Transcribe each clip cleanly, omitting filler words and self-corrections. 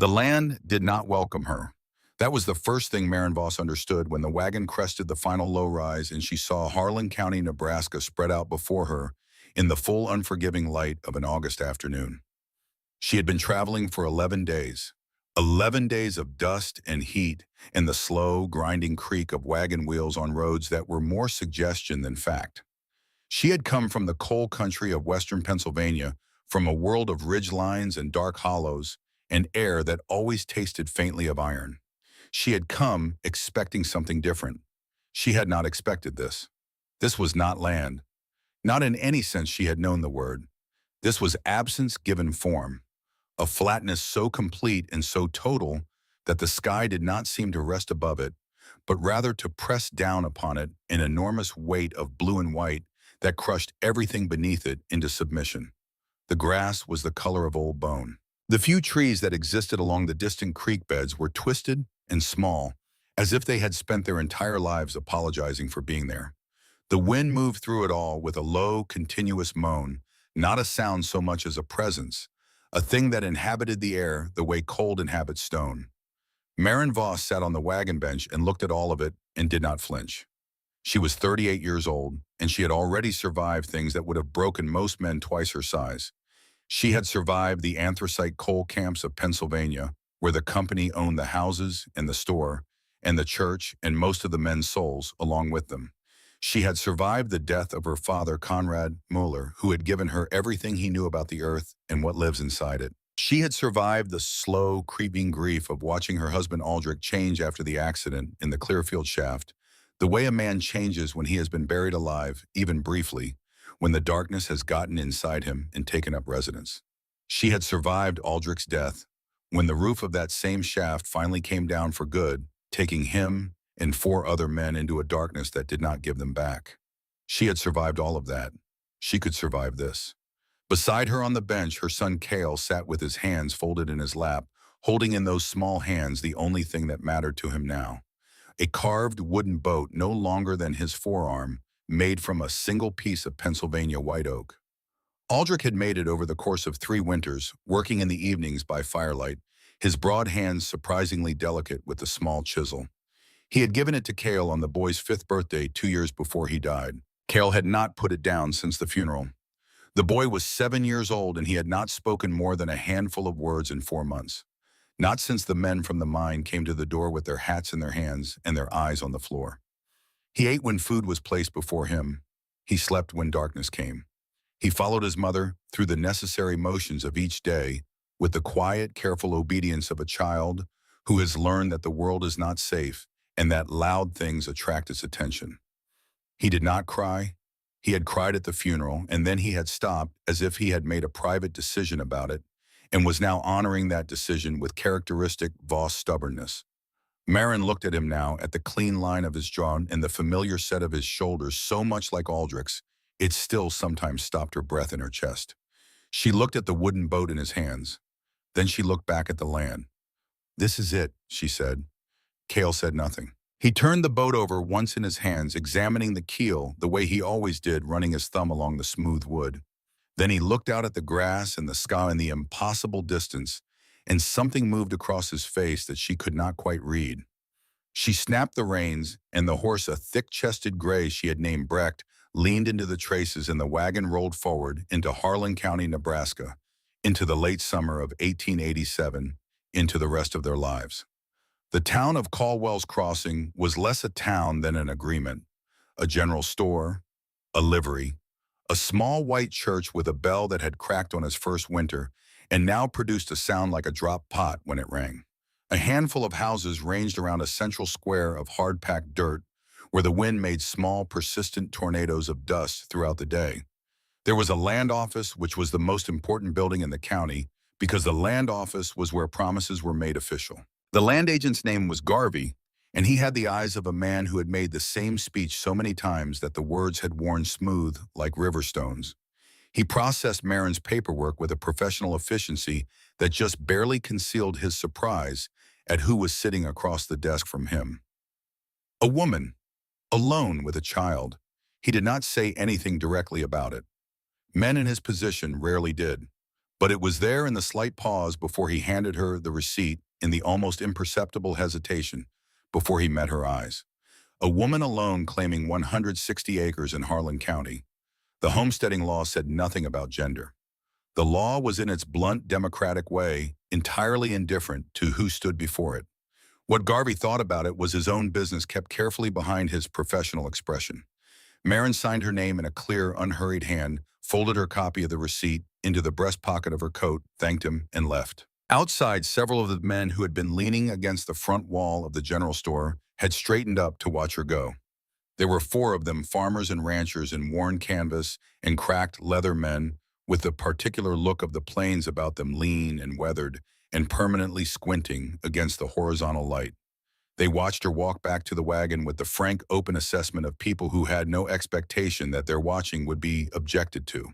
The land did not welcome her. That was the first thing Maren Voss understood when the wagon crested the final low rise and she saw Harlan County, Nebraska spread out before her in the full unforgiving light of an August afternoon. She had been traveling for 11 days. 11 days of dust and heat and the slow, grinding creak of wagon wheels on roads that were more suggestion than fact. She had come from the coal country of western Pennsylvania, from a world of ridge lines and dark hollows, and air that always tasted faintly of iron. She had come expecting something different. She had not expected this. This was not land. Not in any sense she had known the word. This was absence given form, a flatness so complete and so total that the sky did not seem to rest above it, but rather to press down upon it an enormous weight of blue and white that crushed everything beneath it into submission. The grass was the color of old bone. The few trees that existed along the distant creek beds were twisted and small, as if they had spent their entire lives apologizing for being there. The wind moved through it all with a low, continuous moan, not a sound so much as a presence, a thing that inhabited the air the way cold inhabits stone. Maren Voss sat on the wagon bench and looked at all of it and did not flinch. She was 38 years old, and she had already survived things that would have broken most men twice her size. She had survived the anthracite coal camps of Pennsylvania, where the company owned the houses and the store, and the church and most of the men's souls along with them. She had survived the death of her father, Conrad Mueller, who had given her everything he knew about the earth and what lives inside it. She had survived the slow, creeping grief of watching her husband Aldrich change after the accident in the Clearfield shaft, the way a man changes when he has been buried alive, even briefly, when the darkness has gotten inside him and taken up residence. She had survived Aldrich's death, when the roof of that same shaft finally came down for good, taking him and 4 other men into a darkness that did not give them back. She had survived all of that. She could survive this. Beside her on the bench, her son Cale sat with his hands folded in his lap, holding in those small hands the only thing that mattered to him now. A carved wooden boat no longer than his forearm, made from a single piece of Pennsylvania white oak. Aldrich had made it over the course of 3 winters, working in the evenings by firelight, his broad hands surprisingly delicate with the small chisel. He had given it to Cale on the boy's 5th birthday 2 years before he died. Cale had not put it down since the funeral. The boy was 7 years old and he had not spoken more than a handful of words in 4 months. Not since the men from the mine came to the door with their hats in their hands and their eyes on the floor. He ate when food was placed before him. He slept when darkness came. He followed his mother through the necessary motions of each day with the quiet, careful obedience of a child who has learned that the world is not safe and that loud things attract its attention. He did not cry. He had cried at the funeral, and then he had stopped as if he had made a private decision about it and was now honoring that decision with characteristic Voss stubbornness. Maren looked at him now, at the clean line of his jaw and the familiar set of his shoulders, so much like Aldrich's, it still sometimes stopped her breath in her chest. She looked at the wooden boat in his hands. Then she looked back at the land. "This is it," she said. Cale said nothing. He turned the boat over once in his hands, examining the keel the way he always did, running his thumb along the smooth wood. Then he looked out at the grass and the sky in the impossible distance, and something moved across his face that she could not quite read. She snapped the reins, and the horse, a thick-chested gray she had named Brecht, leaned into the traces, and the wagon rolled forward into Harlan County, Nebraska, into the late summer of 1887, into the rest of their lives. The town of Caldwell's Crossing was less a town than an agreement, a general store, a livery, a small white church with a bell that had cracked on its first winter and now produced a sound like a dropped pot when it rang. A handful of houses ranged around a central square of hard-packed dirt where the wind made small, persistent tornadoes of dust throughout the day. There was a land office, which was the most important building in the county because the land office was where promises were made official. The land agent's name was Garvey, and he had the eyes of a man who had made the same speech so many times that the words had worn smooth like river stones. He processed Maren's paperwork with a professional efficiency that just barely concealed his surprise at who was sitting across the desk from him. A woman, alone with a child. He did not say anything directly about it. Men in his position rarely did. But it was there in the slight pause before he handed her the receipt, in the almost imperceptible hesitation before he met her eyes. A woman alone claiming 160 acres in Harlan County. The homesteading law said nothing about gender. The law was in its blunt democratic way entirely indifferent to who stood before it. What Garvey thought about it was his own business kept carefully behind his professional expression. Marin signed her name in a clear, unhurried hand, folded her copy of the receipt into the breast pocket of her coat, thanked him, and left. Outside, several of the men who had been leaning against the front wall of the general store had straightened up to watch her go. There were four of them, farmers and ranchers in worn canvas and cracked leather men, with the particular look of the plains about them, lean and weathered and permanently squinting against the horizontal light. They watched her walk back to the wagon with the frank, open assessment of people who had no expectation that their watching would be objected to.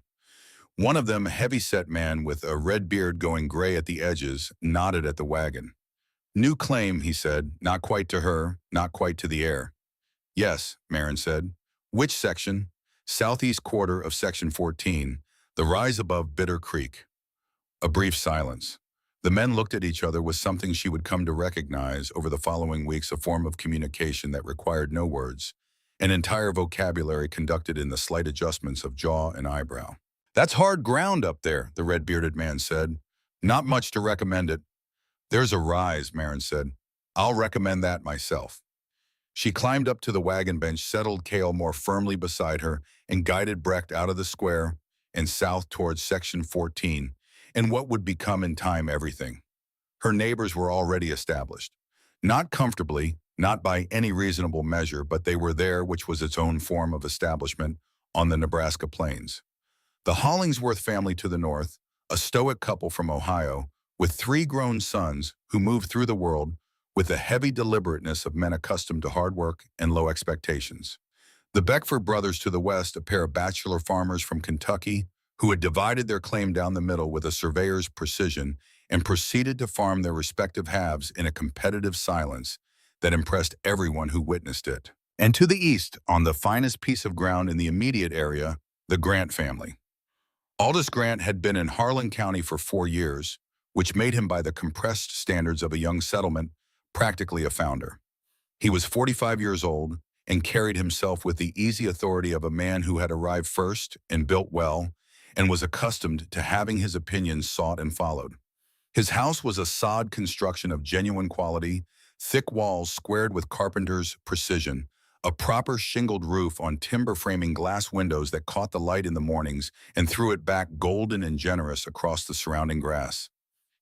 One of them, a heavy-set man with a red beard going gray at the edges, nodded at the wagon. "New claim," he said, "not quite to her, not quite to the heir." "Yes," Marin said. "Which section?" "Southeast quarter of section 14, the rise above Bitter Creek." A brief silence. The men looked at each other with something she would come to recognize over the following weeks, a form of communication that required no words, an entire vocabulary conducted in the slight adjustments of jaw and eyebrow. "That's hard ground up there," the red-bearded man said. "Not much to recommend it." "There's a rise," Marin said. "I'll recommend that myself." She climbed up to the wagon bench, settled Cale more firmly beside her, and guided Brecht out of the square and south towards section 14, and what would become in time everything. Her neighbors were already established. Not comfortably, not by any reasonable measure, but they were there, which was its own form of establishment, on the Nebraska plains. The Hollingsworth family to the north, a stoic couple from Ohio, with three grown sons who moved through the world with the heavy deliberateness of men accustomed to hard work and low expectations. The Beckford brothers to the west, a pair of bachelor farmers from Kentucky who had divided their claim down the middle with a surveyor's precision and proceeded to farm their respective halves in a competitive silence that impressed everyone who witnessed it. And to the east, on the finest piece of ground in the immediate area, the Grant family. Aldous Grant had been in Harlan County for 4 years, which made him, by the compressed standards of a young settlement, practically a founder. He was 45 years old and carried himself with the easy authority of a man who had arrived first and built well and was accustomed to having his opinions sought and followed. His house was a sod construction of genuine quality, thick walls squared with carpenter's precision, a proper shingled roof on timber-framing glass windows that caught the light in the mornings and threw it back golden and generous across the surrounding grass.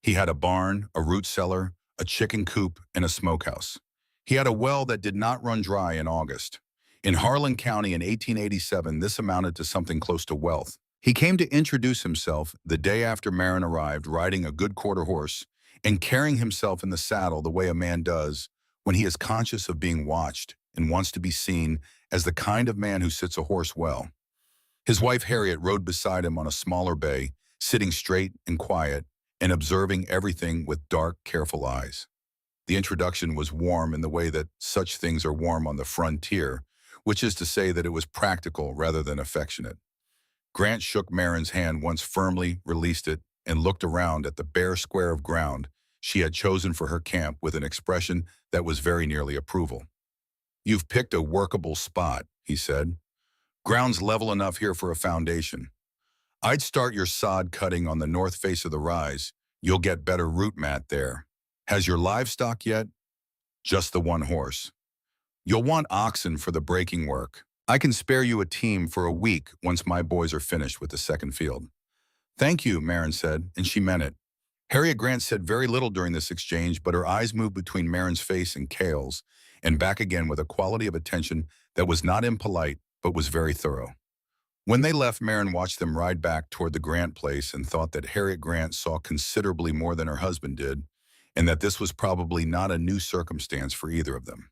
He had a barn, a root cellar, a chicken coop, and a smokehouse. He had a well that did not run dry in August. In Harlan County in 1887, this amounted to something close to wealth. He came to introduce himself the day after Marin arrived, riding a good quarter horse and carrying himself in the saddle the way a man does when he is conscious of being watched and wants to be seen as the kind of man who sits a horse well. His wife Harriet rode beside him on a smaller bay, sitting straight and quiet and observing everything with dark, careful eyes. The introduction was warm in the way that such things are warm on the frontier, which is to say that it was practical rather than affectionate. Grant shook Marin's hand once firmly, released it, and looked around at the bare square of ground she had chosen for her camp with an expression that was very nearly approval. "You've picked a workable spot," he said. "Ground's level enough here for a foundation. I'd start your sod cutting on the north face of the rise. You'll get better root mat there. Has your livestock yet?" "Just the one horse." "You'll want oxen for the breaking work. I can spare you a team for a week once my boys are finished with the second field." "Thank you," Marin said, and she meant it. Harriet Grant said very little during this exchange, but her eyes moved between Marin's face and Cale's, and back again with a quality of attention that was not impolite, but was very thorough. When they left, Marin watched them ride back toward the Grant place and thought that Harriet Grant saw considerably more than her husband did, and that this was probably not a new circumstance for either of them.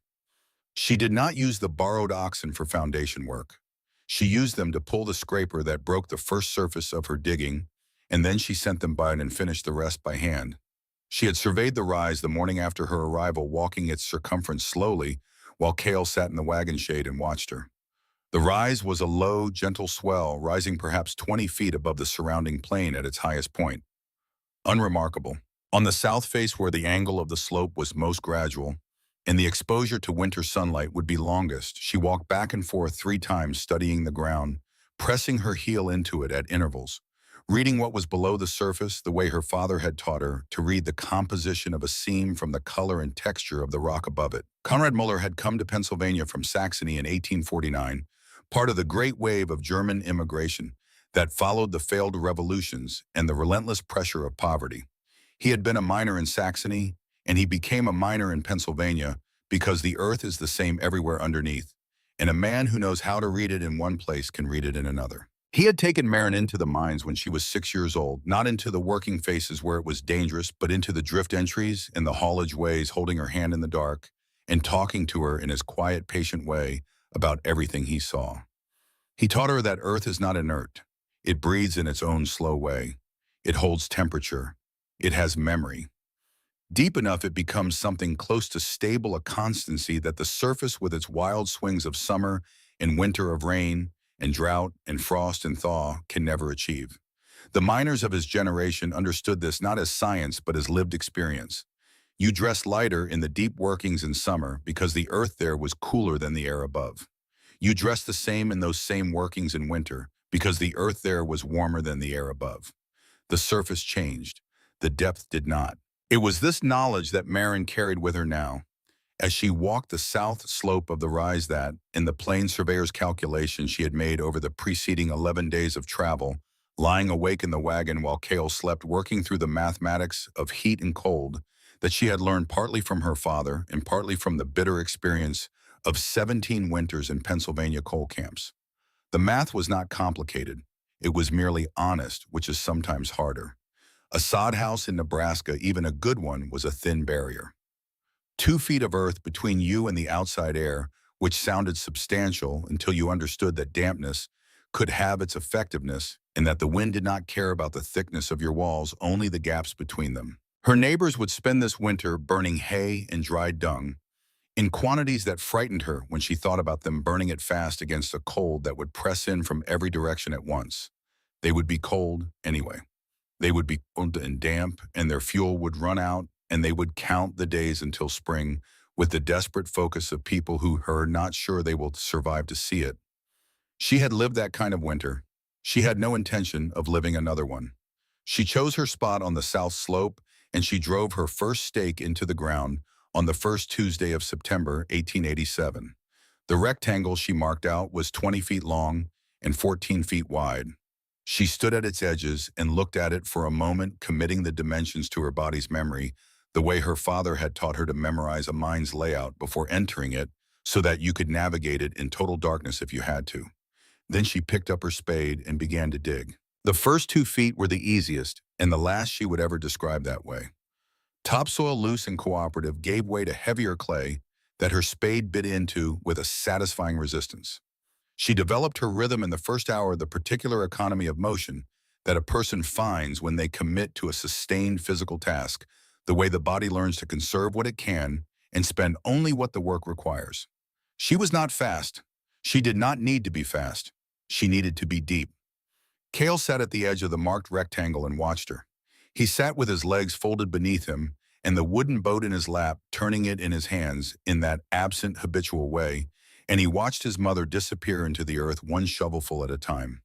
She did not use the borrowed oxen for foundation work. She used them to pull the scraper that broke the first surface of her digging, and then she sent them by and finished the rest by hand. She had surveyed the rise the morning after her arrival, walking its circumference slowly, while Cale sat in the wagon shade and watched her. The rise was a low, gentle swell, rising perhaps 20 feet above the surrounding plain at its highest point. unremarkable. On the south face where the angle of the slope was most gradual, and the exposure to winter sunlight would be longest, she walked back and forth 3 times studying the ground, pressing her heel into it at intervals, reading what was below the surface the way her father had taught her to read the composition of a seam from the color and texture of the rock above it. Conrad Muller had come to Pennsylvania from Saxony in 1849, part of the great wave of German immigration that followed the failed revolutions and the relentless pressure of poverty. He had been a miner in Saxony, and he became a miner in Pennsylvania because the earth is the same everywhere underneath, and a man who knows how to read it in one place can read it in another. He had taken Marin into the mines when she was 6 years old, not into the working faces where it was dangerous, but into the drift entries and the haulage ways, holding her hand in the dark and talking to her in his quiet, patient way about everything he saw. He taught her that earth is not inert. It breathes in its own slow way. It holds temperature. It has memory. Deep enough it becomes something close to stable, a constancy that the surface with its wild swings of summer and winter, of rain and drought and frost and thaw, can never achieve. The miners of his generation understood this not as science but as lived experience. You dressed lighter in the deep workings in summer because the earth there was cooler than the air above. You dressed the same in those same workings in winter because the earth there was warmer than the air above. The surface changed. The depth did not. It was this knowledge that Marin carried with her now, as she walked the south slope of the rise that, in the plain surveyor's calculation she had made over the preceding 11 days of travel, lying awake in the wagon while Cale slept, working through the mathematics of heat and cold that she had learned partly from her father and partly from the bitter experience of 17 winters in Pennsylvania coal camps. The math was not complicated. It was merely honest, which is sometimes harder. A sod house in Nebraska, even a good one, was a thin barrier. 2 feet of earth between you and the outside air, which sounded substantial until you understood that dampness could have its effectiveness and that the wind did not care about the thickness of your walls, only the gaps between them. Her neighbors would spend this winter burning hay and dried dung in quantities that frightened her when she thought about them burning it fast against a cold that would press in from every direction at once. They would be cold anyway. They would be cold and damp, and their fuel would run out, and they would count the days until spring with the desperate focus of people who are not sure they will survive to see it. She had lived that kind of winter. She had no intention of living another one. She chose her spot on the south slope, and she drove her first stake into the ground on the first Tuesday of September, 1887. The rectangle she marked out was 20 feet long and 14 feet wide. She stood at its edges and looked at it for a moment, committing the dimensions to her body's memory, the way her father had taught her to memorize a mine's layout before entering it so that you could navigate it in total darkness if you had to. Then she picked up her spade and began to dig. The first 2 feet were the easiest, and the last she would ever describe that way. Topsoil, loose and cooperative, gave way to heavier clay that her spade bit into with a satisfying resistance. She developed her rhythm in the first hour of the particular economy of motion that a person finds when they commit to a sustained physical task, the way the body learns to conserve what it can and spend only what the work requires. She was not fast. She did not need to be fast. She needed to be deep. Cale sat at the edge of the marked rectangle and watched her. He sat with his legs folded beneath him and the wooden boat in his lap, turning it in his hands in that absent, habitual way, and he watched his mother disappear into the earth one shovelful at a time.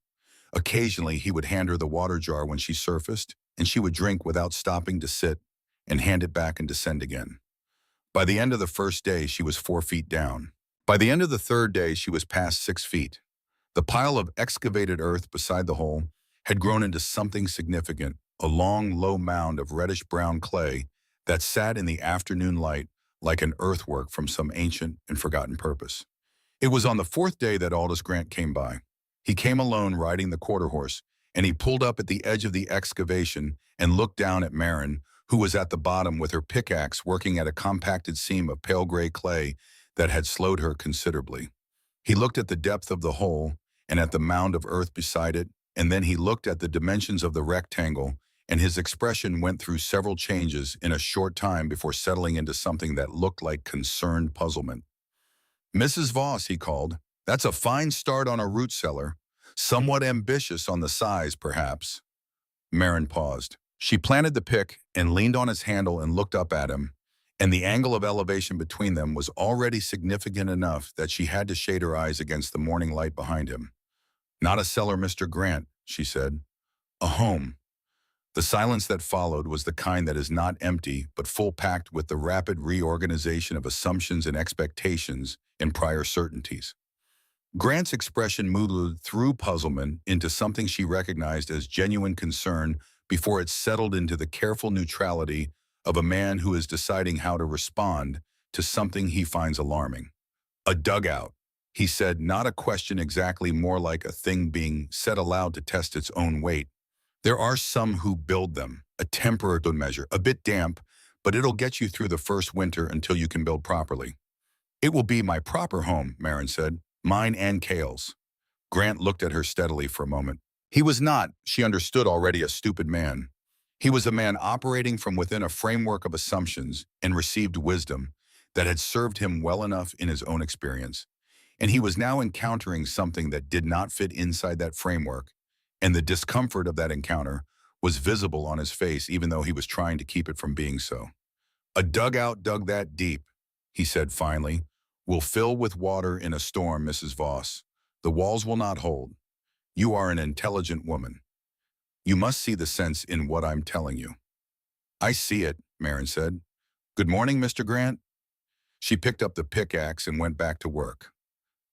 Occasionally, he would hand her the water jar when she surfaced, and she would drink without stopping to sit and hand it back and descend again. By the end of the first day, she was 4 feet down. By the end of the third day, she was past 6 feet. The pile of excavated earth beside the hole had grown into something significant, a long, low mound of reddish-brown clay that sat in the afternoon light like an earthwork from some ancient and forgotten purpose. It was on the 4th day that Aldous Grant came by. He came alone riding the quarter horse, and he pulled up at the edge of the excavation and looked down at Marin, who was at the bottom with her pickaxe working at a compacted seam of pale gray clay that had slowed her considerably. He looked at the depth of the hole and at the mound of earth beside it, and then he looked at the dimensions of the rectangle, and his expression went through several changes in a short time before settling into something that looked like concerned puzzlement. "Mrs. Voss," he called, "that's a fine start on a root cellar. Somewhat ambitious on the size, perhaps." Marin paused. She planted the pick and leaned on its handle and looked up at him, and the angle of elevation between them was already significant enough that she had to shade her eyes against the morning light behind him. "Not a cellar, Mr. Grant," she said. "A home." The silence that followed was the kind that is not empty, but full-packed with the rapid reorganization of assumptions and expectations and prior certainties. Grant's expression moved through puzzlement into something she recognized as genuine concern before it settled into the careful neutrality of a man who is deciding how to respond to something he finds alarming. "A dugout," he said, not a question exactly, more like a thing being said aloud to test its own weight. "There are some who build them, a temporary measure, a bit damp, but it'll get you through the first winter until you can build properly." "It will be my proper home," Marin said. "Mine and Cale's." Grant looked at her steadily for a moment. He was not, she understood already, a stupid man. He was a man operating from within a framework of assumptions and received wisdom that had served him well enough in his own experience. And he was now encountering something that did not fit inside that framework, and the discomfort of that encounter was visible on his face even though he was trying to keep it from being so. "A dugout dug that deep," he said finally, "will fill with water in a storm, Mrs. Voss. The walls will not hold. You are an intelligent woman. You must see the sense in what I'm telling you." "I see it," Marin said. "Good morning, Mr. Grant." She picked up the pickaxe and went back to work.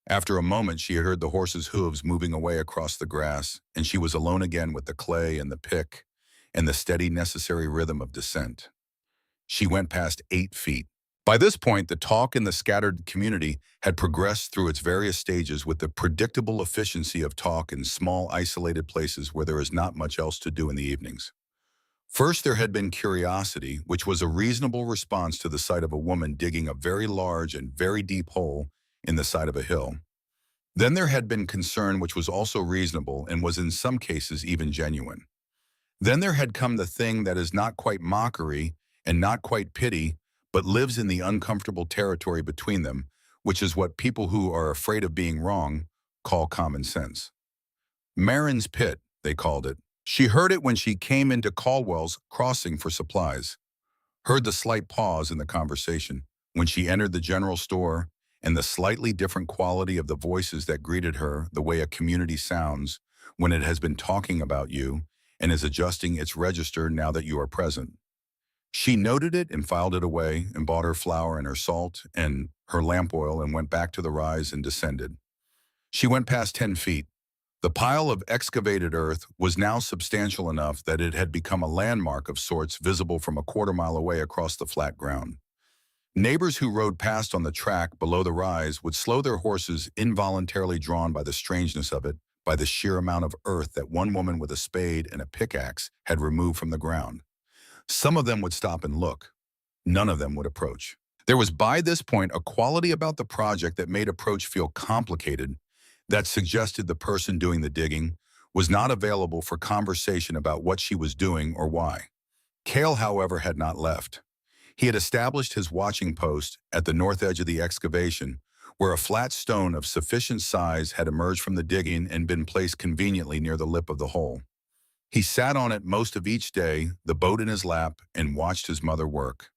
After a moment, she had heard the horse's hooves moving away across the grass, and she was alone again with the clay and the pick and the steady, necessary rhythm of descent. She went past 8 feet. By this point, the talk in the scattered community had progressed through its various stages with the predictable efficiency of talk in small, isolated places where there is not much else to do in the evenings. First, there had been curiosity, which was a reasonable response to the sight of a woman digging a very large and very deep hole in the side of a hill. Then there had been concern, which was also reasonable and was in some cases even genuine. Then there had come the thing that is not quite mockery and not quite pity, but lives in the uncomfortable territory between them, which is what people who are afraid of being wrong call common sense. Marin's Pit, they called it. She heard it when she came into Caldwell's Crossing for supplies, heard the slight pause in the conversation when she entered the general store, and the slightly different quality of the voices that greeted her, the way a community sounds when it has been talking about you and is adjusting its register now that you are present. She noted it and filed it away and bought her flour and her salt and her lamp oil and went back to the rise and descended. She went past 10 feet. The pile of excavated earth was now substantial enough that it had become a landmark of sorts visible from a quarter-mile away across the flat ground. Neighbors who rode past on the track below the rise would slow their horses, involuntarily drawn by the strangeness of it, by the sheer amount of earth that one woman with a spade and a pickaxe had removed from the ground. Some of them would stop and look. None of them would approach. There was by this point a quality about the project that made approach feel complicated, that suggested the person doing the digging was not available for conversation about what she was doing or why. Cale, however, had not left. He had established his watching post at the north edge of the excavation, where a flat stone of sufficient size had emerged from the digging and been placed conveniently near the lip of the hole. He sat on it most of each day, the boat in his lap, and watched his mother work.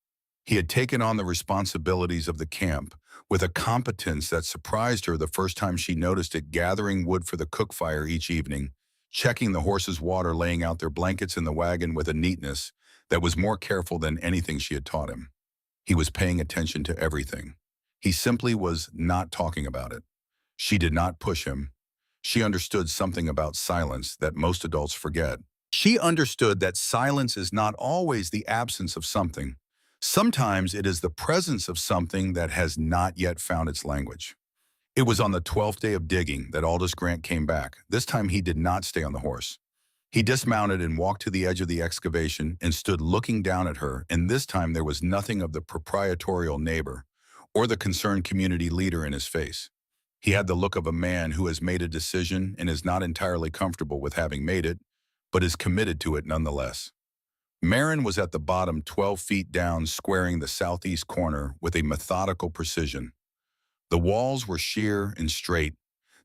He had taken on the responsibilities of the camp with a competence that surprised her the first time she noticed it, gathering wood for the cook fire each evening, checking the horses' water, laying out their blankets in the wagon with a neatness that was more careful than anything she had taught him. He was paying attention to everything. He simply was not talking about it. She did not push him. She understood something about silence that most adults forget. She understood that silence is not always the absence of something. Sometimes it is the presence of something that has not yet found its language. It was on the 12th day of digging that Aldous Grant came back. This time he did not stay on the horse. He dismounted and walked to the edge of the excavation and stood looking down at her, and this time there was nothing of the proprietorial neighbor or the concerned community leader in his face. He had the look of a man who has made a decision and is not entirely comfortable with having made it, but is committed to it nonetheless. Marin was at the bottom 12 feet down, squaring the southeast corner with a methodical precision. The walls were sheer and straight,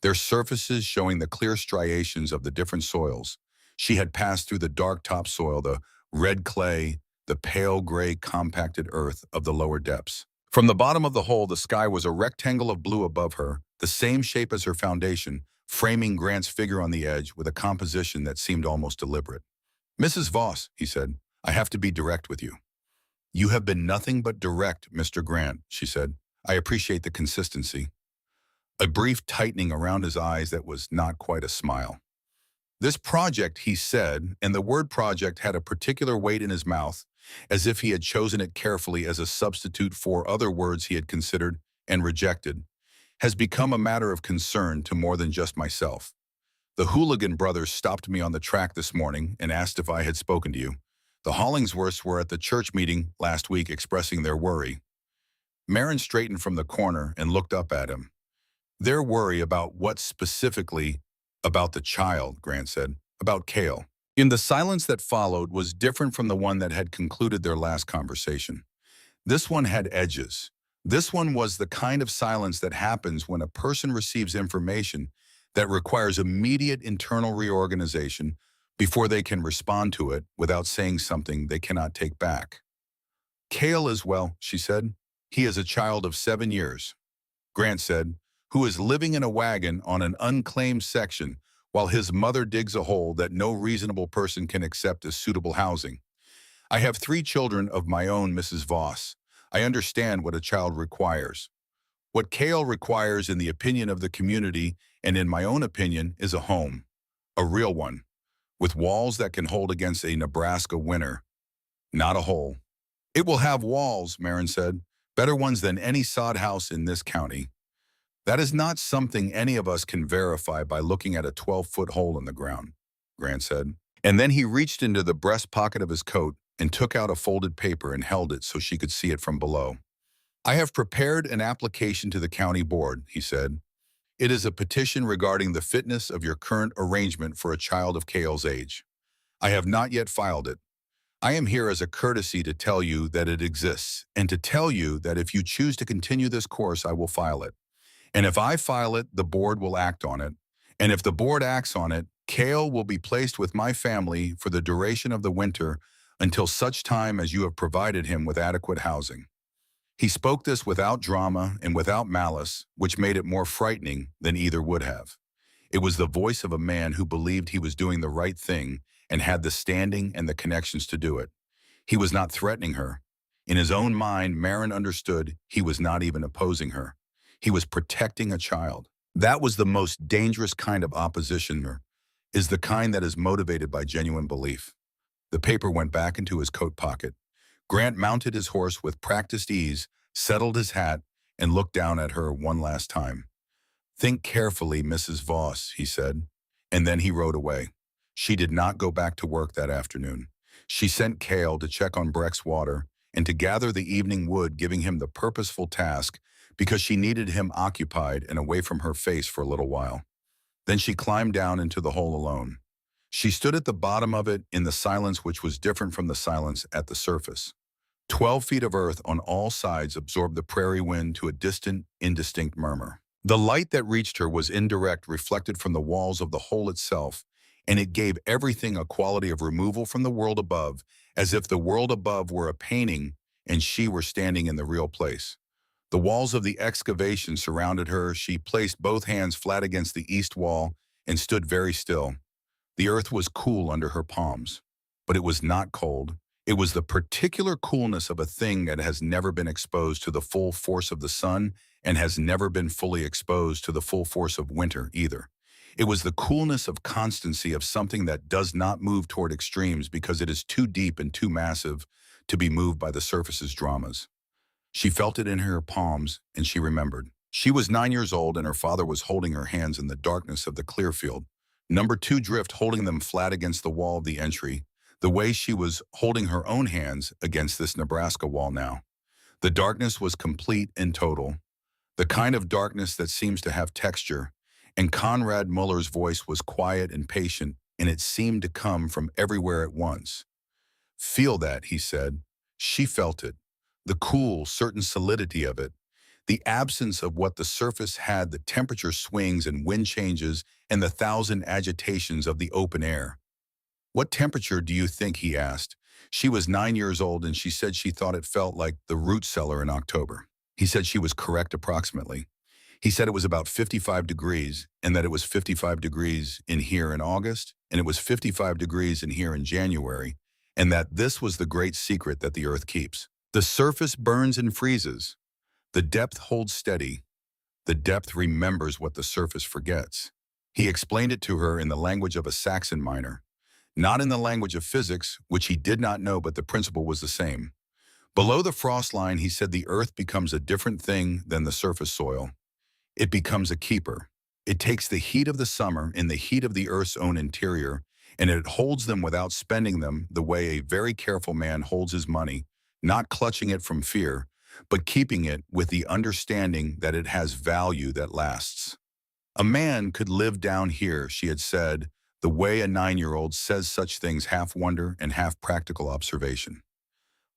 their surfaces showing the clear striations of the different soils. She had passed through the dark topsoil, the red clay, the pale gray compacted earth of the lower depths. From the bottom of the hole, the sky was a rectangle of blue above her, the same shape as her foundation, framing Grant's figure on the edge with a composition that seemed almost deliberate. "Mrs. Voss," he said, "I have to be direct with you." "You have been nothing but direct, Mr. Grant," she said. "I appreciate the consistency." A brief tightening around his eyes that was not quite a smile. "This project," he said, and the word project had a particular weight in his mouth, as if he had chosen it carefully as a substitute for other words he had considered and rejected, "has become a matter of concern to more than just myself. The Hooligan brothers stopped me on the track this morning and asked if I had spoken to you. The Hollingsworths were at the church meeting last week expressing their worry." Marin straightened from the corner and looked up at him. "Their worry about what specifically?" "About the child," Grant said. "About Cale." In the silence that followed was different from the one that had concluded their last conversation. This one had edges. This one was the kind of silence that happens when a person receives information that requires immediate internal reorganization before they can respond to it without saying something they cannot take back. "Cale is well," she said. "He is a child of 7 years," Grant said, "who is living in a wagon on an unclaimed section while his mother digs a hole that no reasonable person can accept as suitable housing. I have 3 children of my own, Mrs. Voss. I understand what a child requires. What Cale requires in the opinion of the community and in my own opinion is a home, a real one, with walls that can hold against a Nebraska winter, not a hole." "It will have walls," Marin said, "better ones than any sod house in this county." "That is not something any of us can verify by looking at a 12-foot hole in the ground," Grant said. And then he reached into the breast pocket of his coat and took out a folded paper and held it so she could see it from below. "I have prepared an application to the county board," he said. "It is a petition regarding the fitness of your current arrangement for a child of Cale's age. I have not yet filed it. I am here as a courtesy to tell you that it exists, and to tell you that if you choose to continue this course, I will file it. And if I file it, the board will act on it. And if the board acts on it, Cale will be placed with my family for the duration of the winter until such time as you have provided him with adequate housing." He spoke this without drama and without malice, which made it more frightening than either would have. It was the voice of a man who believed he was doing the right thing and had the standing and the connections to do it. He was not threatening her. In his own mind, Marin understood he was not even opposing her. He was protecting a child. That was the most dangerous kind of opposition, is the kind that is motivated by genuine belief. The paper went back into his coat pocket. Grant mounted his horse with practiced ease, settled his hat, and looked down at her one last time. "Think carefully, Mrs. Voss," he said, and then he rode away. She did not go back to work that afternoon. She sent Cale to check on Breck's water and to gather the evening wood, giving him the purposeful task because she needed him occupied and away from her face for a little while. Then she climbed down into the hole alone. She stood at the bottom of it in the silence which was different from the silence at the surface. 12 feet of earth on all sides absorbed the prairie wind to a distant, indistinct murmur. The light that reached her was indirect, reflected from the walls of the hole itself, and it gave everything a quality of removal from the world above, as if the world above were a painting and she were standing in the real place. The walls of the excavation surrounded her. She placed both hands flat against the east wall and stood very still. The earth was cool under her palms, but it was not cold. It was the particular coolness of a thing that has never been exposed to the full force of the sun and has never been fully exposed to the full force of winter either. It was the coolness of constancy of something that does not move toward extremes because it is too deep and too massive to be moved by the surface's dramas. She felt it in her palms, and she remembered. She was 9 years old, and her father was holding her hands in the darkness of the clear field. Number 2 drift holding them flat against the wall of the entry, the way she was holding her own hands against this Nebraska wall now. The darkness was complete and total, the kind of darkness that seems to have texture, and Conrad Muller's voice was quiet and patient, and it seemed to come from everywhere at once. "Feel that," he said. She felt it, the cool, certain solidity of it, the absence of what the surface had, the temperature swings and wind changes and the thousand agitations of the open air. "What temperature do you think?" he asked, She was 9 years old and she said she thought it felt like the root cellar in October. He said she was correct approximately. He said it was about 55 degrees and that it was 55 degrees in here in August and it was 55 degrees in here in January and that this was the great secret that the earth keeps. The surface burns and freezes. The depth holds steady. The depth remembers what the surface forgets. He explained it to her in the language of a Saxon miner, not in the language of physics, which he did not know, but the principle was the same. Below the frost line, he said the earth becomes a different thing than the surface soil. It becomes a keeper. It takes the heat of the summer and the heat of the earth's own interior, and it holds them without spending them the way a very careful man holds his money, not clutching it from fear, but keeping it with the understanding that it has value that lasts. A man could live down here, she had said, the way a 9-year-old says such things half wonder and half practical observation.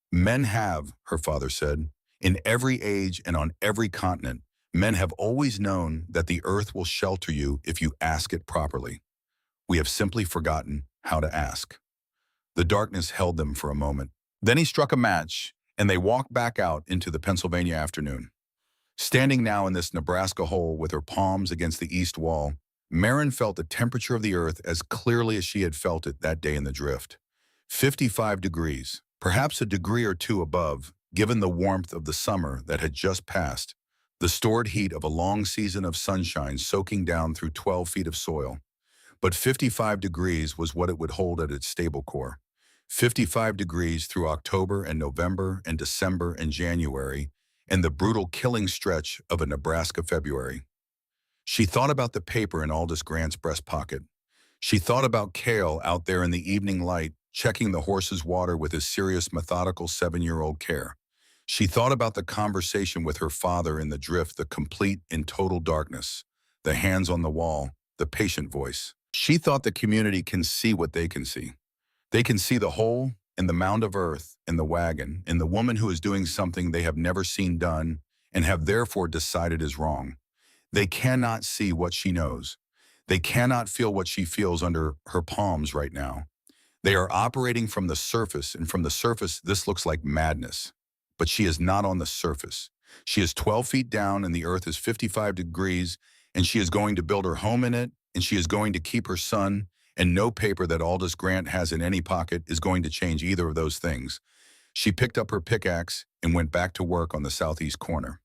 Men have, her father said, in every age and on every continent, men have always known that the earth will shelter you if you ask it properly. We have simply forgotten how to ask. The darkness held them for a moment. Then he struck a match, and they walked back out into the Pennsylvania afternoon. Standing now in this Nebraska hole with her palms against the east wall, Maren felt the temperature of the earth as clearly as she had felt it that day in the drift. 55 degrees, perhaps a degree or two above, given the warmth of the summer that had just passed, the stored heat of a long season of sunshine soaking down through 12 feet of soil. But 55 degrees was what it would hold at its stable core. 55 degrees through October and November and December and January, and the brutal killing stretch of a Nebraska February. She thought about the paper in Aldous Grant's breast pocket. She thought about Cale out there in the evening light, checking the horse's water with his serious, methodical 7-year-old care. She thought about the conversation with her father in the drift, the complete and total darkness, the hands on the wall, the patient voice. She thought the community can see what they can see. They can see the hole and the mound of earth and the wagon and the woman who is doing something they have never seen done and have therefore decided is wrong. They cannot see what she knows. They cannot feel what she feels under her palms right now. They are operating from the surface, and from the surface, this looks like madness. But she is not on the surface. She is 12 feet down, and the earth is 55 degrees, and she is going to build her home in it, and she is going to keep her son, and no paper that Aldous Grant has in any pocket is going to change either of those things. She picked up her pickaxe and went back to work on the southeast corner.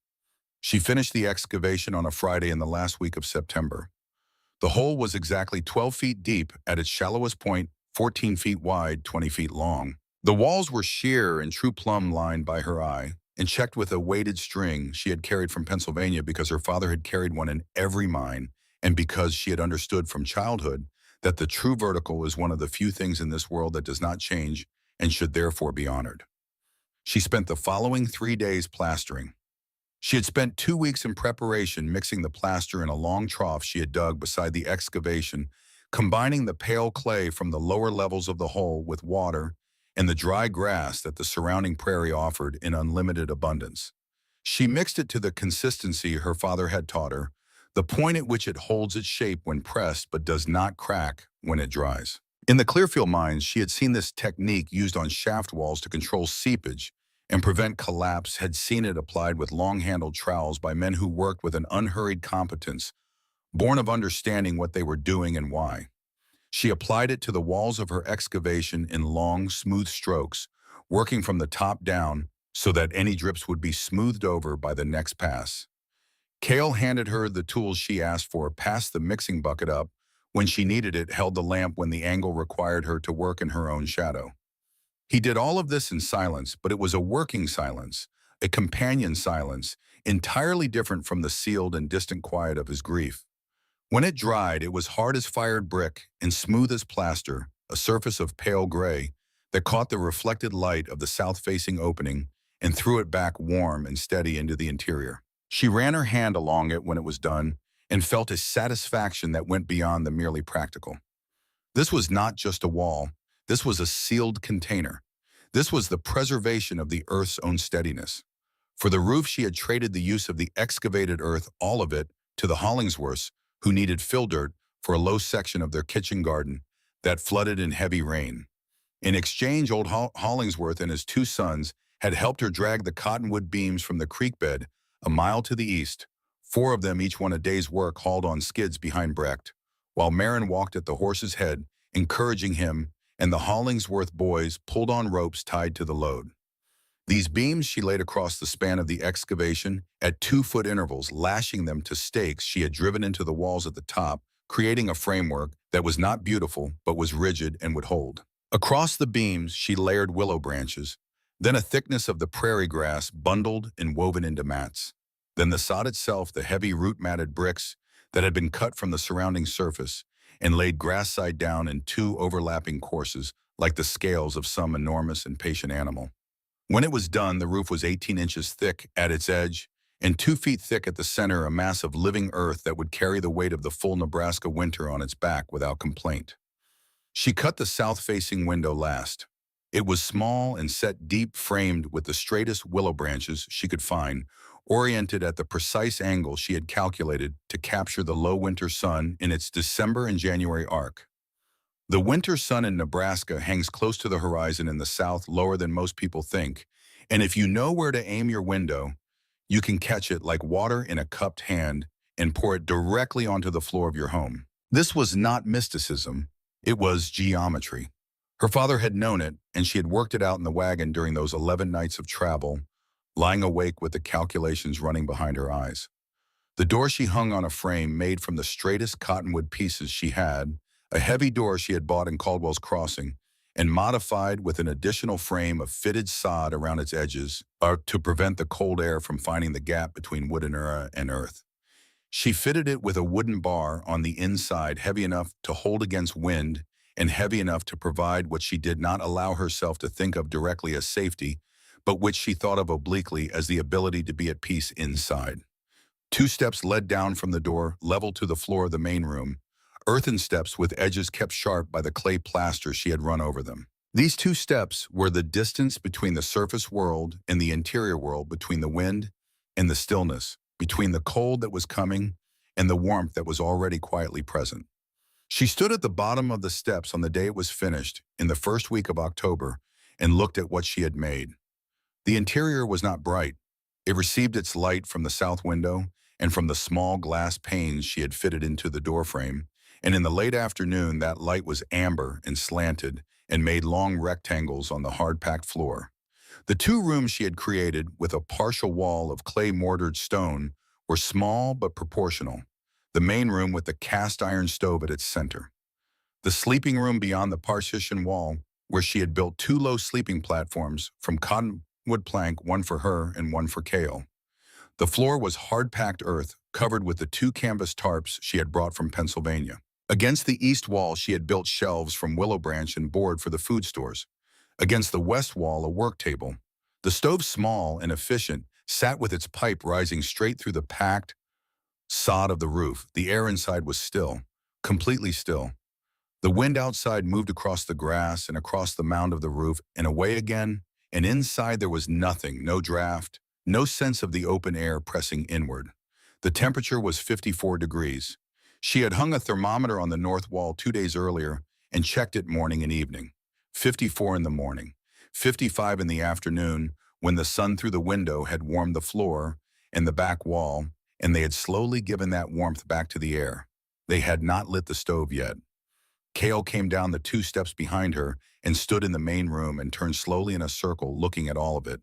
She finished the excavation on a Friday in the last week of September. The hole was exactly 12 feet deep at its shallowest point, 14 feet wide, 20 feet long. The walls were sheer and true plumb lined by her eye, and checked with a weighted string she had carried from Pennsylvania because her father had carried one in every mine, and because she had understood from childhood that the true vertical is one of the few things in this world that does not change and should therefore be honored. She spent the following 3 days plastering. She had spent 2 weeks in preparation, mixing the plaster in a long trough she had dug beside the excavation, combining the pale clay from the lower levels of the hole with water and the dry grass that the surrounding prairie offered in unlimited abundance. She mixed it to the consistency her father had taught her, the point at which it holds its shape when pressed but does not crack when it dries. In the Clearfield mines, she had seen this technique used on shaft walls to control seepage and prevent collapse, had seen it applied with long-handled trowels by men who worked with an unhurried competence, born of understanding what they were doing and why. She applied it to the walls of her excavation in long, smooth strokes, working from the top down so that any drips would be smoothed over by the next pass. Cale handed her the tools she asked for, passed the mixing bucket up when she needed it, held the lamp when the angle required her to work in her own shadow. He did all of this in silence, but it was a working silence, a companion silence, entirely different from the sealed and distant quiet of his grief. When it dried, it was hard as fired brick and smooth as plaster, a surface of pale gray that caught the reflected light of the south-facing opening and threw it back warm and steady into the interior. She ran her hand along it when it was done and felt a satisfaction that went beyond the merely practical. This was not just a wall. This was a sealed container. This was the preservation of the earth's own steadiness. For the roof, she had traded the use of the excavated earth, all of it, to the Hollingsworths, who needed fill dirt for a low section of their kitchen garden that flooded in heavy rain. In exchange, old Hollingsworth and his two sons had helped her drag the cottonwood beams from the creek bed a mile to the east, four of them each one a day's work hauled on skids behind Brecht, while Marin walked at the horse's head, encouraging him, and the Hollingsworth boys pulled on ropes tied to the load. These beams she laid across the span of the excavation at 2-foot intervals, lashing them to stakes she had driven into the walls at the top, creating a framework that was not beautiful but was rigid and would hold. Across the beams, she layered willow branches, then a thickness of the prairie grass bundled and woven into mats. Then the sod itself, the heavy root-matted bricks that had been cut from the surrounding surface and laid grass-side down in two overlapping courses like the scales of some enormous and patient animal. When it was done, the roof was 18 inches thick at its edge and 2 feet thick at the center, a mass of living earth that would carry the weight of the full Nebraska winter on its back without complaint. She cut the south-facing window last. It was small and set deep, framed with the straightest willow branches she could find, oriented at the precise angle she had calculated to capture the low winter sun in its December and January arc. The winter sun in Nebraska hangs close to the horizon in the south, lower than most people think, and if you know where to aim your window, you can catch it like water in a cupped hand and pour it directly onto the floor of your home. This was not mysticism, it was geometry. Her father had known it, and she had worked it out in the wagon during those 11 nights of travel, lying awake with the calculations running behind her eyes. The door she hung on a frame made from the straightest cottonwood pieces she had, a heavy door she had bought in Caldwell's Crossing, and modified with an additional frame of fitted sod around its edges to prevent the cold air from finding the gap between wood and earth. She fitted it with a wooden bar on the inside heavy enough to hold against wind and heavy enough to provide what she did not allow herself to think of directly as safety, but which she thought of obliquely as the ability to be at peace inside. 2 steps led down from the door, level to the floor of the main room, earthen steps with edges kept sharp by the clay plaster she had run over them. These 2 steps were the distance between the surface world and the interior world, between the wind and the stillness, between the cold that was coming and the warmth that was already quietly present. She stood at the bottom of the steps on the day it was finished, in the first week of October, and looked at what she had made. The interior was not bright. It received its light from the south window and from the small glass panes she had fitted into the doorframe, and in the late afternoon that light was amber and slanted and made long rectangles on the hard-packed floor. The 2 rooms she had created, with a partial wall of clay-mortared stone, were small but proportional, the main room with the cast-iron stove at its center. The sleeping room beyond the partition wall, where she had built 2 low sleeping platforms from cottonwood plank, one for her and one for Cale. The floor was hard-packed earth, covered with the 2 canvas tarps she had brought from Pennsylvania. Against the east wall, she had built shelves from willow branch and board for the food stores. Against the west wall, a work table. The stove, small and efficient, sat with its pipe rising straight through the packed sod of the roof. The air inside was still, completely still. The wind outside moved across the grass and across the mound of the roof and away again, and inside there was nothing, no draft, no sense of the open air pressing inward. The temperature was 54 degrees. She had hung a thermometer on the north wall 2 days earlier and checked it morning and evening. 54 in the morning, 55 in the afternoon, when the sun through the window had warmed the floor and the back wall, and they had slowly given that warmth back to the air. They had not lit the stove yet. Cale came down the 2 steps behind her and stood in the main room and turned slowly in a circle, looking at all of it.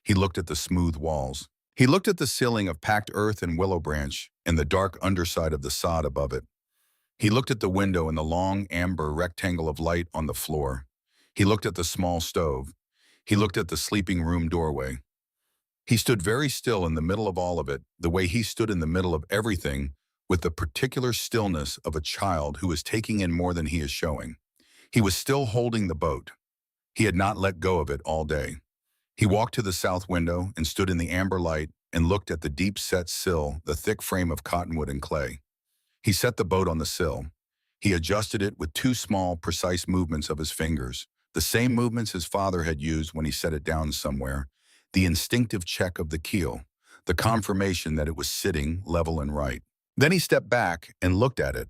He looked at the smooth walls. He looked at the ceiling of packed earth and willow branch and the dark underside of the sod above it. He looked at the window and the long amber rectangle of light on the floor. He looked at the small stove. He looked at the sleeping room doorway. He stood very still in the middle of all of it, the way he stood in the middle of everything, with the particular stillness of a child who is taking in more than he is showing. He was still holding the boat. He had not let go of it all day. He walked to the south window and stood in the amber light and looked at the deep-set sill, the thick frame of cottonwood and clay. He set the boat on the sill. He adjusted it with 2 small, precise movements of his fingers, the same movements his father had used when he set it down somewhere, the instinctive check of the keel, the confirmation that it was sitting level and right. Then he stepped back and looked at it.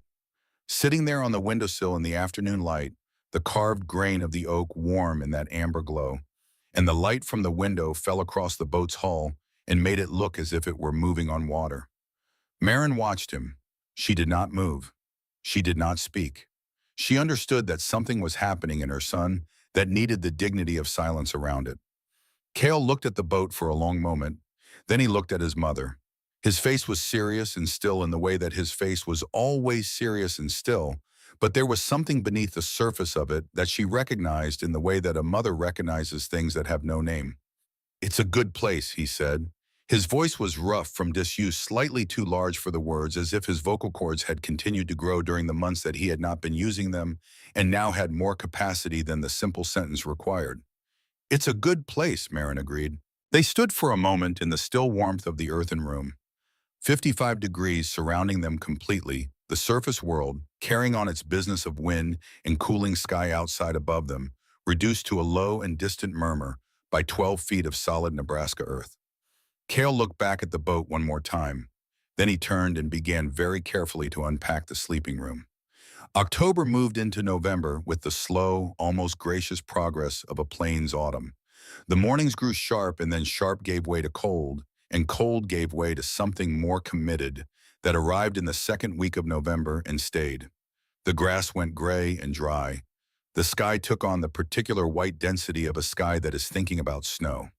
Sitting there on the windowsill in the afternoon light, the carved grain of the oak warm in that amber glow, and the light from the window fell across the boat's hull and made it look as if it were moving on water. Marin watched him. She did not move. She did not speak. She understood that something was happening in her son that needed the dignity of silence around it. Cale looked at the boat for a long moment. Then he looked at his mother. His face was serious and still in the way that his face was always serious and still, but there was something beneath the surface of it that she recognized in the way that a mother recognizes things that have no name. "It's a good place," he said. His voice was rough from disuse, slightly too large for the words, as if his vocal cords had continued to grow during the months that he had not been using them and now had more capacity than the simple sentence required. "It's a good place," Marin agreed. They stood for a moment in the still warmth of the earthen room. 55 degrees surrounding them completely, the surface world, carrying on its business of wind and cooling sky outside above them, reduced to a low and distant murmur by 12 feet of solid Nebraska earth. Cale looked back at the boat one more time. Then he turned and began very carefully to unpack the sleeping room. October moved into November with the slow, almost gracious progress of a plains autumn. The mornings grew sharp, and then sharp gave way to cold, and cold gave way to something more committed that arrived in the second week of November and stayed. The grass went gray and dry. The sky took on the particular white density of a sky that is thinking about snow.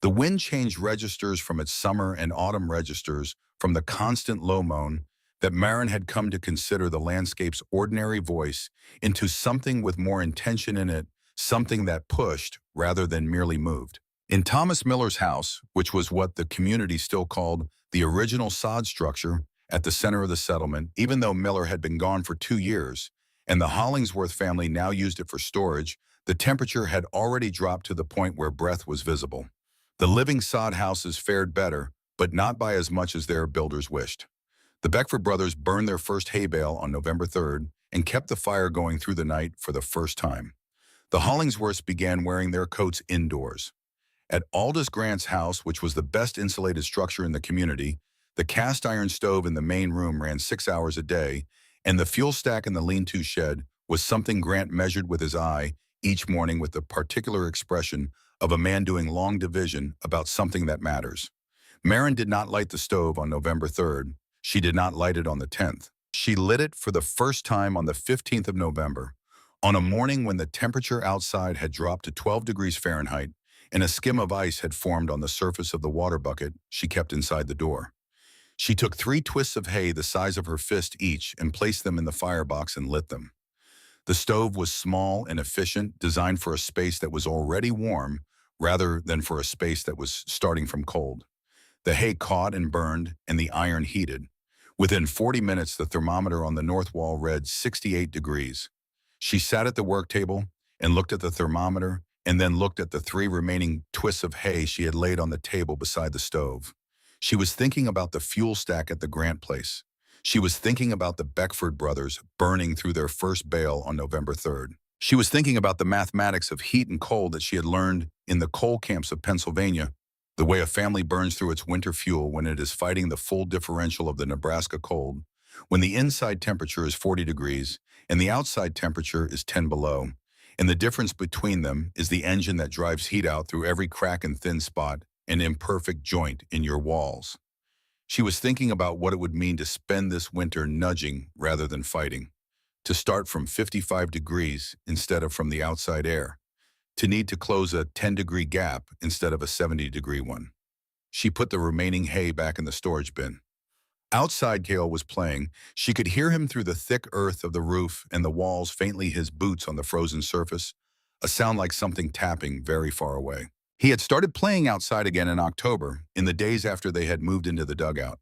The wind changed registers from its summer and autumn registers from the constant low moan that Marin had come to consider the landscape's ordinary voice into something with more intention in it, something that pushed rather than merely moved. In Thomas Miller's house, which was what the community still called the original sod structure at the center of the settlement, even though Miller had been gone for 2 years, and the Hollingsworth family now used it for storage, the temperature had already dropped to the point where breath was visible. The living sod houses fared better, but not by as much as their builders wished. The Beckford brothers burned their first hay bale on November 3rd and kept the fire going through the night for the first time. The Hollingsworths began wearing their coats indoors. At Aldous Grant's house, which was the best insulated structure in the community, the cast iron stove in the main room ran 6 hours a day, and the fuel stack in the lean-to shed was something Grant measured with his eye each morning with the particular expression of a man doing long division about something that matters. Marin did not light the stove on November 3rd. She did not light it on the 10th. She lit it for the first time on the 15th of November, on a morning when the temperature outside had dropped to 12 degrees Fahrenheit and a skim of ice had formed on the surface of the water bucket she kept inside the door. She took 3 twists of hay the size of her fist each and placed them in the firebox and lit them. The stove was small and efficient, designed for a space that was already warm rather than for a space that was starting from cold. The hay caught and burned, and the iron heated. Within 40 minutes, the thermometer on the north wall read 68 degrees. She sat at the work table and looked at the thermometer and then looked at the 3 remaining twists of hay she had laid on the table beside the stove. She was thinking about the fuel stack at the Grant place. She was thinking about the Beckford brothers burning through their first bale on November 3rd. She was thinking about the mathematics of heat and cold that she had learned in the coal camps of Pennsylvania, the way a family burns through its winter fuel when it is fighting the full differential of the Nebraska cold, when the inside temperature is 40 degrees and the outside temperature is 10 below, and the difference between them is the engine that drives heat out through every crack and thin spot and imperfect joint in your walls. She was thinking about what it would mean to spend this winter nudging rather than fighting, to start from 55 degrees instead of from the outside air, to need to close a 10-degree gap instead of a 70-degree one. She put the remaining hay back in the storage bin. Outside, Cale was playing. She could hear him through the thick earth of the roof and the walls, faintly his boots on the frozen surface, a sound like something tapping very far away. He had started playing outside again in October, in the days after they had moved into the dugout.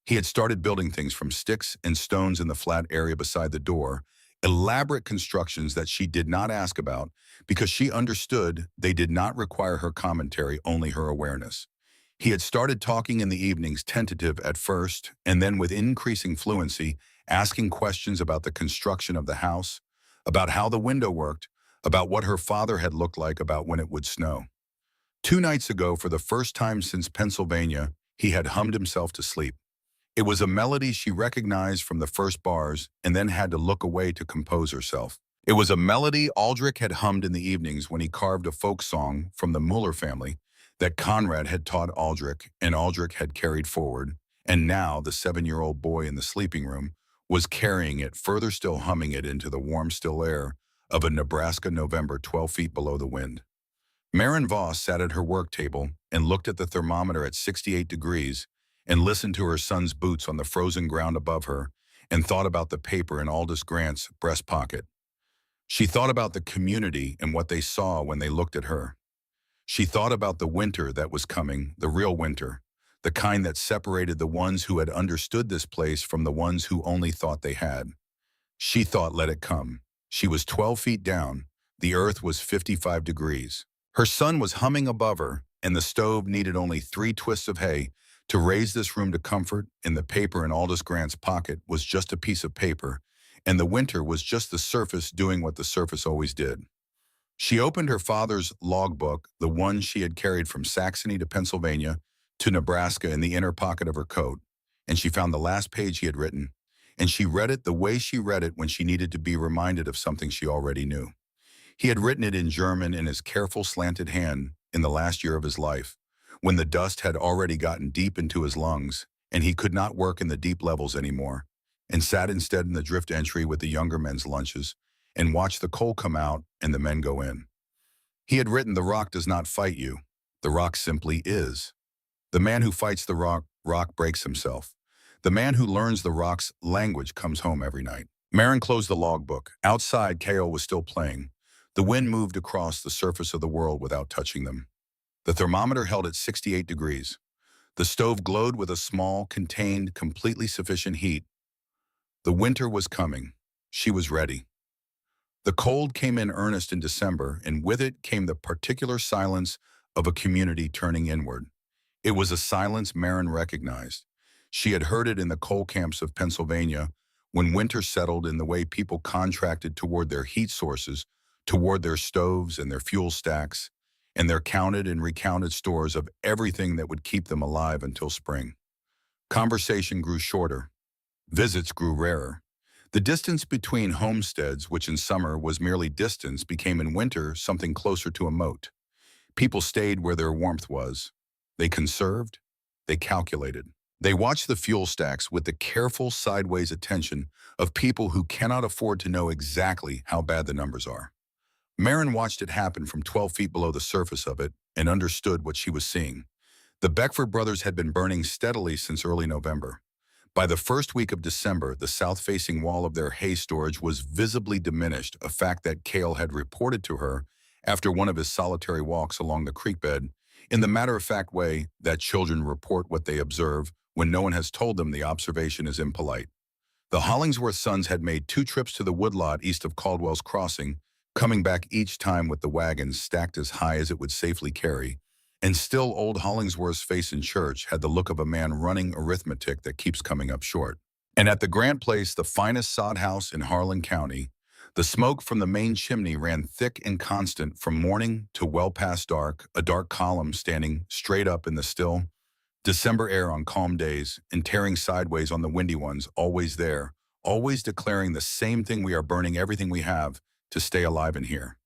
He had started building things from sticks and stones in the flat area beside the door, elaborate constructions that she did not ask about because she understood they did not require her commentary, only her awareness. He had started talking in the evenings, tentative at first, and then with increasing fluency, asking questions about the construction of the house, about how the window worked, about what her father had looked like, about when it would snow. 2 nights ago, for the first time since Pennsylvania, he had hummed himself to sleep. It was a melody she recognized from the first bars and then had to look away to compose herself. It was a melody Aldrich had hummed in the evenings when he carved a folk song from the Muller family that Conrad had taught Aldrich and Aldrich had carried forward, and now the 7-year-old boy in the sleeping room was carrying it, further still humming it into the warm, still air of a Nebraska November 12 feet below the wind. Maren Voss sat at her work table and looked at the thermometer at 68 degrees and listened to her son's boots on the frozen ground above her and thought about the paper in Aldous Grant's breast pocket. She thought about the community and what they saw when they looked at her. She thought about the winter that was coming, the real winter, the kind that separated the ones who had understood this place from the ones who only thought they had. She thought, let it come. She was 12 feet down. The earth was 55 degrees. Her son was humming above her, and the stove needed only 3 twists of hay to raise this room to comfort, and the paper in Aldous Grant's pocket was just a piece of paper, and the winter was just the surface doing what the surface always did. She opened her father's logbook, the one she had carried from Saxony to Pennsylvania to Nebraska, in the inner pocket of her coat, and she found the last page he had written, and she read it the way she read it when she needed to be reminded of something she already knew. He had written it in German in his careful slanted hand in the last year of his life, when the dust had already gotten deep into his lungs, and he could not work in the deep levels anymore, and sat instead in the drift entry with the younger men's lunches, and watched the coal come out and the men go in. He had written, "The rock does not fight you. The rock simply is. The man who fights the rock breaks himself. The man who learns the rock's language comes home every night." Maren closed the logbook. Outside, Ko was still playing. The wind moved across the surface of the world without touching them. The thermometer held at 68 degrees. The stove glowed with a small, contained, completely sufficient heat. The winter was coming. She was ready. The cold came in earnest in December, and with it came the particular silence of a community turning inward. It was a silence Maren recognized. She had heard it in the coal camps of Pennsylvania when winter settled, in the way people contracted toward their heat sources, toward their stoves and their fuel stacks, and their counted and recounted stores of everything that would keep them alive until spring. Conversation grew shorter. Visits grew rarer. The distance between homesteads, which in summer was merely distance, became in winter something closer to a moat. People stayed where their warmth was. They conserved. They calculated. They watched the fuel stacks with the careful sideways attention of people who cannot afford to know exactly how bad the numbers are. Maren watched it happen from 12 feet below the surface of it and understood what she was seeing. The Beckford brothers had been burning steadily since early November. By the first week of December, the south-facing wall of their hay storage was visibly diminished, a fact that Cale had reported to her after one of his solitary walks along the creek bed, in the matter-of-fact way that children report what they observe when no one has told them the observation is impolite. The Hollingsworth sons had made 2 trips to the woodlot east of Caldwell's Crossing, coming back each time with the wagons stacked as high as it would safely carry, and still old Hollingsworth's face in church had the look of a man running arithmetic that keeps coming up short. And at the Grant place, the finest sod house in Harlan County, the smoke from the main chimney ran thick and constant from morning to well past dark, a dark column standing straight up in the still December air on calm days and tearing sideways on the windy ones, always there, always declaring the same thing: we are burning everything we have to stay alive in here.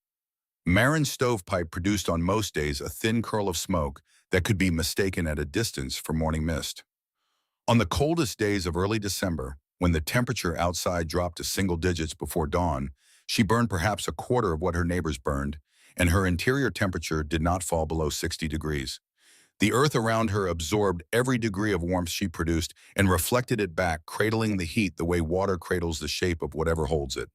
Maren's stovepipe produced on most days a thin curl of smoke that could be mistaken at a distance for morning mist. On the coldest days of early December, when the temperature outside dropped to single digits before dawn, she burned perhaps a quarter of what her neighbors burned, and her interior temperature did not fall below 60 degrees. The earth around her absorbed every degree of warmth she produced and reflected it back, cradling the heat the way water cradles the shape of whatever holds it.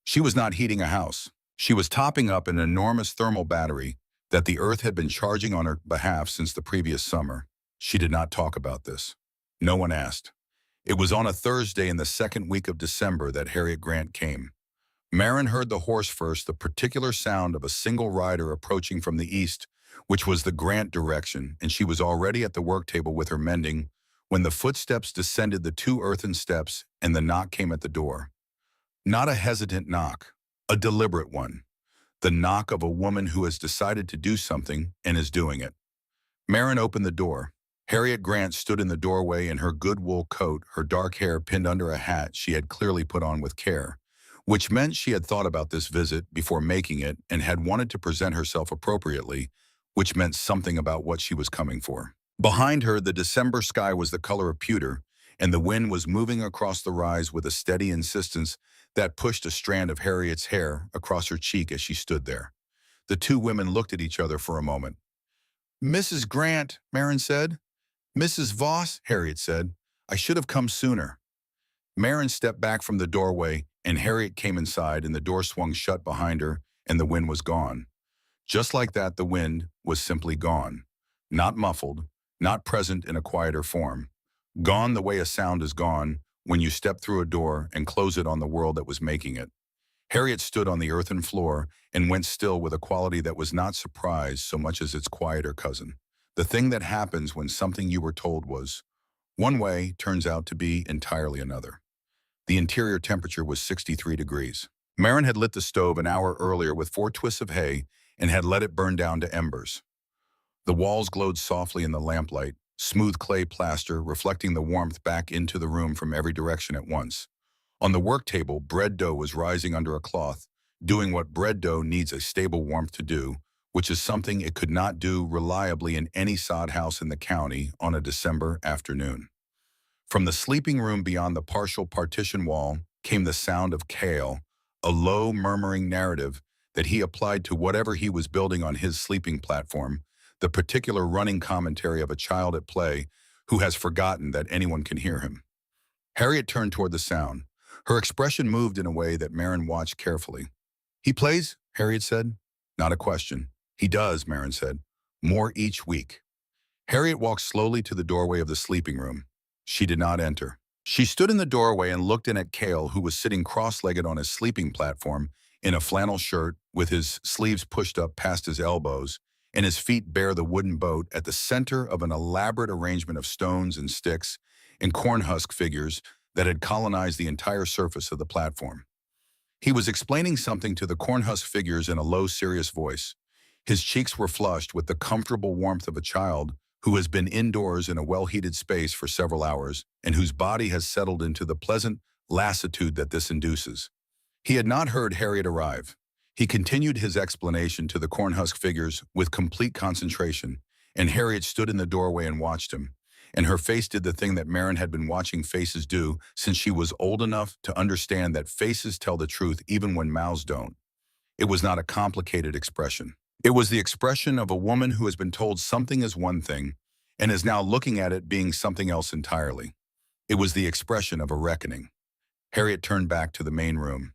She was not heating a house. She was topping up an enormous thermal battery that the earth had been charging on her behalf since the previous summer. She did not talk about this. No one asked. It was on a Thursday in the second week of December that Harriet Grant came. Maren heard the horse first, the particular sound of a single rider approaching from the east, which was the Grant direction, and she was already at the work table with her mending when the footsteps descended the 2 earthen steps and the knock came at the door. Not a hesitant knock, a deliberate one. The knock of a woman who has decided to do something and is doing it. Maren opened the door. Harriet Grant stood in the doorway in her good wool coat, her dark hair pinned under a hat she had clearly put on with care, which meant she had thought about this visit before making it and had wanted to present herself appropriately, which meant something about what she was coming for. Behind her, the December sky was the color of pewter, and the wind was moving across the rise with a steady insistence that pushed a strand of Harriet's hair across her cheek as she stood there. The two women looked at each other for a moment. "Mrs. Grant," Marin said. "Mrs. Voss," Harriet said. "I should have come sooner." Marin stepped back from the doorway, and Harriet came inside, and the door swung shut behind her, and the wind was gone. Just like that, the wind was simply gone. Not muffled, not present in a quieter form. Gone the way a sound is gone when you step through a door and close it on the world that was making it. Harriet stood on the earthen floor and went still with a quality that was not surprise so much as its quieter cousin. The thing that happens when something you were told was one way turns out to be entirely another. The interior temperature was 63 degrees. Marin had lit the stove an hour earlier with 4 twists of hay and had let it burn down to embers. The walls glowed softly in the lamplight, smooth clay plaster reflecting the warmth back into the room from every direction at once. On the work table, bread dough was rising under a cloth, doing what bread dough needs a stable warmth to do, which is something it could not do reliably in any sod house in the county on a December afternoon. From the sleeping room beyond the partial partition wall came the sound of Cale, a low, murmuring narrative that he applied to whatever he was building on his sleeping platform, the particular running commentary of a child at play who has forgotten that anyone can hear him. Harriet turned toward the sound. Her expression moved in a way that Marin watched carefully. "He plays?" Harriet said. "Not a question." "He does," Marin said. "More each week." Harriet walked slowly to the doorway of the sleeping room. She did not enter. She stood in the doorway and looked in at Cale, who was sitting cross-legged on his sleeping platform in a flannel shirt with his sleeves pushed up past his elbows and his feet bare the wooden boat at the center of an elaborate arrangement of stones and sticks and cornhusk figures that had colonized the entire surface of the platform. He was explaining something to the cornhusk figures in a low, serious voice. His cheeks were flushed with the comfortable warmth of a child who has been indoors in a well-heated space for several hours and whose body has settled into the pleasant lassitude that this induces. He had not heard Harriet arrive. He continued his explanation to the cornhusk figures with complete concentration, and Harriet stood in the doorway and watched him, and her face did the thing that Marin had been watching faces do since she was old enough to understand that faces tell the truth even when mouths don't. It was not a complicated expression. It was the expression of a woman who has been told something is one thing and is now looking at it being something else entirely. It was the expression of a reckoning. Harriet turned back to the main room.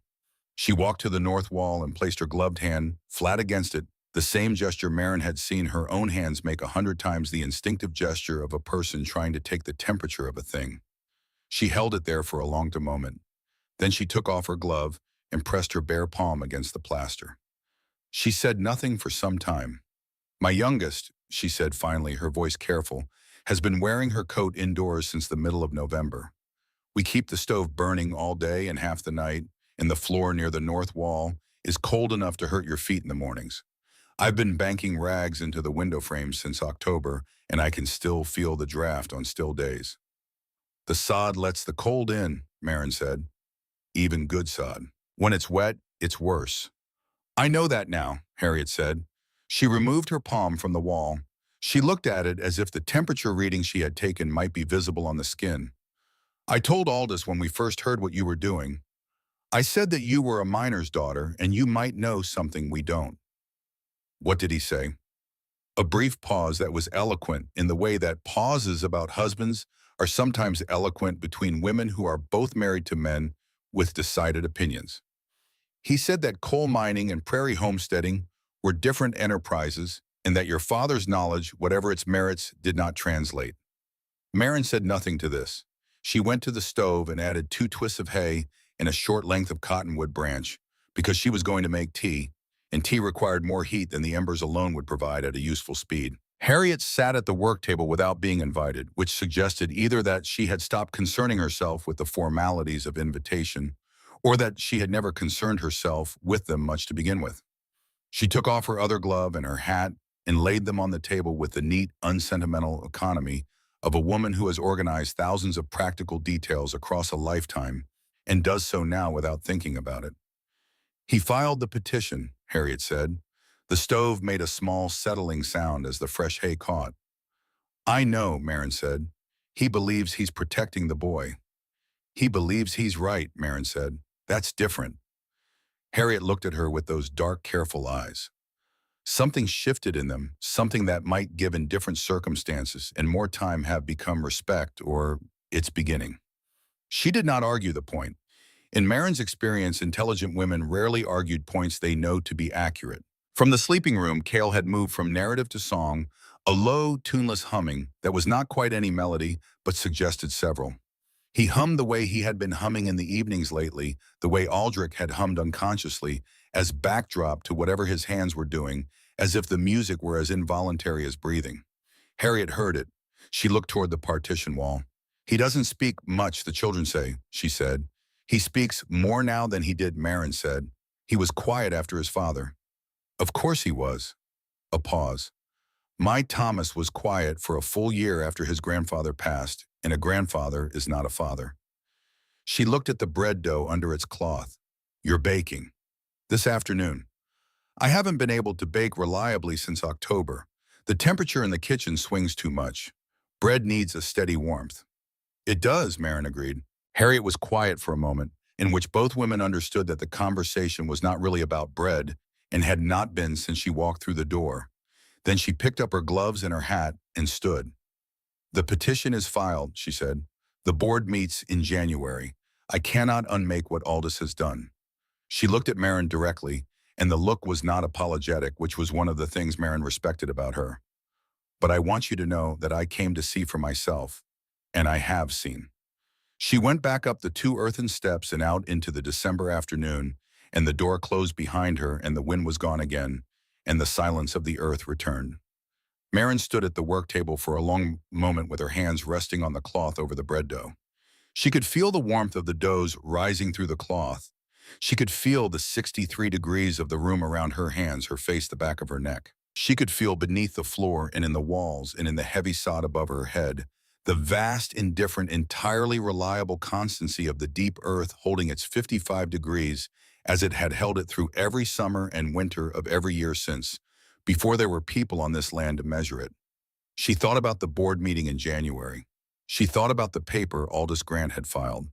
She walked to the north wall and placed her gloved hand flat against it, the same gesture Marin had seen her own hands make 100 times, the instinctive gesture of a person trying to take the temperature of a thing. She held it there for a long moment. Then she took off her glove and pressed her bare palm against the plaster. She said nothing for some time. "My youngest," she said finally, her voice careful, "has been wearing her coat indoors since the middle of November. We keep the stove burning all day and half the night, and the floor near the north wall is cold enough to hurt your feet in the mornings. I've been banking rags into the window frames since October, and I can still feel the draft on still days." "The sod lets the cold in," Marin said. "Even good sod. When it's wet, it's worse." "I know that now," Harriet said. She removed her palm from the wall. She looked at it as if the temperature reading she had taken might be visible on the skin. "I told Aldous when we first heard what you were doing. I said that you were a miner's daughter and you might know something we don't." "What did he say?" A brief pause that was eloquent in the way that pauses about husbands are sometimes eloquent between women who are both married to men with decided opinions. "He said that coal mining and prairie homesteading were different enterprises and that your father's knowledge, whatever its merits, did not translate." Marin said nothing to this. She went to the stove and added 2 twists of hay and a short length of cottonwood branch because she was going to make tea, and tea required more heat than the embers alone would provide at a useful speed. Harriet sat at the work table without being invited, which suggested either that she had stopped concerning herself with the formalities of invitation or that she had never concerned herself with them much to begin with. She took off her other glove and her hat and laid them on the table with the neat, unsentimental economy of a woman who has organized thousands of practical details across a lifetime and does so now without thinking about it. He filed the petition, Harriet said. The stove made a small settling sound as the fresh hay caught. I know, Marin said. He believes he's protecting the boy. He believes he's right, Marin said. That's different. Harriet looked at her with those dark, careful eyes. Something shifted in them, something that might, given different circumstances and more time, have become respect or its beginning. She did not argue the point. In Marin's experience, intelligent women rarely argued points they know to be accurate. From the sleeping room, Cale had moved from narrative to song, a low, tuneless humming that was not quite any melody, but suggested several. He hummed the way he had been humming in the evenings lately, the way Aldrich had hummed unconsciously, as backdrop to whatever his hands were doing, as if the music were as involuntary as breathing. Harriet heard it. She looked toward the partition wall. He doesn't speak much, the children say, she said. He speaks more now than he did, Marin said. He was quiet after his father. Of course he was. A pause. My Thomas was quiet for a full year after his grandfather passed, and a grandfather is not a father. She looked at the bread dough under its cloth. You're baking. This afternoon. I haven't been able to bake reliably since October. The temperature in the kitchen swings too much. Bread needs a steady warmth. It does, Marin agreed. Harriet was quiet for a moment, in which both women understood that the conversation was not really about bread and had not been since she walked through the door. Then she picked up her gloves and her hat and stood. The petition is filed, she said. The board meets in January. I cannot unmake what Aldous has done. She looked at Marin directly, and the look was not apologetic, which was one of the things Marin respected about her. But I want you to know that I came to see for myself, and I have seen. She went back up the 2 earthen steps and out into the December afternoon, and the door closed behind her, and the wind was gone again, and the silence of the earth returned. Marin stood at the work table for a long moment with her hands resting on the cloth over the bread dough. She could feel the warmth of the doughs rising through the cloth. She could feel the 63 degrees of the room around her hands, her face, the back of her neck. She could feel beneath the floor and in the walls and in the heavy sod above her head the vast, indifferent, entirely reliable constancy of the deep earth holding its 55 degrees as it had held it through every summer and winter of every year since, before there were people on this land to measure it. She thought about the board meeting in January. She thought about the paper Aldous Grant had filed.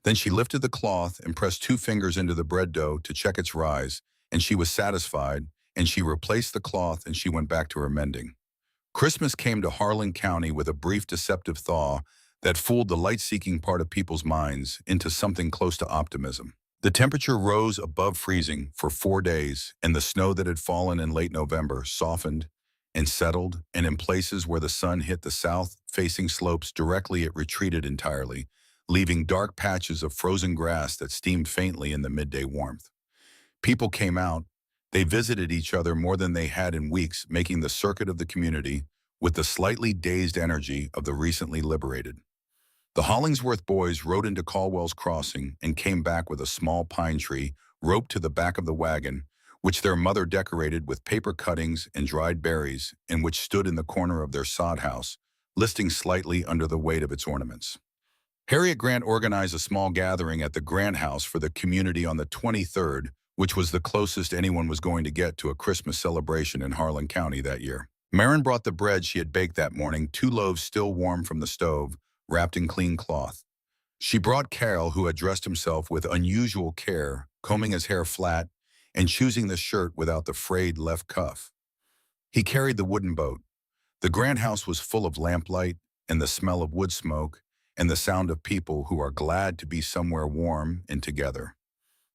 Then she lifted the cloth and pressed 2 fingers into the bread dough to check its rise, and she was satisfied, and she replaced the cloth and she went back to her mending. Christmas came to Harlan County with a brief deceptive thaw that fooled the light-seeking part of people's minds into something close to optimism. The temperature rose above freezing for 4 days, and the snow that had fallen in late November softened and settled, and in places where the sun hit the south-facing slopes directly it retreated entirely, leaving dark patches of frozen grass that steamed faintly in the midday warmth. People came out. They visited each other more than they had in weeks, making the circuit of the community with the slightly dazed energy of the recently liberated. The Hollingsworth boys rode into Caldwell's Crossing and came back with a small pine tree roped to the back of the wagon, which their mother decorated with paper cuttings and dried berries, and which stood in the corner of their sod house, listing slightly under the weight of its ornaments. Harriet Grant organized a small gathering at the Grant House for the community on the 23rd, which was the closest anyone was going to get to a Christmas celebration in Harlan County that year. Marin brought the bread she had baked that morning, 2 loaves still warm from the stove, wrapped in clean cloth. She brought Carol, who had dressed himself with unusual care, combing his hair flat and choosing the shirt without the frayed left cuff. He carried the wooden boat. The Grant House was full of lamplight and the smell of wood smoke and the sound of people who are glad to be somewhere warm and together.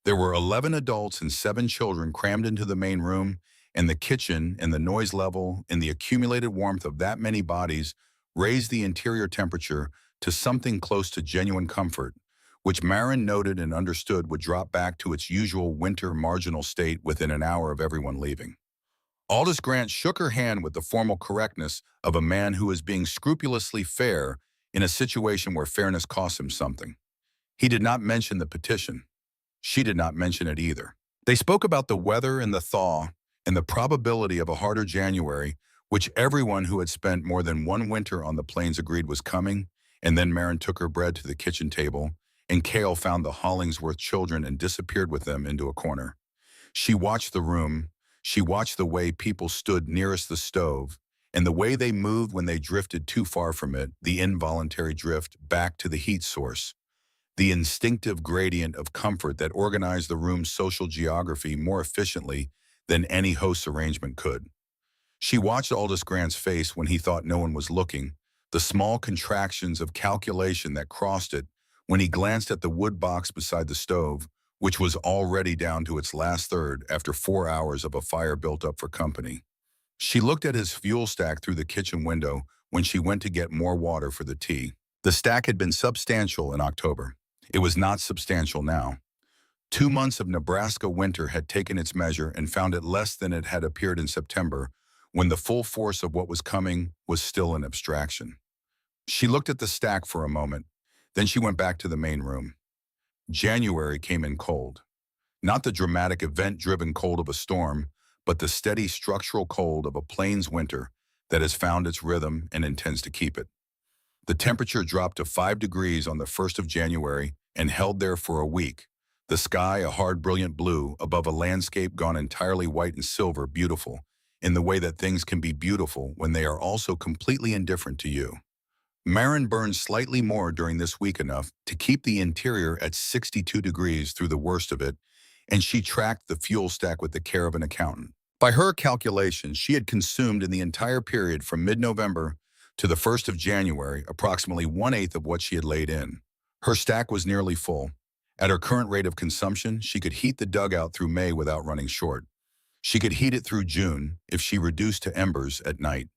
There were 11 adults and 7 children crammed into the main room, and the kitchen and the noise level and the accumulated warmth of that many bodies raised the interior temperature to something close to genuine comfort, which Marin noted and understood would drop back to its usual winter marginal state within an hour of everyone leaving. Aldous Grant shook her hand with the formal correctness of a man who is being scrupulously fair in a situation where fairness costs him something. He did not mention the petition. She did not mention it either. They spoke about the weather and the thaw and the probability of a harder January, which everyone who had spent more than one winter on the plains agreed was coming, and then Marin took her bread to the kitchen table and Cale found the Hollingsworth children and disappeared with them into a corner. She watched the room. She watched the way people stood nearest the stove, and the way they moved when they drifted too far from it, the involuntary drift back to the heat source, the instinctive gradient of comfort that organized the room's social geography more efficiently than any host's arrangement could. She watched Aldous Grant's face when he thought no one was looking, the small contractions of calculation that crossed it when he glanced at the wood box beside the stove, which was already down to its last third after 4 hours of a fire built up for company. She looked at his fuel stack through the kitchen window when she went to get more water for the tea. The stack had been substantial in October. It was not substantial now. 2 months of Nebraska winter had taken its measure and found it less than it had appeared in September, when the full force of what was coming was still an abstraction. She looked at the stack for a moment, then she went back to the main room. January came in cold. Not the dramatic event-driven cold of a storm, but the steady structural cold of a plains winter that has found its rhythm and intends to keep it. The temperature dropped to 5 degrees on the 1st of January and held there for a week. The sky a hard brilliant blue above a landscape gone entirely white and silver, beautiful, in the way that things can be beautiful when they are also completely indifferent to you. Marin burned slightly more during this week, enough to keep the interior at 62 degrees through the worst of it, and she tracked the fuel stack with the care of an accountant. By her calculations, she had consumed in the entire period from mid-November to the 1st of January approximately 1/8 of what she had laid in. Her stack was nearly full. At her current rate of consumption, she could heat the dugout through May without running short. She could heat it through June if she reduced to embers at night.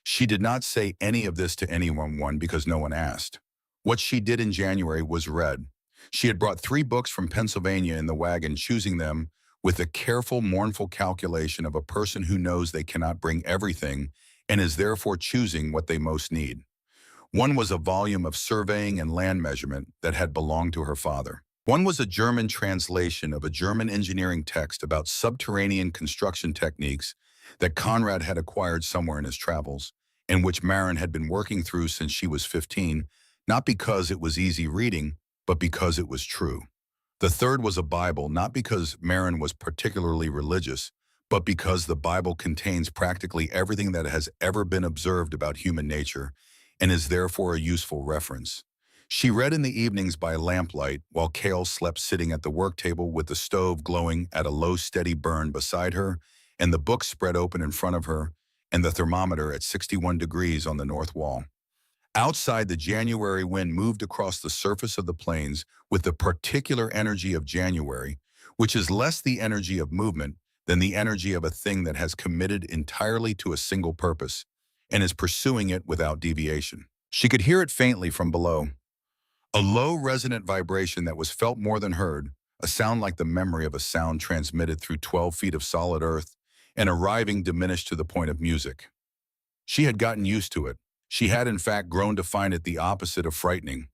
She did not say any of this to anyone because no one asked. What she did in January was read. She had brought 3 books from Pennsylvania in the wagon, choosing them with the careful, mournful calculation of a person who knows they cannot bring everything and is therefore choosing what they most need. One was a volume of surveying and land measurement that had belonged to her father. One was a German translation of a German engineering text about subterranean construction techniques that Conrad had acquired somewhere in his travels, and which Marin had been working through since she was 15, not because it was easy reading, but because it was true. The third was a Bible, not because Marin was particularly religious, but because the Bible contains practically everything that has ever been observed about human nature and is therefore a useful reference. She read in the evenings by lamplight while Cale slept sitting at the work table with the stove glowing at a low, steady burn beside her and the book spread open in front of her and the thermometer at 61 degrees on the north wall. Outside, the January wind moved across the surface of the plains with the particular energy of January, which is less the energy of movement than the energy of a thing that has committed entirely to a single purpose and is pursuing it without deviation. She could hear it faintly from below. A low, resonant vibration that was felt more than heard, a sound like the memory of a sound transmitted through 12 feet of solid earth and arriving diminished to the point of music. She had gotten used to it. She had in fact grown to find it the opposite of frightening.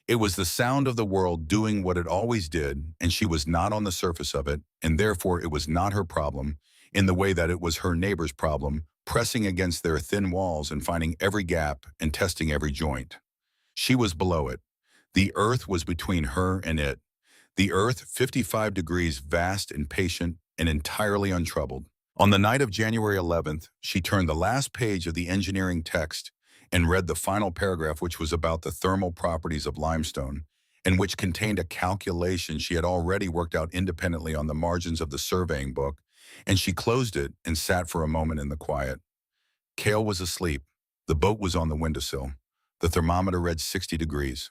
It was the sound of the world doing what it always did, and she was not on the surface of it, and therefore it was not her problem, in the way that it was her neighbor's problem, pressing against their thin walls and finding every gap and testing every joint. She was below it. The earth was between her and it. The earth, 55 degrees, vast and patient and entirely untroubled. On the night of January 11th, she turned the last page of the engineering text and read the final paragraph, which was about the thermal properties of limestone, and which contained a calculation she had already worked out independently on the margins of the surveying book, and she closed it and sat for a moment in the quiet. Cale was asleep. The boat was on the windowsill. The thermometer read 60 degrees.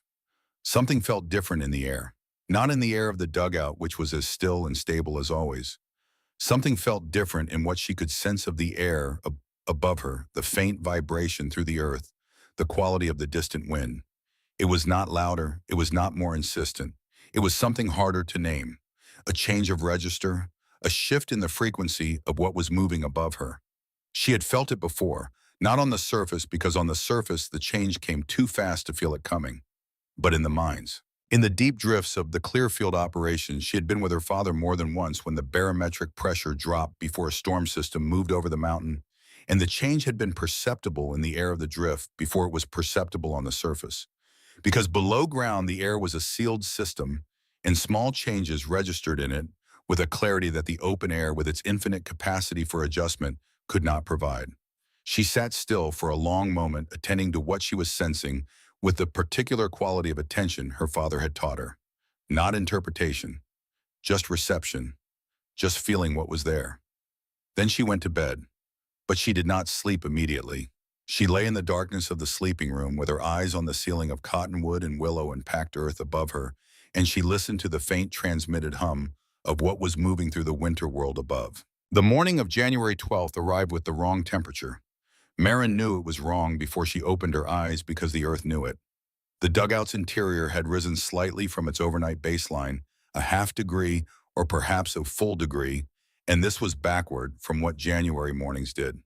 Something felt different in the air. Not in the air of the dugout, which was as still and stable as always. Something felt different in what she could sense of the air above her, the faint vibration through the earth, the quality of the distant wind. It was not louder, it was not more insistent. It was something harder to name. A change of register, a shift in the frequency of what was moving above her. She had felt it before, not on the surface, because on the surface the change came too fast to feel it coming, but in the mines. In the deep drifts of the Clearfield operations, she had been with her father more than once when the barometric pressure dropped before a storm system moved over the mountain, and the change had been perceptible in the air of the drift before it was perceptible on the surface. Because below ground, the air was a sealed system, and small changes registered in it with a clarity that the open air, with its infinite capacity for adjustment, could not provide. She sat still for a long moment, attending to what she was sensing with the particular quality of attention her father had taught her. Not interpretation, just reception, just feeling what was there. Then she went to bed, but she did not sleep immediately. She lay in the darkness of the sleeping room with her eyes on the ceiling of cottonwood and willow and packed earth above her, and she listened to the faint transmitted hum of what was moving through the winter world above. The morning of January 12th arrived with the wrong temperature. Marin knew it was wrong before she opened her eyes because the earth knew it. The dugout's interior had risen slightly from its overnight baseline, a half degree or perhaps a full degree, and this was backward from what January mornings did.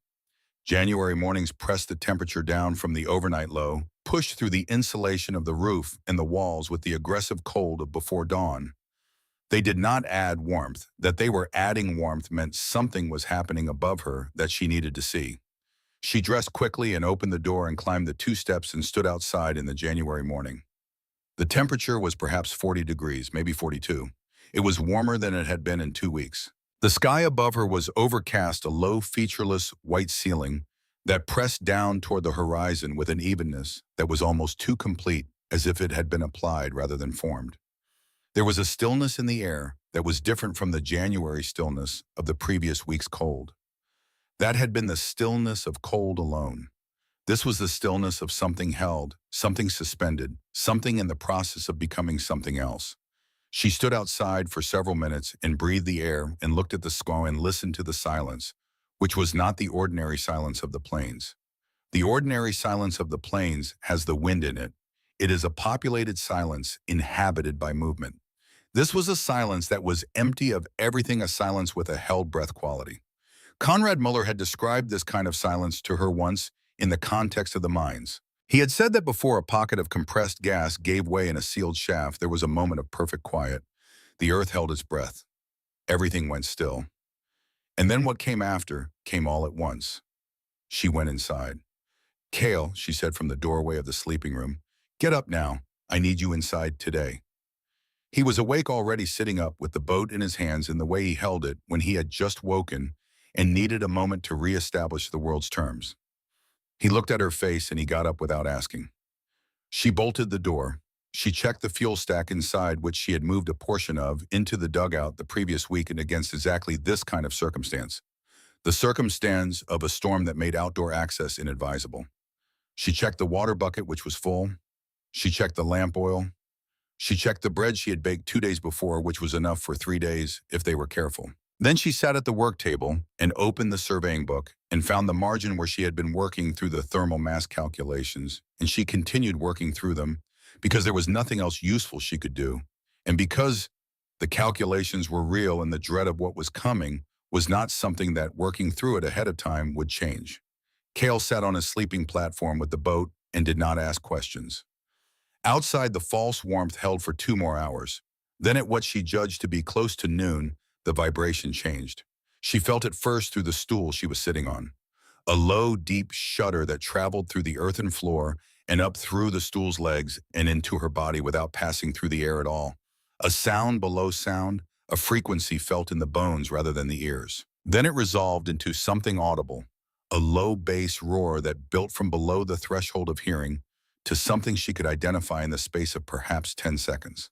January mornings pressed the temperature down from the overnight low, pushed through the insulation of the roof and the walls with the aggressive cold of before dawn. They did not add warmth. That they were adding warmth meant something was happening above her that she needed to see. She dressed quickly and opened the door and climbed the 2 steps and stood outside in the January morning. The temperature was perhaps 40 degrees, maybe 42. It was warmer than it had been in 2 weeks. The sky above her was overcast, a low, featureless white ceiling that pressed down toward the horizon with an evenness that was almost too complete, as if it had been applied rather than formed. There was a stillness in the air that was different from the January stillness of the previous week's cold. That had been the stillness of cold alone. This was the stillness of something held, something suspended, something in the process of becoming something else. She stood outside for several minutes and breathed the air and looked at the sky and listened to the silence, which was not the ordinary silence of the plains. The ordinary silence of the plains has the wind in it. It is a populated silence inhabited by movement. This was a silence that was empty of everything, a silence with a held breath quality. Conrad Muller had described this kind of silence to her once in the context of the mines. He had said that before a pocket of compressed gas gave way in a sealed shaft, there was a moment of perfect quiet. The earth held its breath. Everything went still. And then what came after came all at once. She went inside. "Cale," she said from the doorway of the sleeping room, "get up now. I need you inside today." He was awake already, sitting up with the boat in his hands in the way he held it when he had just woken and needed a moment to reestablish the world's terms. He looked at her face and he got up without asking. She bolted the door. She checked the fuel stack inside, which she had moved a portion of into the dugout the previous week, and against exactly this kind of circumstance. The circumstance of a storm that made outdoor access inadvisable. She checked the water bucket, which was full. She checked the lamp oil. She checked the bread she had baked 2 days before, which was enough for 3 days if they were careful. Then she sat at the work table and opened the surveying book and found the margin where she had been working through the thermal mass calculations, and she continued working through them because there was nothing else useful she could do, and because the calculations were real and the dread of what was coming was not something that working through it ahead of time would change. Cale sat on his sleeping platform with the boat and did not ask questions. Outside, the false warmth held for 2 more hours. Then at what she judged to be close to noon, the vibration changed. She felt it first through the stool she was sitting on. A low, deep shudder that traveled through the earthen floor and up through the stool's legs and into her body without passing through the air at all. A sound below sound, a frequency felt in the bones rather than the ears. Then it resolved into something audible, a low bass roar that built from below the threshold of hearing to something she could identify in the space of perhaps 10 seconds.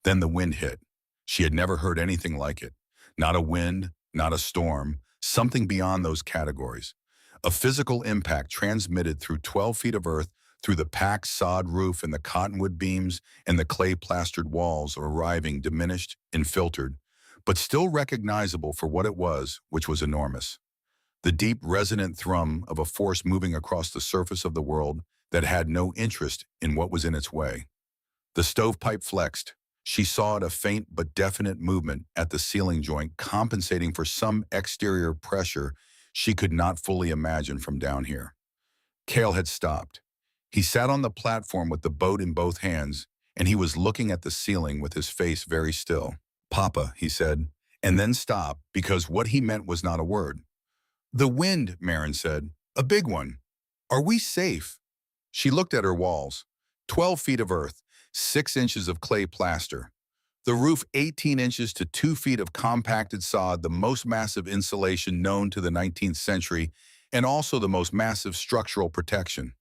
Then the wind hit. She had never heard anything like it. Not a wind, not a storm, something beyond those categories. A physical impact transmitted through 12 feet of earth, through the packed sod roof and the cottonwood beams and the clay-plastered walls, arriving diminished and filtered, but still recognizable for what it was, which was enormous. The deep, resonant thrum of a force moving across the surface of the world that had no interest in what was in its way. The stovepipe flexed. She saw it, a faint but definite movement at the ceiling joint, compensating for some exterior pressure she could not fully imagine from down here. Cale had stopped. He sat on the platform with the boat in both hands, and he was looking at the ceiling with his face very still. "Papa," he said, and then stopped because what he meant was not a word. "The wind," Marin said. "A big one. Are we safe?" She looked at her walls. 12 feet of earth, 6 inches of clay plaster. The roof 18 inches to 2 feet of compacted sod, the most massive insulation known to the 19th century, and also the most massive structural protection.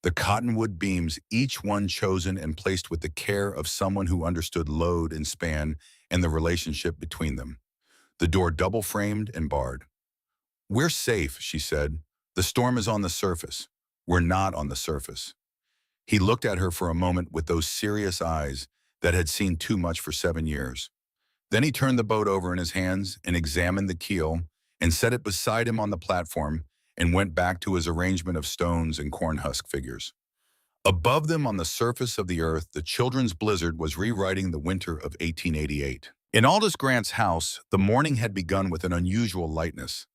The cottonwood beams, each one chosen and placed with the care of someone who understood load and span and the relationship between them. The door double-framed and barred. "We're safe," she said. "The storm is on the surface. We're not on the surface." He looked at her for a moment with those serious eyes that had seen too much for 7 years. Then he turned the boat over in his hands and examined the keel and set it beside him on the platform and went back to his arrangement of stones and corn husk figures. Above them on the surface of the earth, the children's blizzard was rewriting the winter of 1888. In Aldous Grant's house, the morning had begun with an unusual lightness.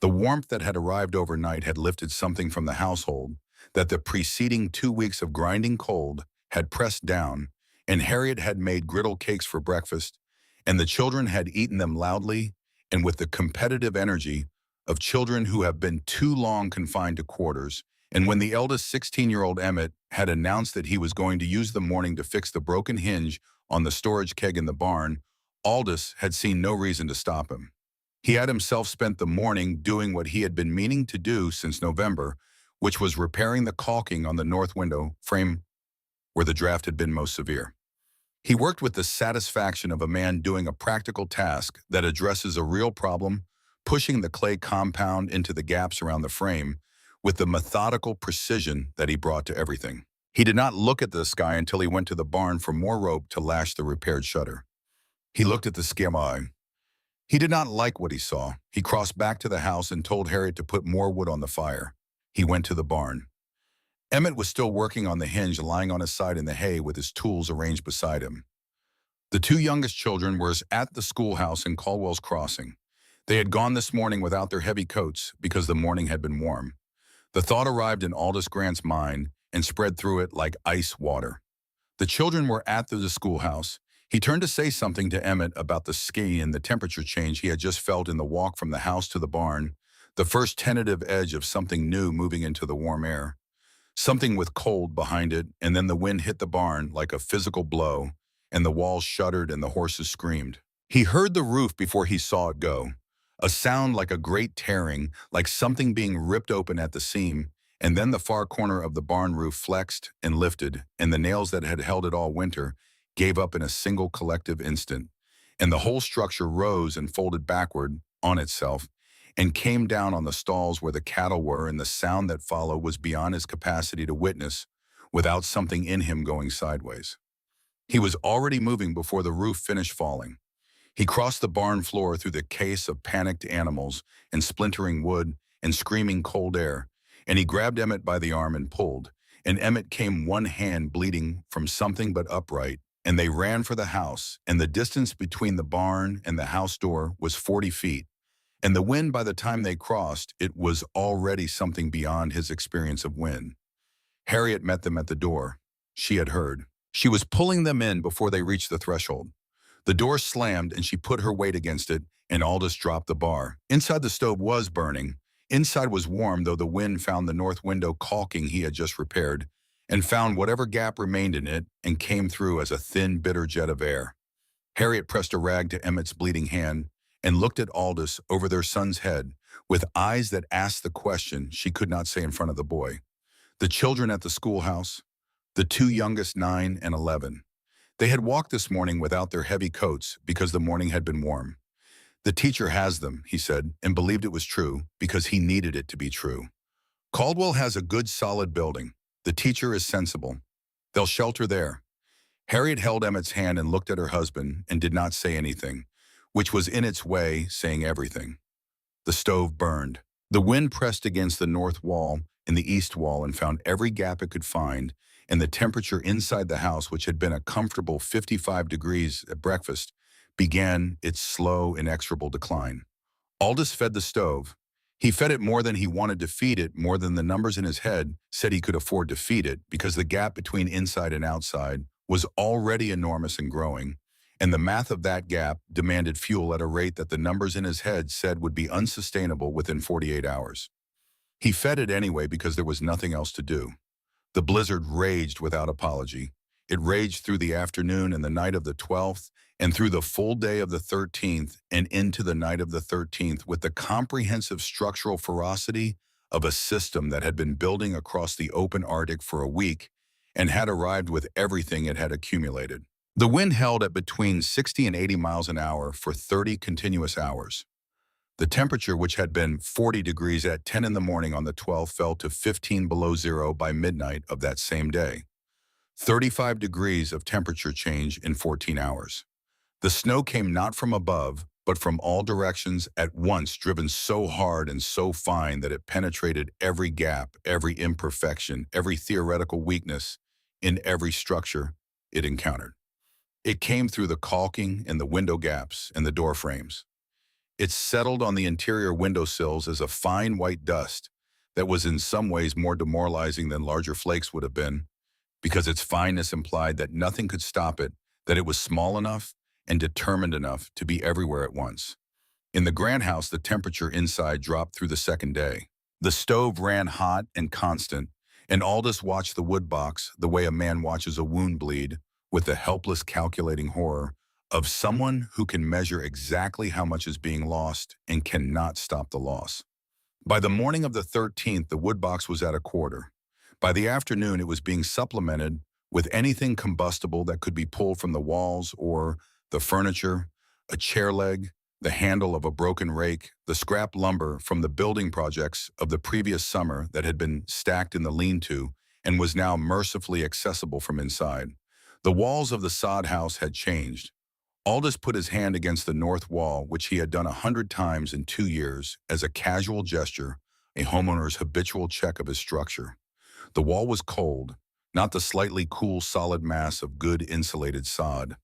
The warmth that had arrived overnight had lifted something from the household that the preceding 2 weeks of grinding cold had pressed down, and Harriet had made griddle cakes for breakfast, and the children had eaten them loudly and with the competitive energy of children who have been too long confined to quarters. And when the eldest 16-year-old Emmett had announced that he was going to use the morning to fix the broken hinge on the storage keg in the barn, Aldous had seen no reason to stop him. He had himself spent the morning doing what he had been meaning to do since November, which was repairing the caulking on the north window frame where the draft had been most severe. He worked with the satisfaction of a man doing a practical task that addresses a real problem, pushing the clay compound into the gaps around the frame with the methodical precision that he brought to everything. He did not look at the sky until he went to the barn for more rope to lash the repaired shutter. He looked at the schema. He did not like what he saw. He crossed back to the house and told Harriet to put more wood on the fire. He went to the barn. Emmett was still working on the hinge, lying on his side in the hay with his tools arranged beside him. The two youngest children were at the schoolhouse in Caldwell's Crossing. They had gone this morning without their heavy coats because the morning had been warm. The thought arrived in Aldous Grant's mind and spread through it like ice water. The children were at the schoolhouse. He turned to say something to Emmett about the ski and the temperature change he had just felt in the walk from the house to the barn, the first tentative edge of something new moving into the warm air. Something with cold behind it, and then the wind hit the barn like a physical blow, and the walls shuddered and the horses screamed. He heard the roof before he saw it go. A sound like a great tearing, like something being ripped open at the seam, and then the far corner of the barn roof flexed and lifted, and the nails that had held it all winter gave up in a single collective instant, and the whole structure rose and folded backward on itself, and came down on the stalls where the cattle were, and the sound that followed was beyond his capacity to witness without something in him going sideways. He was already moving before the roof finished falling. He crossed the barn floor through the case of panicked animals and splintering wood and screaming cold air, and he grabbed Emmett by the arm and pulled, and Emmett came one hand bleeding from something but upright, and they ran for the house, and the distance between the barn and the house door was 40 feet. And the wind, by the time they crossed, it was already something beyond his experience of wind. Harriet met them at the door. She had heard. She was pulling them in before they reached the threshold. The door slammed and she put her weight against it, and Aldous dropped the bar. Inside the stove was burning. Inside was warm, though the wind found the north window caulking he had just repaired, and found whatever gap remained in it and came through as a thin, bitter jet of air. Harriet pressed a rag to Emmett's bleeding hand and looked at Aldous over their son's head with eyes that asked the question she could not say in front of the boy. The children at the schoolhouse, the two youngest 9 and 11. They had walked this morning without their heavy coats because the morning had been warm. "The teacher has them," he said, and believed it was true because he needed it to be true. "Caldwell has a good solid building. The teacher is sensible. They'll shelter there." Harriet held Emmett's hand and looked at her husband and did not say anything, which was in its way saying everything. The stove burned. The wind pressed against the north wall and the east wall and found every gap it could find, and the temperature inside the house, which had been a comfortable 55 degrees at breakfast, began its slow, inexorable decline. Aldous fed the stove. He fed it more than he wanted to feed it, more than the numbers in his head said he could afford to feed it, because the gap between inside and outside was already enormous and growing, and the math of that gap demanded fuel at a rate that the numbers in his head said would be unsustainable within 48 hours. He fed it anyway because there was nothing else to do. The blizzard raged without apology. It raged through the afternoon and the night of the 12th, and through the full day of the 13th, and into the night of the 13th, with the comprehensive structural ferocity of a system that had been building across the open Arctic for a week and had arrived with everything it had accumulated. The wind held at between 60 and 80 miles an hour for 30 continuous hours. The temperature, which had been 40 degrees at 10 in the morning on the 12th, fell to 15 below zero by midnight of that same day. 35 degrees of temperature change in 14 hours. The snow came not from above, but from all directions at once, driven so hard and so fine that it penetrated every gap, every imperfection, every theoretical weakness in every structure it encountered. It came through the caulking and the window gaps and the door frames. It settled on the interior windowsills as a fine white dust that was in some ways more demoralizing than larger flakes would have been, because its fineness implied that nothing could stop it, that it was small enough and determined enough to be everywhere at once. In the grand house, the temperature inside dropped through the second day. The stove ran hot and constant, and Aldous watched the wood box the way a man watches a wound bleed, with the helpless calculating horror of someone who can measure exactly how much is being lost and cannot stop the loss. By the morning of the 13th, the wood box was at a quarter. By the afternoon, it was being supplemented with anything combustible that could be pulled from the walls or the furniture, a chair leg, the handle of a broken rake, the scrap lumber from the building projects of the previous summer that had been stacked in the lean-to and was now mercifully accessible from inside. The walls of the sod house had changed. Aldous put his hand against the north wall, which he had done 100 times in 2 years, as a casual gesture, a homeowner's habitual check of his structure. The wall was cold, not the slightly cool solid mass of good insulated sod.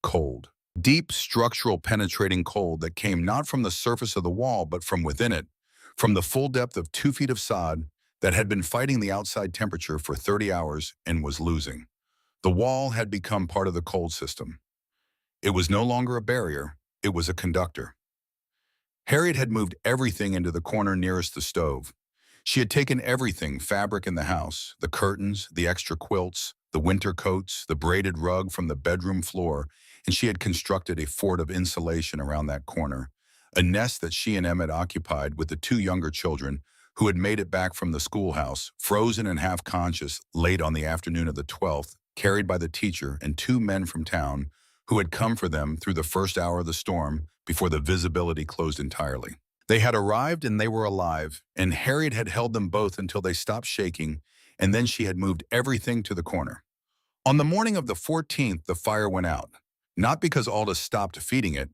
Cold. Deep, structural, penetrating cold that came not from the surface of the wall, but from within it, from the full depth of 2 feet of sod that had been fighting the outside temperature for 30 hours and was losing. The wall had become part of the cold system. It was no longer a barrier, it was a conductor. Harriet had moved everything into the corner nearest the stove. She had taken everything fabric in the house, the curtains, the extra quilts, the winter coats, the braided rug from the bedroom floor, and she had constructed a fort of insulation around that corner, a nest that she and Emmett occupied with the 2 younger children who had made it back from the schoolhouse, frozen and half-conscious, late on the afternoon of the 12th, carried by the teacher and 2 men from town who had come for them through the first hour of the storm before the visibility closed entirely. They had arrived and they were alive, and Harriet had held them both until they stopped shaking, and then she had moved everything to the corner. On the morning of the 14th, the fire went out. Not because Aldous stopped feeding it.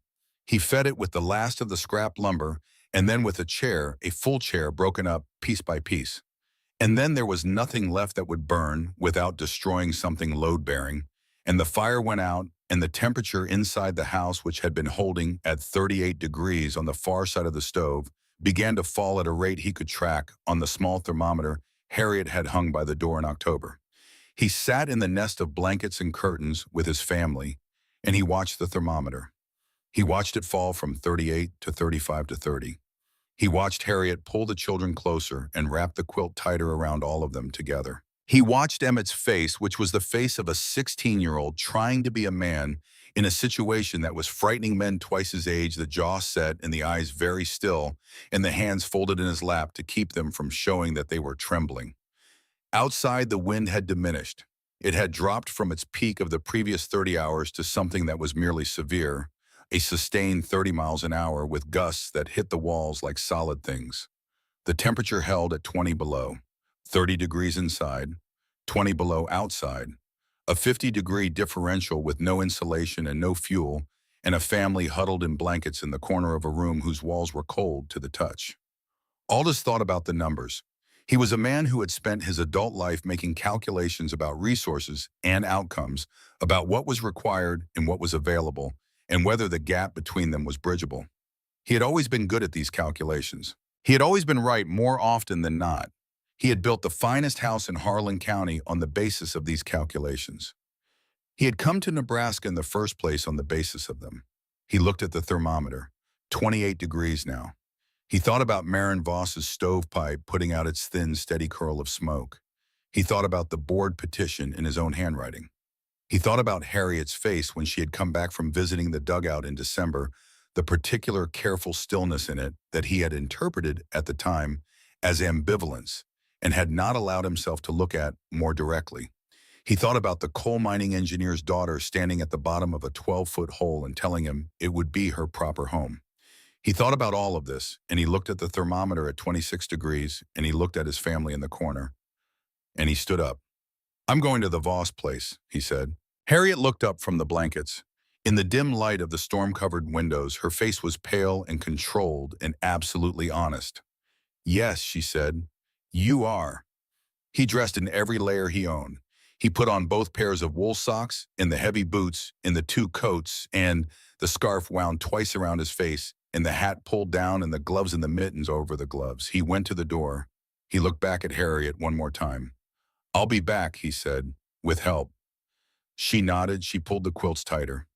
He fed it with the last of the scrap lumber, and then with a chair, a full chair broken up piece by piece. And then there was nothing left that would burn without destroying something load-bearing, and the fire went out, and the temperature inside the house, which had been holding at 38 degrees on the far side of the stove, began to fall at a rate he could track on the small thermometer Harriet had hung by the door in October. He sat in the nest of blankets and curtains with his family, and he watched the thermometer. He watched it fall from 38 to 35 to 30. He watched Harriet pull the children closer and wrap the quilt tighter around all of them together. He watched Emmett's face, which was the face of a 16-year-old trying to be a man in a situation that was frightening men twice his age, the jaw set and the eyes very still, and the hands folded in his lap to keep them from showing that they were trembling. Outside, the wind had diminished. It had dropped from its peak of the previous 30 hours to something that was merely severe, a sustained 30 miles an hour with gusts that hit the walls like solid things. The temperature held at 20 below, 30 degrees inside, 20 below outside, a 50-degree differential with no insulation and no fuel, and a family huddled in blankets in the corner of a room whose walls were cold to the touch. Aldous thought about the numbers. He was a man who had spent his adult life making calculations about resources and outcomes, about what was required and what was available, and whether the gap between them was bridgeable. He had always been good at these calculations. He had always been right more often than not. He had built the finest house in Harlan County on the basis of these calculations. He had come to Nebraska in the first place on the basis of them. He looked at the thermometer, 28 degrees now. He thought about Maren Voss's stovepipe putting out its thin, steady curl of smoke. He thought about the board petition in his own handwriting. He thought about Harriet's face when she had come back from visiting the dugout in December, the particular careful stillness in it that he had interpreted at the time as ambivalence and had not allowed himself to look at more directly. He thought about the coal mining engineer's daughter standing at the bottom of a 12-foot hole and telling him it would be her proper home. He thought about all of this, and he looked at the thermometer at 26 degrees, and he looked at his family in the corner, and he stood up. "I'm going to the Voss place," he said. Harriet looked up from the blankets. In the dim light of the storm-covered windows, her face was pale and controlled and absolutely honest. "Yes," she said, "you are." He dressed in every layer he owned. He put on both pairs of wool socks, in the heavy boots, in the two coats, and the scarf wound twice around his face, and the hat pulled down, and the gloves and the mittens over the gloves. He went to the door. He looked back at Harriet one more time. "I'll be back," he said, "with help." She nodded. She pulled the quilts tighter.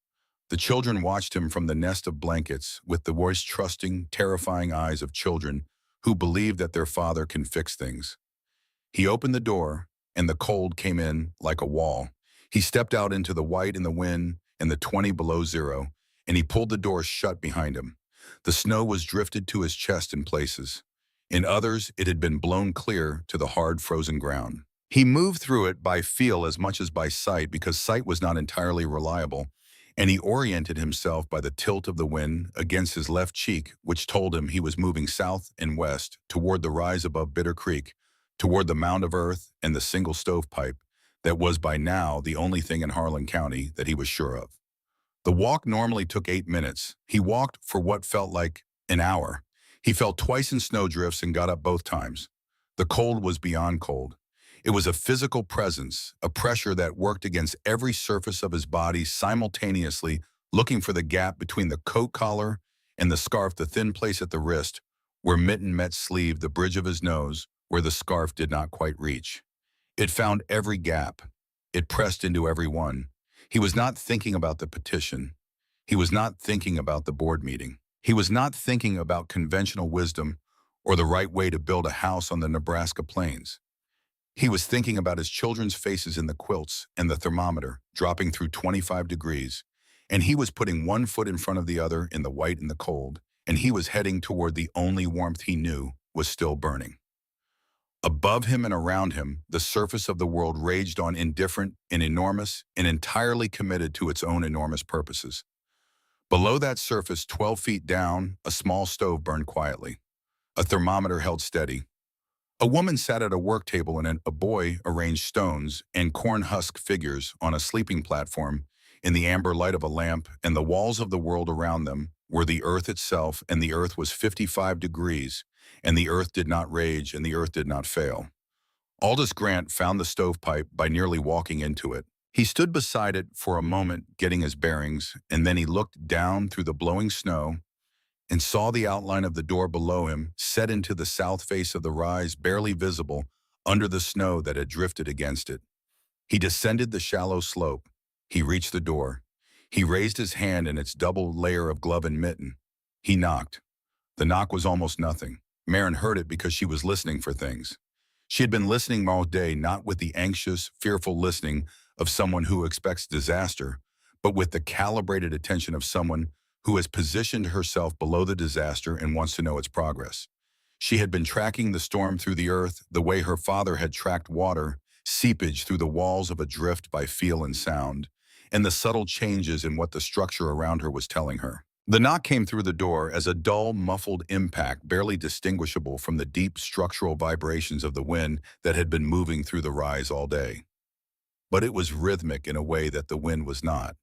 The children watched him from the nest of blankets with the voice-trusting, terrifying eyes of children who believe that their father can fix things. He opened the door, and the cold came in like a wall. He stepped out into the white and the wind and the 20 below zero, and he pulled the door shut behind him. The snow was drifted to his chest in places. In others, it had been blown clear to the hard, frozen ground. He moved through it by feel as much as by sight because sight was not entirely reliable, and he oriented himself by the tilt of the wind against his left cheek, which told him he was moving south and west toward the rise above Bitter Creek, toward the mound of earth and the single stovepipe that was by now the only thing in Harlan County that he was sure of. The walk normally took 8 minutes. He walked for what felt like an hour. He fell twice in snowdrifts and got up both times. The cold was beyond cold. It was a physical presence, a pressure that worked against every surface of his body simultaneously, looking for the gap between the coat collar and the scarf, the thin place at the wrist, where mitten met sleeve, the bridge of his nose, where the scarf did not quite reach. It found every gap. It pressed into every one. He was not thinking about the petition. He was not thinking about the board meeting. He was not thinking about conventional wisdom or the right way to build a house on the Nebraska plains. He was thinking about his children's faces in the quilts and the thermometer dropping through 25 degrees, and he was putting one foot in front of the other in the white and the cold, and he was heading toward the only warmth he knew was still burning. Above him and around him, the surface of the world raged on, indifferent and enormous and entirely committed to its own enormous purposes. Below that surface, 12 feet down, a small stove burned quietly. A thermometer held steady. A woman sat at a work table and a boy arranged stones and corn husk figures on a sleeping platform in the amber light of a lamp, and the walls of the world around them were the earth itself, and the earth was 55 degrees, and the earth did not rage, and the earth did not fail. Aldous Grant found the stovepipe by nearly walking into it. He stood beside it for a moment, getting his bearings, and then he looked down through the blowing snow and saw the outline of the door below him set into the south face of the rise, barely visible under the snow that had drifted against it. He descended the shallow slope. He reached the door. He raised his hand in its double layer of glove and mitten. He knocked. The knock was almost nothing. Maren heard it because she was listening for things. She had been listening all day, not with the anxious, fearful listening of someone who expects disaster, but with the calibrated attention of someone who has positioned herself below the disaster and wants to know its progress. She had been tracking the storm through the earth the way her father had tracked water, seepage through the walls of a drift by feel and sound, and the subtle changes in what the structure around her was telling her. The knock came through the door as a dull, muffled impact, barely distinguishable from the deep structural vibrations of the wind that had been moving through the rise all day. But it was rhythmic in a way that the wind was not.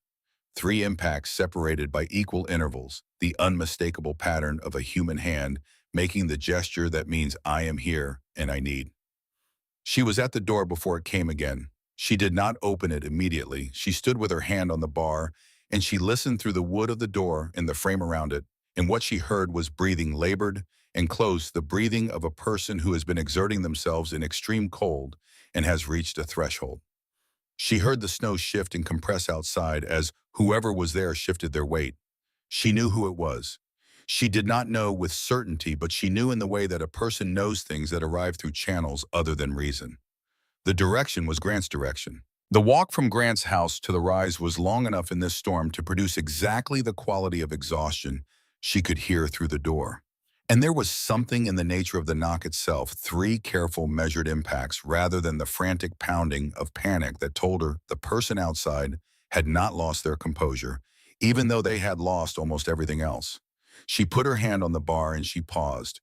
3 impacts separated by equal intervals, the unmistakable pattern of a human hand making the gesture that means I am here and I need. She was at the door before it came again. She did not open it immediately. She stood with her hand on the bar, and she listened through the wood of the door and the frame around it, and what she heard was breathing labored and close, the breathing of a person who has been exerting themselves in extreme cold and has reached a threshold. She heard the snow shift and compress outside as whoever was there shifted their weight. She knew who it was. She did not know with certainty, but she knew in the way that a person knows things that arrive through channels other than reason. The direction was Grant's direction. The walk from Grant's house to the rise was long enough in this storm to produce exactly the quality of exhaustion she could hear through the door. And there was something in the nature of the knock itself, three careful, measured impacts rather than the frantic pounding of panic that told her the person outside had not lost their composure, even though they had lost almost everything else. She put her hand on the bar and she paused.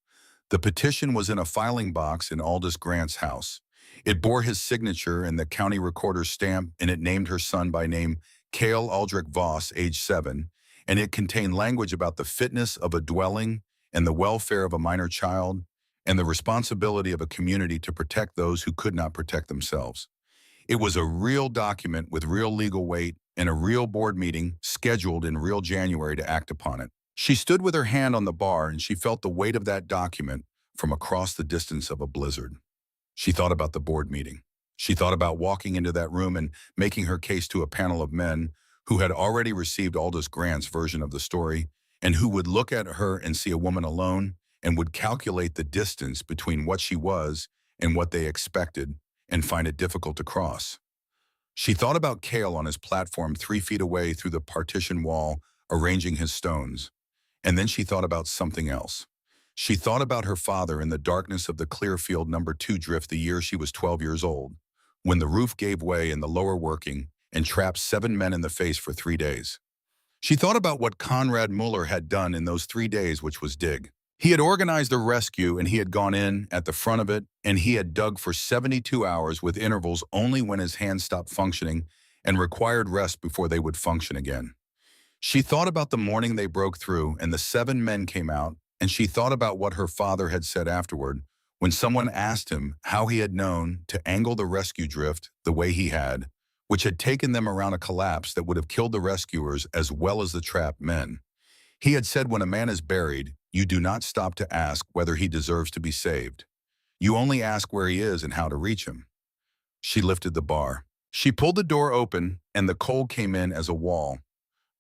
The petition was in a filing box in Aldous Grant's house. It bore his signature and the county recorder's stamp, and it named her son by name Cale Aldrich Voss, age 7, and it contained language about the fitness of a dwelling and the welfare of a minor child and the responsibility of a community to protect those who could not protect themselves. It was a real document with real legal weight and a real board meeting scheduled in real January to act upon it. She stood with her hand on the bar and she felt the weight of that document from across the distance of a blizzard. She thought about the board meeting. She thought about walking into that room and making her case to a panel of men who had already received Aldous Grant's version of the story and who would look at her and see a woman alone and would calculate the distance between what she was and what they expected and find it difficult to cross. She thought about Cale on his platform 3 feet away through the partition wall, arranging his stones. And then she thought about something else. She thought about her father in the darkness of the Clearfield #2 drift the year she was 12 years old, when the roof gave way in the lower working and trapped 7 men in the face for 3 days. She thought about what Conrad Mueller had done in those 3 days, which was dig. He had organized a rescue and he had gone in at the front of it and he had dug for 72 hours with intervals only when his hands stopped functioning and required rest before they would function again. She thought about the morning they broke through and the 7 men came out, and she thought about what her father had said afterward when someone asked him how he had known to angle the rescue drift the way he had, which had taken them around a collapse that would have killed the rescuers as well as the trapped men. He had said when a man is buried, you do not stop to ask whether he deserves to be saved. You only ask where he is and how to reach him. She lifted the bar. She pulled the door open and the cold came in as a wall.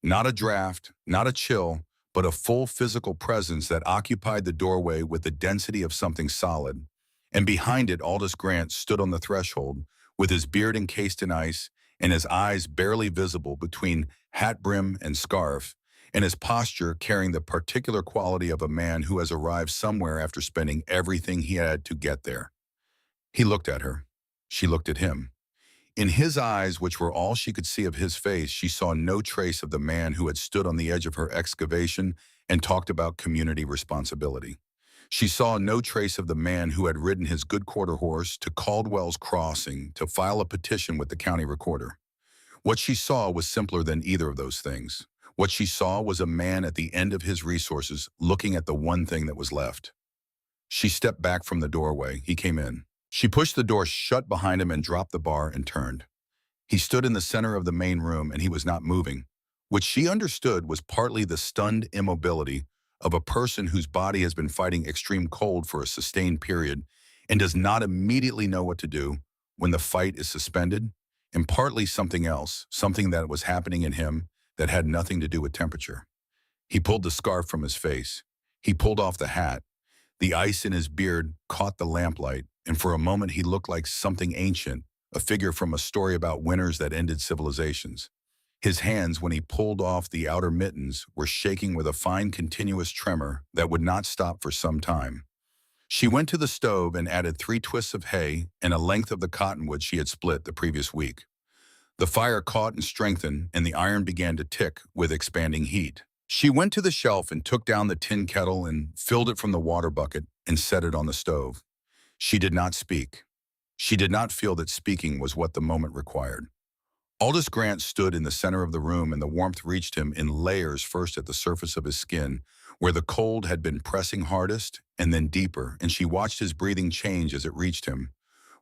Not a draft, not a chill, but a full physical presence that occupied the doorway with the density of something solid. And behind it, Aldous Grant stood on the threshold, with his beard encased in ice and his eyes barely visible between hat brim and scarf, and his posture carrying the particular quality of a man who has arrived somewhere after spending everything he had to get there. He looked at her. She looked at him. In his eyes, which were all she could see of his face, she saw no trace of the man who had stood on the edge of her excavation and talked about community responsibility. She saw no trace of the man who had ridden his good quarter horse to Caldwell's Crossing to file a petition with the county recorder. What she saw was simpler than either of those things. What she saw was a man at the end of his resources looking at the one thing that was left. She stepped back from the doorway. He came in. She pushed the door shut behind him and dropped the bar and turned. He stood in the center of the main room and he was not moving, which she understood was partly the stunned immobility of a person whose body has been fighting extreme cold for a sustained period and does not immediately know what to do when the fight is suspended, and partly something else, something that was happening in him that had nothing to do with temperature. He pulled the scarf from his face. He pulled off the hat. The ice in his beard caught the lamplight, and for a moment he looked like something ancient, a figure from a story about winters that ended civilizations. His hands, when he pulled off the outer mittens, were shaking with a fine continuous tremor that would not stop for some time. She went to the stove and added 3 twists of hay and a length of the cottonwood she had split the previous week. The fire caught and strengthened, and the iron began to tick with expanding heat. She went to the shelf and took down the tin kettle and filled it from the water bucket and set it on the stove. She did not speak. She did not feel that speaking was what the moment required. Aldous Grant stood in the center of the room and the warmth reached him in layers, first at the surface of his skin, where the cold had been pressing hardest, and then deeper, and she watched his breathing change as it reached him,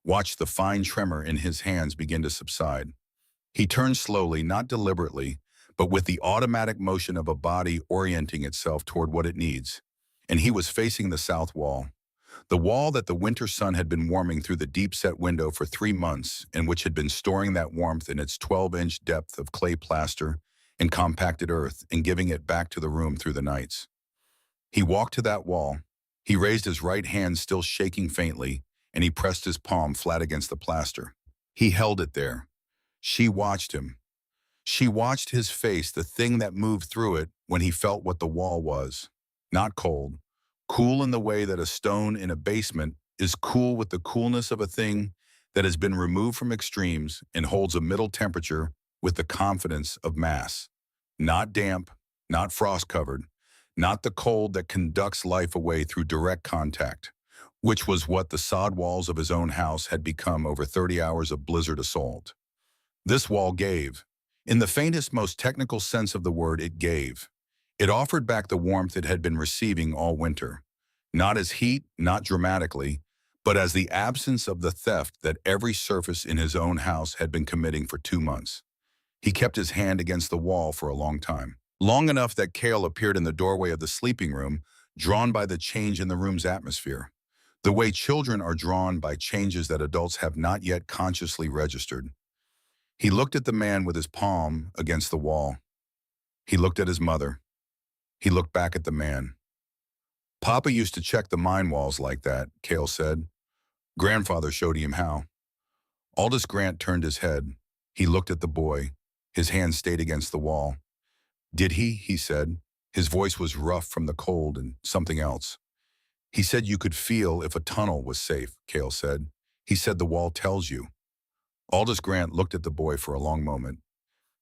watched the fine tremor in his hands begin to subside. He turned slowly, not deliberately, but with the automatic motion of a body orienting itself toward what it needs, and he was facing the south wall. The wall that the winter sun had been warming through the deep-set window for 3 months and which had been storing that warmth in its 12-inch depth of clay plaster and compacted earth and giving it back to the room through the nights. He walked to that wall. He raised his right hand, still shaking faintly, and he pressed his palm flat against the plaster. He held it there. She watched him. She watched his face, the thing that moved through it when he felt what the wall was. Not cold. Cool in the way that a stone in a basement is cool with the coolness of a thing that has been removed from extremes and holds a middle temperature with the confidence of mass. Not damp, not frost-covered, not the cold that conducts life away through direct contact, which was what the sod walls of his own house had become over 30 hours of blizzard assault. This wall gave. In the faintest, most technical sense of the word, it gave. It offered back the warmth it had been receiving all winter. Not as heat, not dramatically, but as the absence of the theft that every surface in his own house had been committing for 2 months. He kept his hand against the wall for a long time. Long enough that Cale appeared in the doorway of the sleeping room, drawn by the change in the room's atmosphere. The way children are drawn by changes that adults have not yet consciously registered. He looked at the man with his palm against the wall. He looked at his mother. He looked back at the man. Papa used to check the mine walls like that, Cale said. Grandfather showed him how. Aldous Grant turned his head. He looked at the boy. His hand stayed against the wall. Did he said. His voice was rough from the cold and something else. He said you could feel if a tunnel was safe, Cale said. He said the wall tells you. Aldous Grant looked at the boy for a long moment.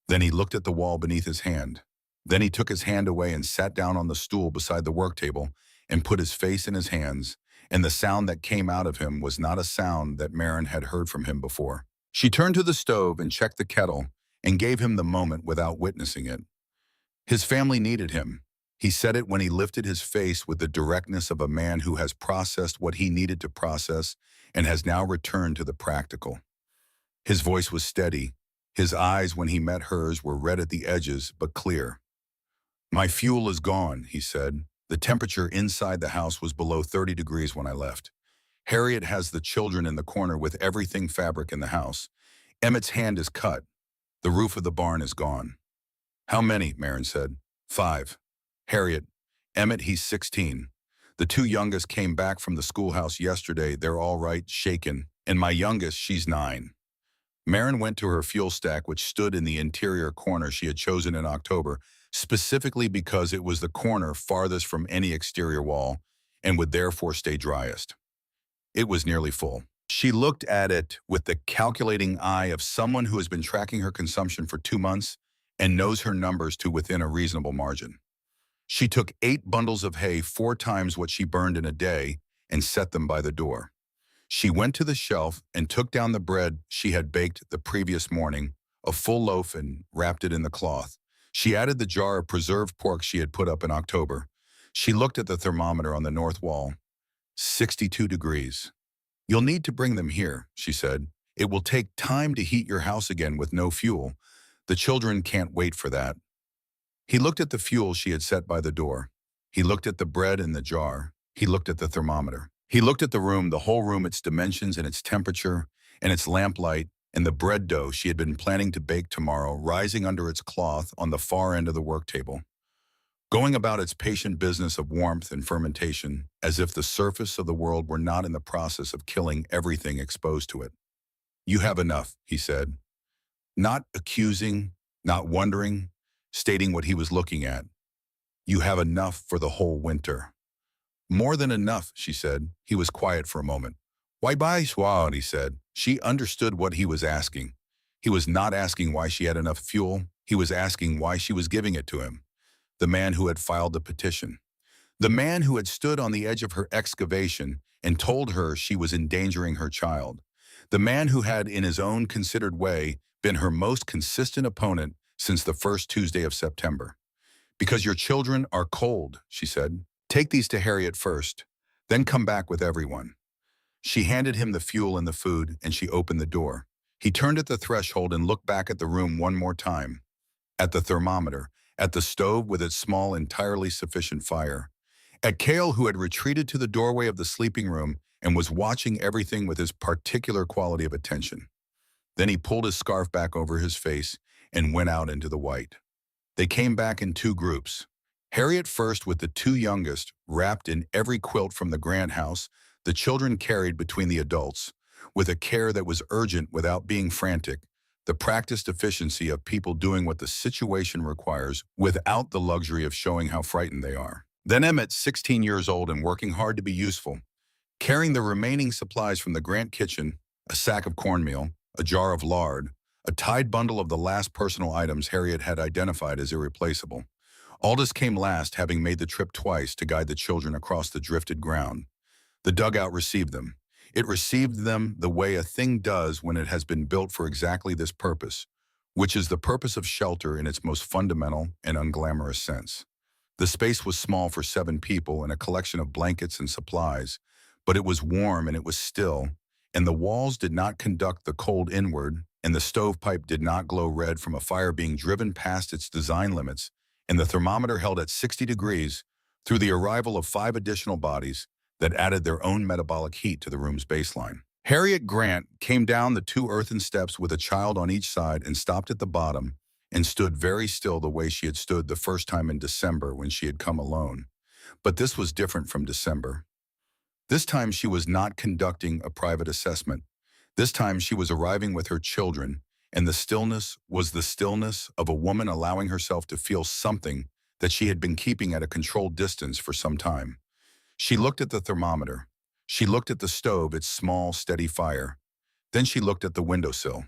Then he looked at the wall beneath his hand. Then he took his hand away and sat down on the stool beside the work table and put his face in his hands, and the sound that came out of him was not a sound that Maren had heard from him before. She turned to the stove and checked the kettle and gave him the moment without witnessing it. His family needed him. He said it when he lifted his face with the directness of a man who has processed what he needed to process and has now returned to the practical. His voice was steady. His eyes, when he met hers, were red at the edges, but clear. My fuel is gone, he said. The temperature inside the house was below 30 degrees when I left. Harriet has the children in the corner with everything fabric in the house. Emmett's hand is cut. The roof of the barn is gone. How many? Maren said. 5. Harriet. Emmett, he's 16. The 2 youngest came back from the schoolhouse yesterday. They're all right, shaken. And my youngest, she's 9. Maren went to her fuel stack, which stood in the interior corner she had chosen in October, specifically because it was the corner farthest from any exterior wall and would therefore stay driest. It was nearly full. She looked at it with the calculating eye of someone who has been tracking her consumption for 2 months and knows her numbers to within a reasonable margin. She took 8 bundles of hay, 4 times what she burned in a day, and set them by the door. She went to the shelf and took down the bread she had baked the previous morning, a full loaf, and wrapped it in the cloth. She added the jar of preserved pork she had put up in October. She looked at the thermometer on the north wall. 62 degrees. You'll need to bring them here, she said. It will take time to heat your house again with no fuel. The children can't wait for that. He looked at the fuel she had set by the door. He looked at the bread in the jar. He looked at the thermometer. He looked at the room, the whole room, its dimensions and its temperature and its lamplight, and the bread dough she had been planning to bake tomorrow rising under its cloth on the far end of the work table, going about its patient business of warmth and fermentation as if the surface of the world were not in the process of killing everything exposed to it. You have enough, he said. Not accusing, not wondering, stating what he was looking at. You have enough for the whole winter. More than enough, she said. He was quiet for a moment. Why buy swad, he said. She understood what he was asking. He was not asking why she had enough fuel. He was asking why she was giving it to him. The man who had filed the petition. The man who had stood on the edge of her excavation and told her she was endangering her child. The man who had, in his own considered way, been her most consistent opponent since the first Tuesday of September. Because your children are cold, she said. Take these to Harriet first, then come back with everyone. She handed him the fuel and the food, and she opened the door. He turned at the threshold and looked back at the room one more time. At the thermometer, at the stove with its small, entirely sufficient fire. At Cale, who had retreated to the doorway of the sleeping room and was watching everything with his particular quality of attention. Then he pulled his scarf back over his face and went out into the white. They came back in 2 groups. Harriet first with the 2 youngest, wrapped in every quilt from the Grant house, The children carried between the adults, with a care that was urgent without being frantic, the practiced efficiency of people doing what the situation requires without the luxury of showing how frightened they are. Then Emmett, 16 years old and working hard to be useful, carrying the remaining supplies from the Grant kitchen, a sack of cornmeal, a jar of lard, a tied bundle of the last personal items Harriet had identified as irreplaceable. Aldous came last, having made the trip twice to guide the children across the drifted ground. The dugout received them. It received them the way a thing does when it has been built for exactly this purpose, which is the purpose of shelter in its most fundamental and unglamorous sense. The space was small for 7 people and a collection of blankets and supplies, but it was warm and it was still, and the walls did not conduct the cold inward, and the stovepipe did not glow red from a fire being driven past its design limits, and the thermometer held at 60 degrees through the arrival of 5 additional bodies that added their own metabolic heat to the room's baseline. Harriet Grant came down the 2 earthen steps with a child on each side and stopped at the bottom and stood very still the way she had stood the first time in December when she had come alone. But this was different from December. This time she was not conducting a private assessment. This time she was arriving with her children, and the stillness was the stillness of a woman allowing herself to feel something that she had been keeping at a controlled distance for some time. She looked at the thermometer. She looked at the stove, its small, steady fire. Then she looked at the windowsill.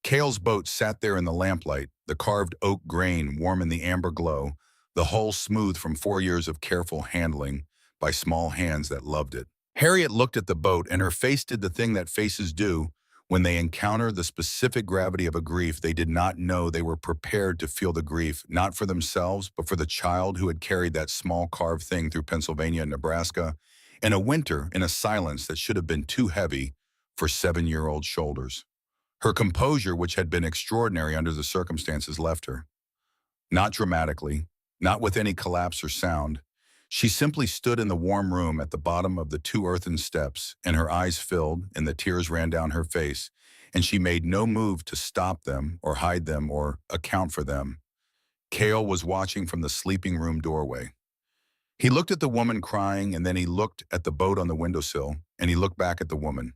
Cale's boat sat there in the lamplight, the carved oak grain warm in the amber glow, the hull smooth from 4 years of careful handling by small hands that loved it. Harriet looked at the boat, and her face did the thing that faces do when they encounter the specific gravity of a grief they did not know they were prepared to feel the grief, not for themselves, but for the child who had carried that small carved thing through Pennsylvania and Nebraska, in a winter, in a silence that should have been too heavy for 7-year-old shoulders. Her composure, which had been extraordinary under the circumstances, left her. Not dramatically, not with any collapse or sound. She simply stood in the warm room at the bottom of the 2 earthen steps, and her eyes filled, and the tears ran down her face, and she made no move to stop them or hide them or account for them. Cale was watching from the sleeping room doorway. He looked at the woman crying, and then he looked at the boat on the windowsill, and he looked back at the woman.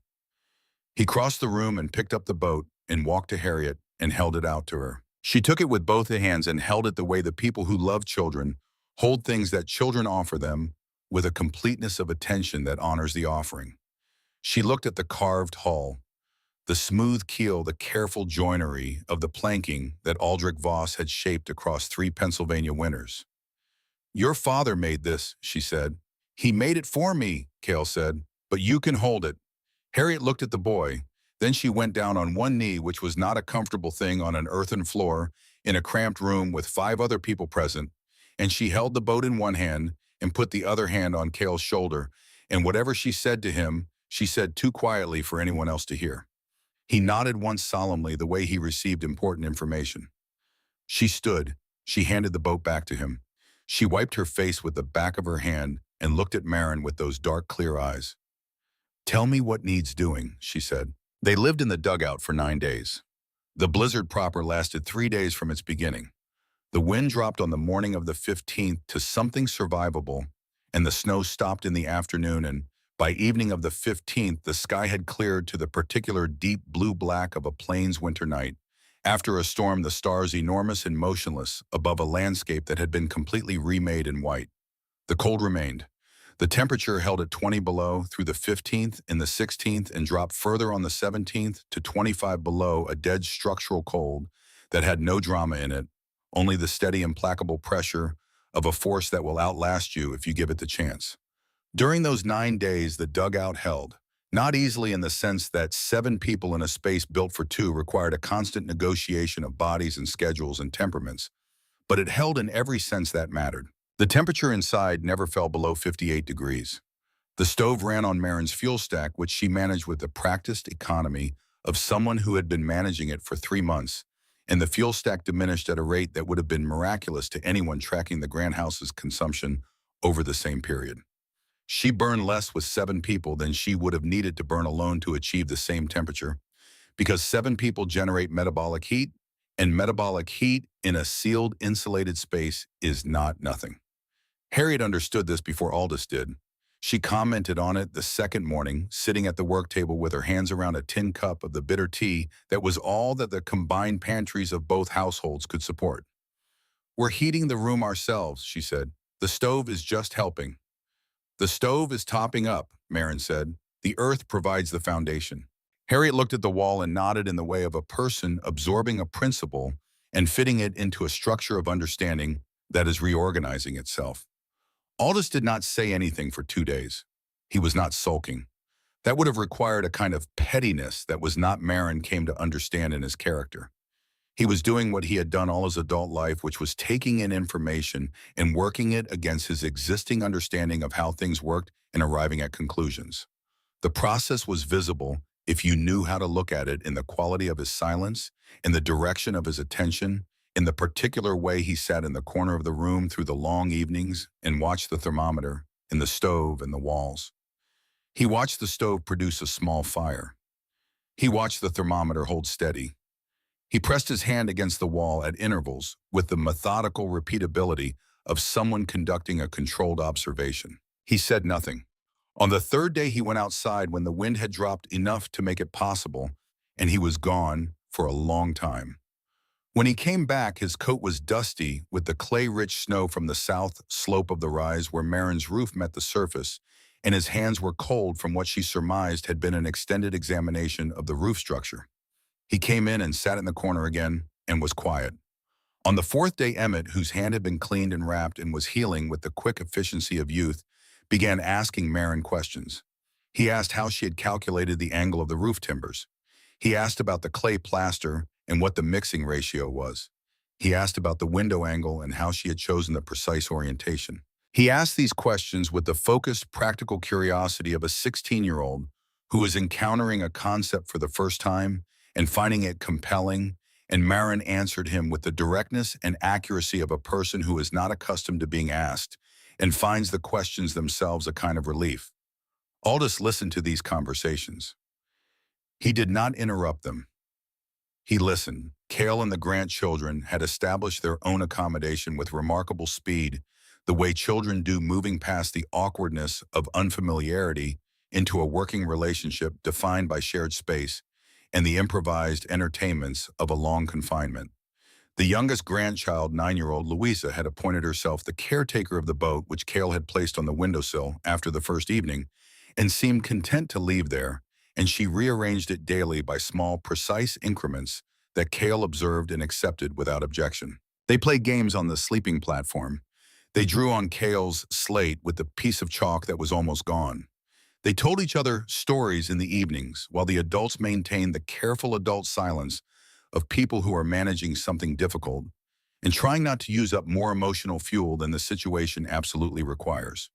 He crossed the room and picked up the boat and walked to Harriet and held it out to her. She took it with both hands and held it the way the people who love children hold things that children offer them, with a completeness of attention that honors the offering. She looked at the carved hull, the smooth keel, the careful joinery of the planking that Aldrich Voss had shaped across 3 Pennsylvania winters. "Your father made this," she said. "He made it for me," Cale said, "but you can hold it." Harriet looked at the boy. Then she went down on one knee, which was not a comfortable thing on an earthen floor in a cramped room with 5 other people present, and she held the boat in one hand and put the other hand on Cale's shoulder, and whatever she said to him, she said too quietly for anyone else to hear. He nodded once solemnly, the way he received important information. She stood. She handed the boat back to him. She wiped her face with the back of her hand and looked at Marin with those dark, clear eyes. "Tell me what needs doing," she said. They lived in the dugout for 9 days. The blizzard proper lasted 3 days from its beginning. The wind dropped on the morning of the 15th to something survivable, and the snow stopped in the afternoon, and by evening of the 15th, the sky had cleared to the particular deep blue-black of a plains winter night. After a storm, the stars enormous and motionless above a landscape that had been completely remade in white. The cold remained. The temperature held at 20 below through the 15th and the 16th and dropped further on the 17th to 25 below, a dead structural cold that had no drama in it, only the steady, implacable pressure of a force that will outlast you if you give it the chance. During those 9 days, the dugout held, not easily in the sense that 7 people in a space built for 2 required a constant negotiation of bodies and schedules and temperaments, but it held in every sense that mattered. The temperature inside never fell below 58 degrees. The stove ran on Marin's fuel stack, which she managed with the practiced economy of someone who had been managing it for 3 months, and the fuel stack diminished at a rate that would have been miraculous to anyone tracking the Grant house's consumption over the same period. She burned less with 7 people than she would have needed to burn alone to achieve the same temperature, because 7 people generate metabolic heat, and metabolic heat in a sealed, insulated space is not nothing. Harriet understood this before Aldous did. She commented on it the second morning, sitting at the work table with her hands around a tin cup of the bitter tea that was all that the combined pantries of both households could support. "We're heating the room ourselves," she said. "The stove is just helping." "The stove is topping up," Marin said. "The earth provides the foundation." Harriet looked at the wall and nodded in the way of a person absorbing a principle and fitting it into a structure of understanding that is reorganizing itself. Aldous did not say anything for 2 days. He was not sulking. That would have required a kind of pettiness that was not Marin came to understand in his character. He was doing what he had done all his adult life, which was taking in information and working it against his existing understanding of how things worked and arriving at conclusions. The process was visible if you knew how to look at it in the quality of his silence, in the direction of his attention, in the particular way he sat in the corner of the room through the long evenings and watched the thermometer, in the stove and the walls. He watched the stove produce a small fire. He watched the thermometer hold steady. He pressed his hand against the wall at intervals with the methodical repeatability of someone conducting a controlled observation. He said nothing. On the third day, he went outside when the wind had dropped enough to make it possible, and he was gone for a long time. When he came back, his coat was dusty with the clay-rich snow from the south slope of the rise where Marin's roof met the surface, and his hands were cold from what she surmised had been an extended examination of the roof structure. He came in and sat in the corner again and was quiet. On the fourth day, Emmett, whose hand had been cleaned and wrapped and was healing with the quick efficiency of youth, began asking Marin questions. He asked how she had calculated the angle of the roof timbers. He asked about the clay plaster and what the mixing ratio was. He asked about the window angle and how she had chosen the precise orientation. He asked these questions with the focused, practical curiosity of a 16-year-old who was encountering a concept for the first time and finding it compelling, and Marin answered him with the directness and accuracy of a person who is not accustomed to being asked and finds the questions themselves a kind of relief. Aldous listened to these conversations. He did not interrupt them. He listened. Cale and the Grant children had established their own accommodation with remarkable speed, the way children do, moving past the awkwardness of unfamiliarity into a working relationship defined by shared space and the improvised entertainments of a long confinement. The youngest grandchild, 9-year-old Louisa, had appointed herself the caretaker of the boat which Cale had placed on the windowsill after the first evening, and seemed content to leave there, and she rearranged it daily by small, precise increments that Cale observed and accepted without objection. They played games on the sleeping platform. They drew on Cale's slate with the piece of chalk that was almost gone. They told each other stories in the evenings, while the adults maintained the careful adult silence of people who are managing something difficult and trying not to use up more emotional fuel than the situation absolutely requires.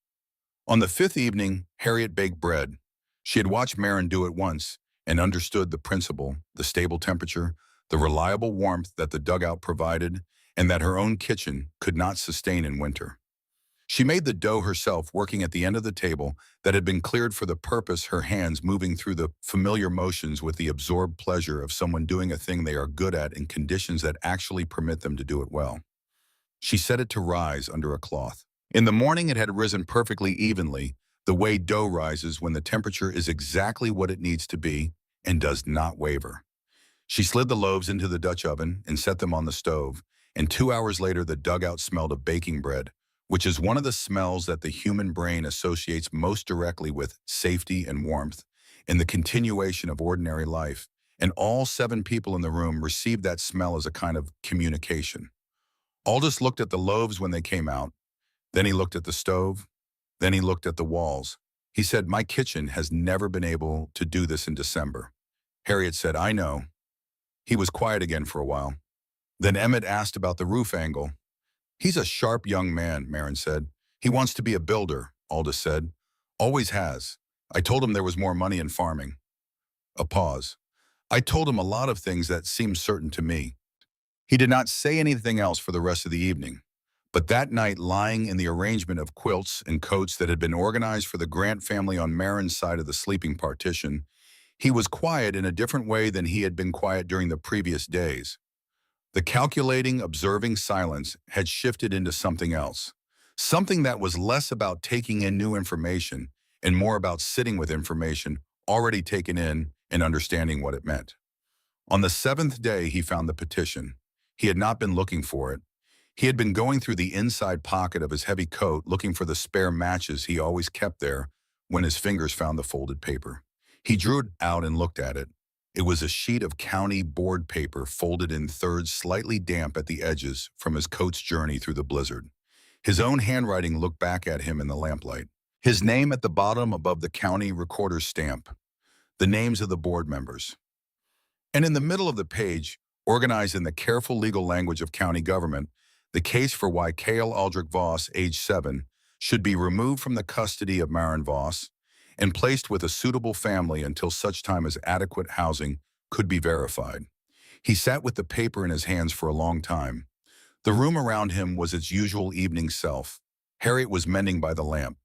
On the fifth evening, Harriet baked bread. She had watched Marin do it once and understood the principle, the stable temperature, the reliable warmth that the dugout provided, and that her own kitchen could not sustain in winter. She made the dough herself, working at the end of the table that had been cleared for the purpose, her hands moving through the familiar motions with the absorbed pleasure of someone doing a thing they are good at in conditions that actually permit them to do it well. She set it to rise under a cloth. In the morning, it had risen perfectly evenly, the way dough rises when the temperature is exactly what it needs to be and does not waver. She slid the loaves into the Dutch oven and set them on the stove, and 2 hours later the dugout smelled of baking bread, which is one of the smells that the human brain associates most directly with safety and warmth and the continuation of ordinary life, and all 7 people in the room received that smell as a kind of communication. Aldous looked at the loaves when they came out, then he looked at the stove, then he looked at the walls. He said, "My kitchen has never been able to do this in December." Harriet said, "I know." He was quiet again for a while. Then Emmett asked about the roof angle. "He's a sharp young man," Marin said. "He wants to be a builder," Aldous said. "Always has. I told him there was more money in farming." A pause. "I told him a lot of things that seemed certain to me." He did not say anything else for the rest of the evening. But that night, lying in the arrangement of quilts and coats that had been organized for the Grant family on Marin's side of the sleeping partition, he was quiet in a different way than he had been quiet during the previous days. The calculating, observing silence had shifted into something else, something that was less about taking in new information and more about sitting with information already taken in and understanding what it meant. On the seventh day, he found the petition. He had not been looking for it. He had been going through the inside pocket of his heavy coat looking for the spare matches he always kept there when his fingers found the folded paper. He drew it out and looked at it. It was a sheet of county board paper folded in thirds, slightly damp at the edges from his coat's journey through the blizzard. His own handwriting looked back at him in the lamplight. His name at the bottom above the county recorder's stamp. The names of the board members. And in the middle of the page, organized in the careful legal language of county government, the case for why Cale Aldrich Voss, age 7, should be removed from the custody of Maren Voss and placed with a suitable family until such time as adequate housing could be verified. He sat with the paper in his hands for a long time. The room around him was its usual evening self. Harriet was mending by the lamp.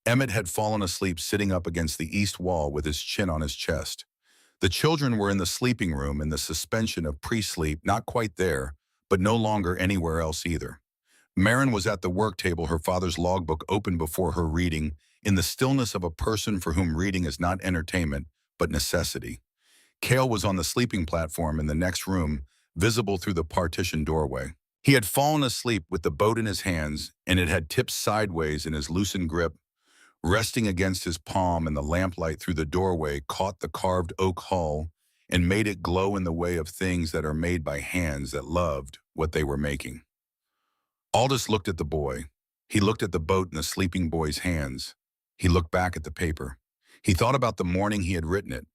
Emmett had fallen asleep sitting up against the east wall with his chin on his chest. The children were in the sleeping room in the suspension of pre-sleep, not quite there, but no longer anywhere else either. Maren was at the work table, her father's logbook open before her, reading, in the stillness of a person for whom reading is not entertainment, but necessity. Cale was on the sleeping platform in the next room, visible through the partition doorway. He had fallen asleep with the boat in his hands, and it had tipped sideways in his loosened grip. Resting against his palm, and the lamplight through the doorway caught the carved oak hull and made it glow in the way of things that are made by hands that loved what they were making. Aldous looked at the boy. He looked at the boat in the sleeping boy's hands. He looked back at the paper. He thought about the morning he had written it.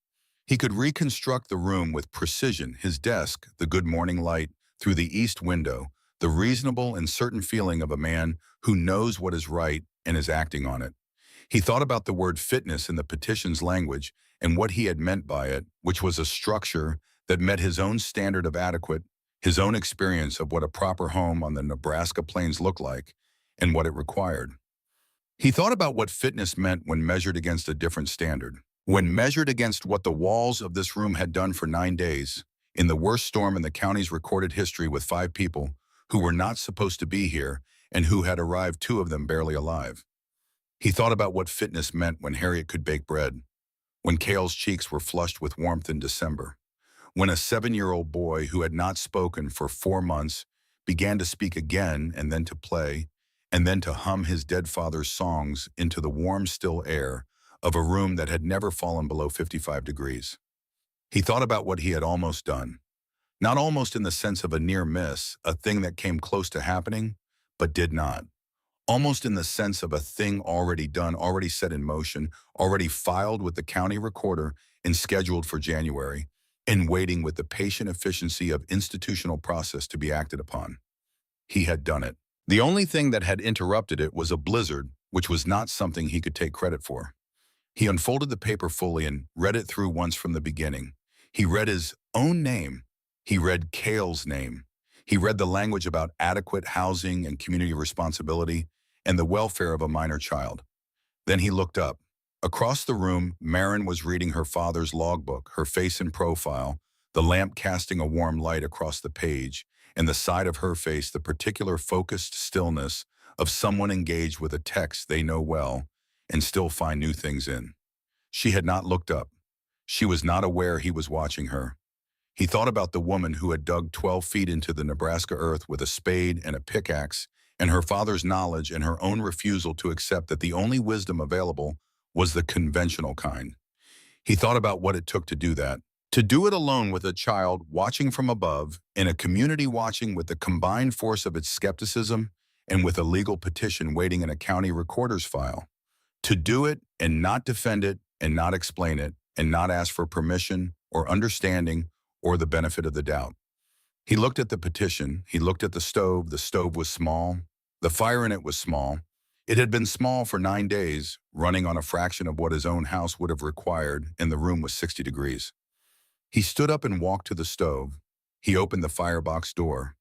He could reconstruct the room with precision, his desk, the good morning light through the east window, the reasonable and certain feeling of a man who knows what is right and is acting on it. He thought about the word fitness in the petition's language and what he had meant by it, which was a structure that met his own standard of adequate, his own experience of what a proper home on the Nebraska plains looked like and what it required. He thought about what fitness meant when measured against a different standard. When measured against what the walls of this room had done for 9 days, in the worst storm in the county's recorded history, with 5 people who were not supposed to be here and who had arrived, 2 of them barely alive. He thought about what fitness meant when Harriet could bake bread, when Cale's cheeks were flushed with warmth in December, when a 7-year-old boy who had not spoken for 4 months began to speak again and then to play, and then to hum his dead father's songs into the warm, still air of a room that had never fallen below 55 degrees. He thought about what he had almost done, not almost in the sense of a near miss, a thing that came close to happening, but did not. Almost in the sense of a thing already done, already set in motion, already filed with the county recorder and scheduled for January, and waiting with the patient efficiency of institutional process to be acted upon. He had done it. The only thing that had interrupted it was a blizzard, which was not something he could take credit for. He unfolded the paper fully and read it through once from the beginning. He read his own name. He read Cale's name. He read the language about adequate housing and community responsibility and the welfare of a minor child. Then he looked up. Across the room, Maren was reading her father's logbook, her face in profile, the lamp casting a warm light across the page, and the side of her face the particular focused stillness of someone engaged with a text they know well and still find new things in. She had not looked up. She was not aware he was watching her. He thought about the woman who had dug 12 feet into the Nebraska earth with a spade and a pickaxe, and her father's knowledge and her own refusal to accept that the only wisdom available was the conventional kind. He thought about what it took to do that. To do it alone with a child watching from above, in a community watching with the combined force of its skepticism and with a legal petition waiting in a county recorder's file. To do it and not defend it and not explain it and not ask for permission or understanding or the benefit of the doubt. He looked at the petition. He looked at the stove. The stove was small. The fire in it was small. It had been small for 9 days, running on a fraction of what his own house would have required, and the room was 60 degrees. He stood up and walked to the stove. He opened the firebox door.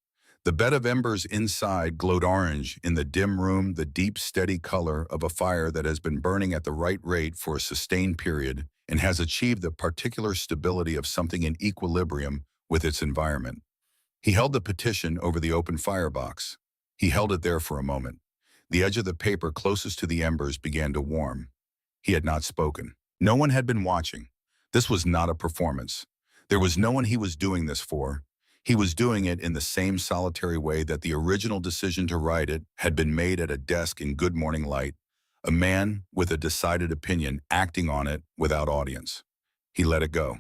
The bed of embers inside glowed orange in the dim room, the deep, steady color of a fire that has been burning at the right rate for a sustained period and has achieved the particular stability of something in equilibrium with its environment. He held the petition over the open firebox. He held it there for a moment. The edge of the paper closest to the embers began to warm. He had not spoken. No one had been watching. This was not a performance. There was no one he was doing this for. He was doing it in the same solitary way that the original decision to write it had been made at a desk in good morning light, a man with a decided opinion acting on it without audience. He let it go.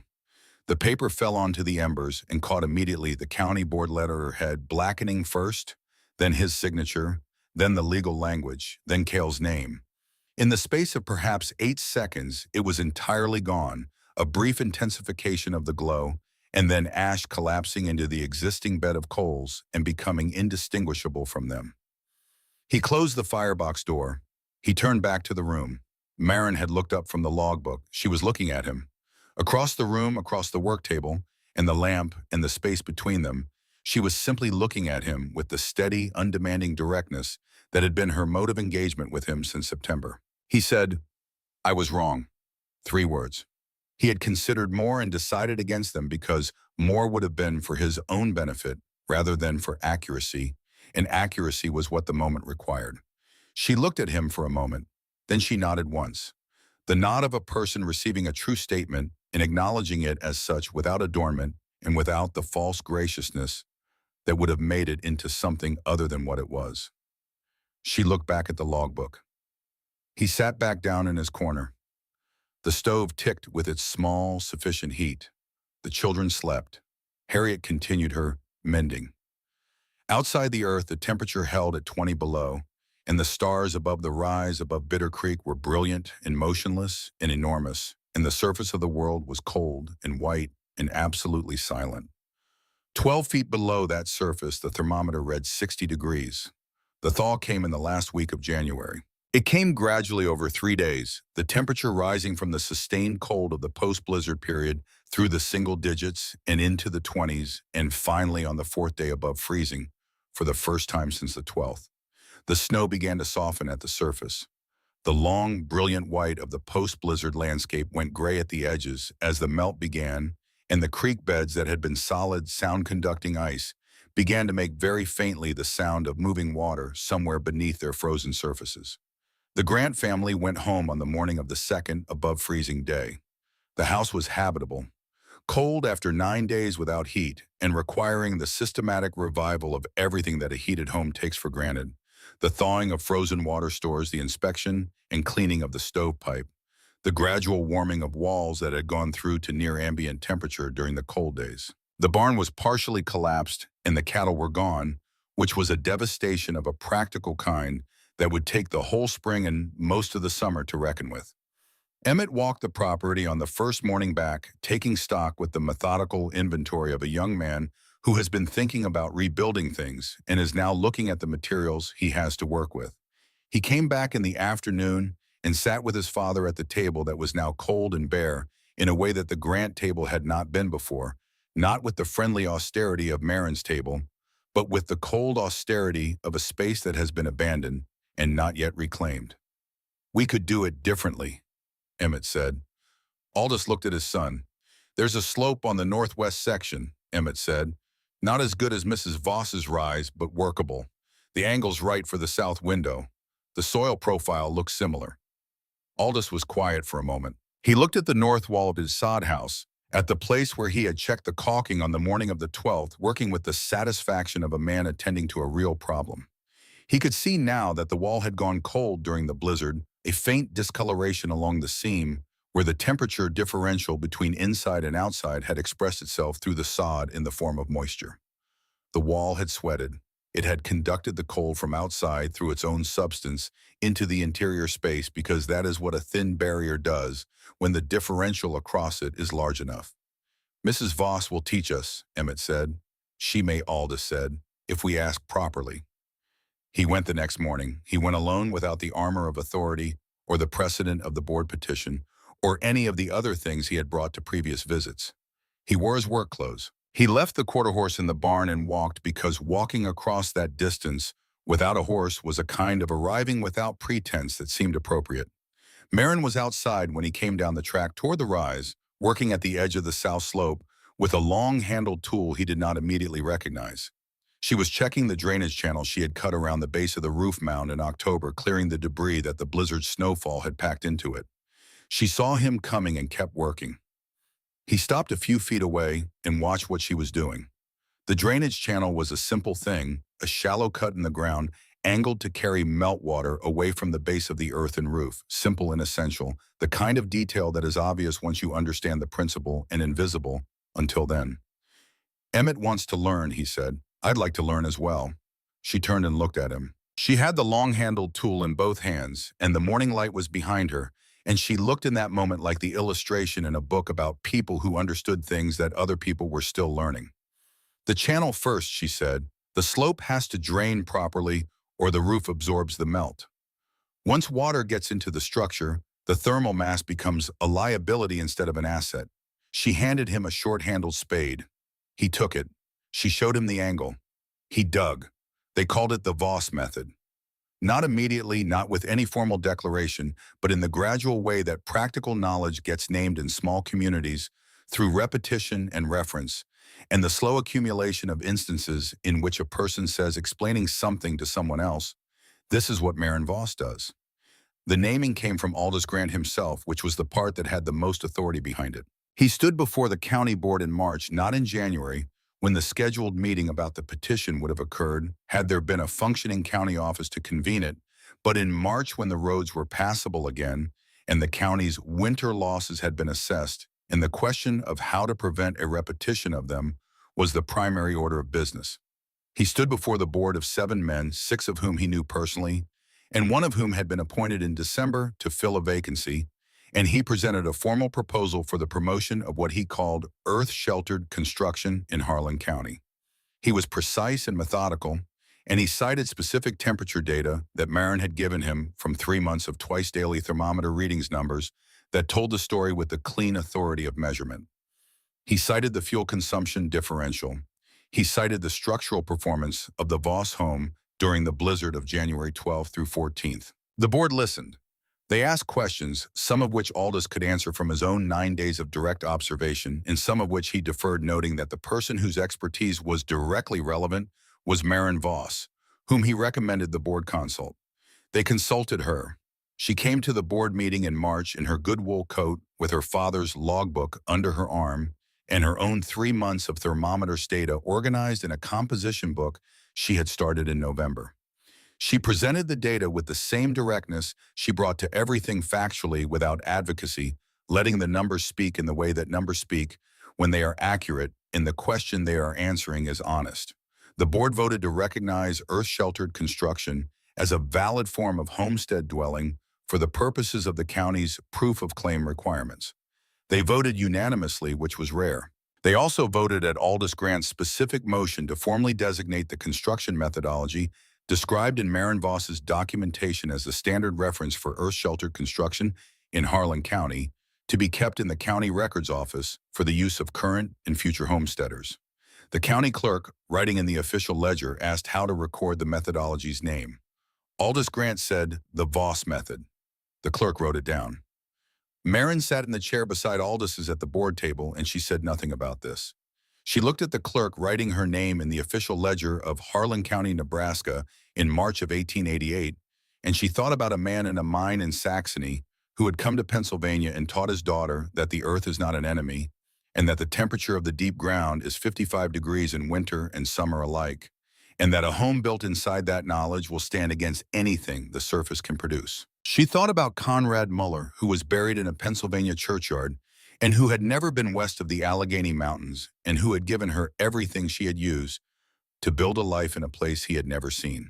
The paper fell onto the embers and caught immediately the county board letterhead blackening first, then his signature, then the legal language, then Cale's name. In the space of perhaps 8 seconds, it was entirely gone, a brief intensification of the glow, and then ash collapsing into the existing bed of coals and becoming indistinguishable from them. He closed the firebox door. He turned back to the room. Maren had looked up from the logbook. She was looking at him. Across the room, across the work table, and the lamp and the space between them, she was simply looking at him with the steady, undemanding directness that had been her mode of engagement with him since September. He said, "I was wrong." 3 words. He had considered more and decided against them because more would have been for his own benefit rather than for accuracy, and accuracy was what the moment required. She looked at him for a moment, then she nodded once. The nod of a person receiving a true statement and acknowledging it as such without adornment and without the false graciousness that would have made it into something other than what it was. She looked back at the logbook. He sat back down in his corner. The stove ticked with its small, sufficient heat. The children slept. Harriet continued her mending. Outside the earth, the temperature held at 20 below, and the stars above the rise above Bitter Creek were brilliant and motionless and enormous, and the surface of the world was cold and white and absolutely silent. 12 feet below that surface, the thermometer read 60 degrees. The thaw came in the last week of January. It came gradually over 3 days, the temperature rising from the sustained cold of the post-blizzard period through the single digits and into the 20s, and finally on the 4th day above freezing, for the first time since the 12th. The snow began to soften at the surface. The long, brilliant white of the post-blizzard landscape went gray at the edges as the melt began, and the creek beds that had been solid, sound-conducting ice began to make very faintly the sound of moving water somewhere beneath their frozen surfaces. The Grant family went home on the morning of the 2nd above freezing day. The house was habitable, cold after 9 days without heat, and requiring the systematic revival of everything that a heated home takes for granted: the thawing of frozen water stores, the inspection and cleaning of the stovepipe, the gradual warming of walls that had gone through to near ambient temperature during the cold days. The barn was partially collapsed and the cattle were gone, which was a devastation of a practical kind that would take the whole spring and most of the summer to reckon with. Emmett walked the property on the first morning back, taking stock with the methodical inventory of a young man who has been thinking about rebuilding things and is now looking at the materials he has to work with. He came back in the afternoon and sat with his father at the table that was now cold and bare in a way that the Grant table had not been before, not with the friendly austerity of Maren's table, but with the cold austerity of a space that has been abandoned and not yet reclaimed. "We could do it differently," Emmett said. Aldous looked at his son. "There's a slope on the northwest section," Emmett said. "Not as good as Mrs. Voss's rise, but workable. The angle's right for the south window. The soil profile looks similar." Aldous was quiet for a moment. He looked at the north wall of his sod house, at the place where he had checked the caulking on the morning of the 12th, working with the satisfaction of a man attending to a real problem. He could see now that the wall had gone cold during the blizzard, a faint discoloration along the seam where the temperature differential between inside and outside had expressed itself through the sod in the form of moisture. The wall had sweated. It had conducted the cold from outside through its own substance into the interior space, because that is what a thin barrier does when the differential across it is large enough. "Mrs. Voss will teach us," Emmett said. "She may," Aldous said, "if we ask properly." He went the next morning. He went alone, without the armor of authority or the precedent of the board petition or any of the other things he had brought to previous visits. He wore his work clothes. He left the quarter horse in the barn and walked, because walking across that distance without a horse was a kind of arriving without pretense that seemed appropriate. Maren was outside when he came down the track toward the rise, working at the edge of the south slope with a long-handled tool he did not immediately recognize. She was checking the drainage channel she had cut around the base of the roof mound in October, clearing the debris that the blizzard snowfall had packed into it. She saw him coming and kept working. He stopped a few feet away and watched what she was doing. The drainage channel was a simple thing, a shallow cut in the ground, angled to carry meltwater away from the base of the earthen roof, simple and essential, the kind of detail that is obvious once you understand the principle and invisible until then. Emmett wants to learn, he said. I'd like to learn as well. She turned and looked at him. She had the long-handled tool in both hands, and the morning light was behind her, and she looked in that moment like the illustration in a book about people who understood things that other people were still learning. The channel first, she said. The slope has to drain properly or the roof absorbs the melt. Once water gets into the structure, the thermal mass becomes a liability instead of an asset. She handed him a short-handled spade. He took it. She showed him the angle. He dug. They called it the Voss method. Not immediately, not with any formal declaration, but in the gradual way that practical knowledge gets named in small communities through repetition and reference, and the slow accumulation of instances in which a person says explaining something to someone else, this is what Maren Voss does. The naming came from Aldous Grant himself, which was the part that had the most authority behind it. He stood before the county board in March, not in January, when the scheduled meeting about the petition would have occurred had there been a functioning county office to convene it, but in March when the roads were passable again and the county's winter losses had been assessed, and the question of how to prevent a repetition of them was the primary order of business. He stood before the board of 7 men, 6 of whom he knew personally, and 1 of whom had been appointed in December to fill a vacancy, and he presented a formal proposal for the promotion of what he called earth-sheltered construction in Harlan County. He was precise and methodical, and he cited specific temperature data that Maren had given him from 3 months of twice-daily thermometer readings numbers that told the story with the clean authority of measurement. He cited the fuel consumption differential. He cited the structural performance of the Voss home during the blizzard of January 12th through 14th. The board listened. They asked questions, some of which Aldous could answer from his own 9 days of direct observation, and some of which he deferred, noting that the person whose expertise was directly relevant was Maren Voss, whom he recommended the board consult. They consulted her. She came to the board meeting in March in her good wool coat with her father's logbook under her arm and her own 3 months of thermometer data organized in a composition book she had started in November. She presented the data with the same directness she brought to everything factually without advocacy, letting the numbers speak in the way that numbers speak when they are accurate and the question they are answering is honest. The board voted to recognize earth-sheltered construction as a valid form of homestead dwelling for the purposes of the county's proof of claim requirements. They voted unanimously, which was rare. They also voted at Aldous Grant's specific motion to formally designate the construction methodology described in Maren Voss's documentation as the standard reference for earth-sheltered construction in Harlan County to be kept in the county records office for the use of current and future homesteaders. The county clerk, writing in the official ledger, asked how to record the methodology's name. Aldous Grant said, "The Voss method." The clerk wrote it down. Maren sat in the chair beside Aldous at the board table, and she said nothing about this. She looked at the clerk writing her name in the official ledger of Harlan County, Nebraska in March of 1888, and she thought about a man in a mine in Saxony who had come to Pennsylvania and taught his daughter that the earth is not an enemy and that the temperature of the deep ground is 55 degrees in winter and summer alike, and that a home built inside that knowledge will stand against anything the surface can produce. She thought about Conrad Muller, who was buried in a Pennsylvania churchyard and who had never been west of the Allegheny Mountains and who had given her everything she had used to build a life in a place he had never seen.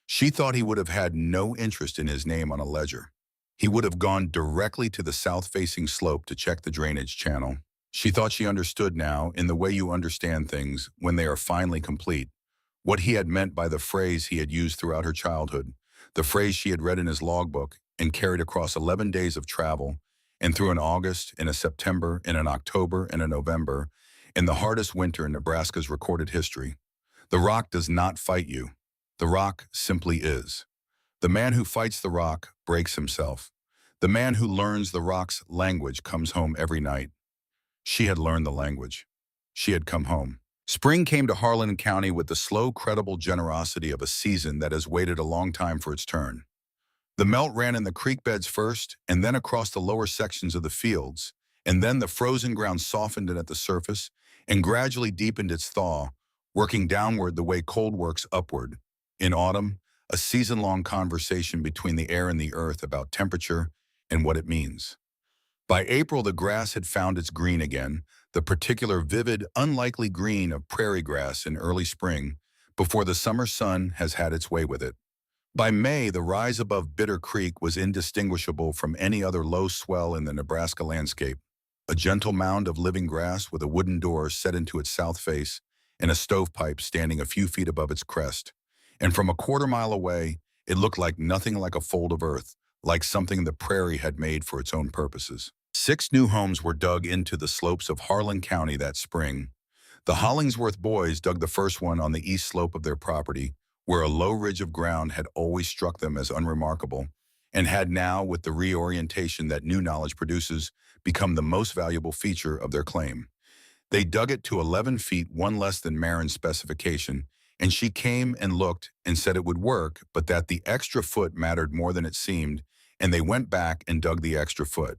She thought he would have had no interest in his name on a ledger. He would have gone directly to the south-facing slope to check the drainage channel. She thought she understood now, in the way you understand things when they are finally complete, what he had meant by the phrase he had used throughout her childhood, the phrase she had read in his logbook and carried across 11 days of travel, and through an August and a September and an October and a November, in the hardest winter in Nebraska's recorded history. The rock does not fight you. The rock simply is. The man who fights the rock breaks himself. The man who learns the rock's language comes home every night. She had learned the language. She had come home. Spring came to Harlan County with the slow, credible generosity of a season that has waited a long time for its turn. The melt ran in the creek beds first, and then across the lower sections of the fields, and then the frozen ground softened it at the surface and gradually deepened its thaw, working downward the way cold works upward. In autumn, a season-long conversation between the air and the earth about temperature and what it means. By April, the grass had found its green again, the particular vivid, unlikely green of prairie grass in early spring, before the summer sun has had its way with it. By May, the rise above Bitter Creek was indistinguishable from any other low swell in the Nebraska landscape. A gentle mound of living grass with a wooden door set into its south face and a stovepipe standing a few feet above its crest. And from a quarter-mile away, it looked like nothing like a fold of earth, like something the prairie had made for its own purposes. 6 new homes were dug into the slopes of Harlan County that spring. The Hollingsworth boys dug the first one on the east slope of their property, where a low ridge of ground had always struck them as unremarkable, and had now, with the reorientation that new knowledge produces, become the most valuable feature of their claim. They dug it to 11 feet, one less than Marin's specification, and she came and looked and said it would work, but that the extra foot mattered more than it seemed, and they went back and dug the extra foot.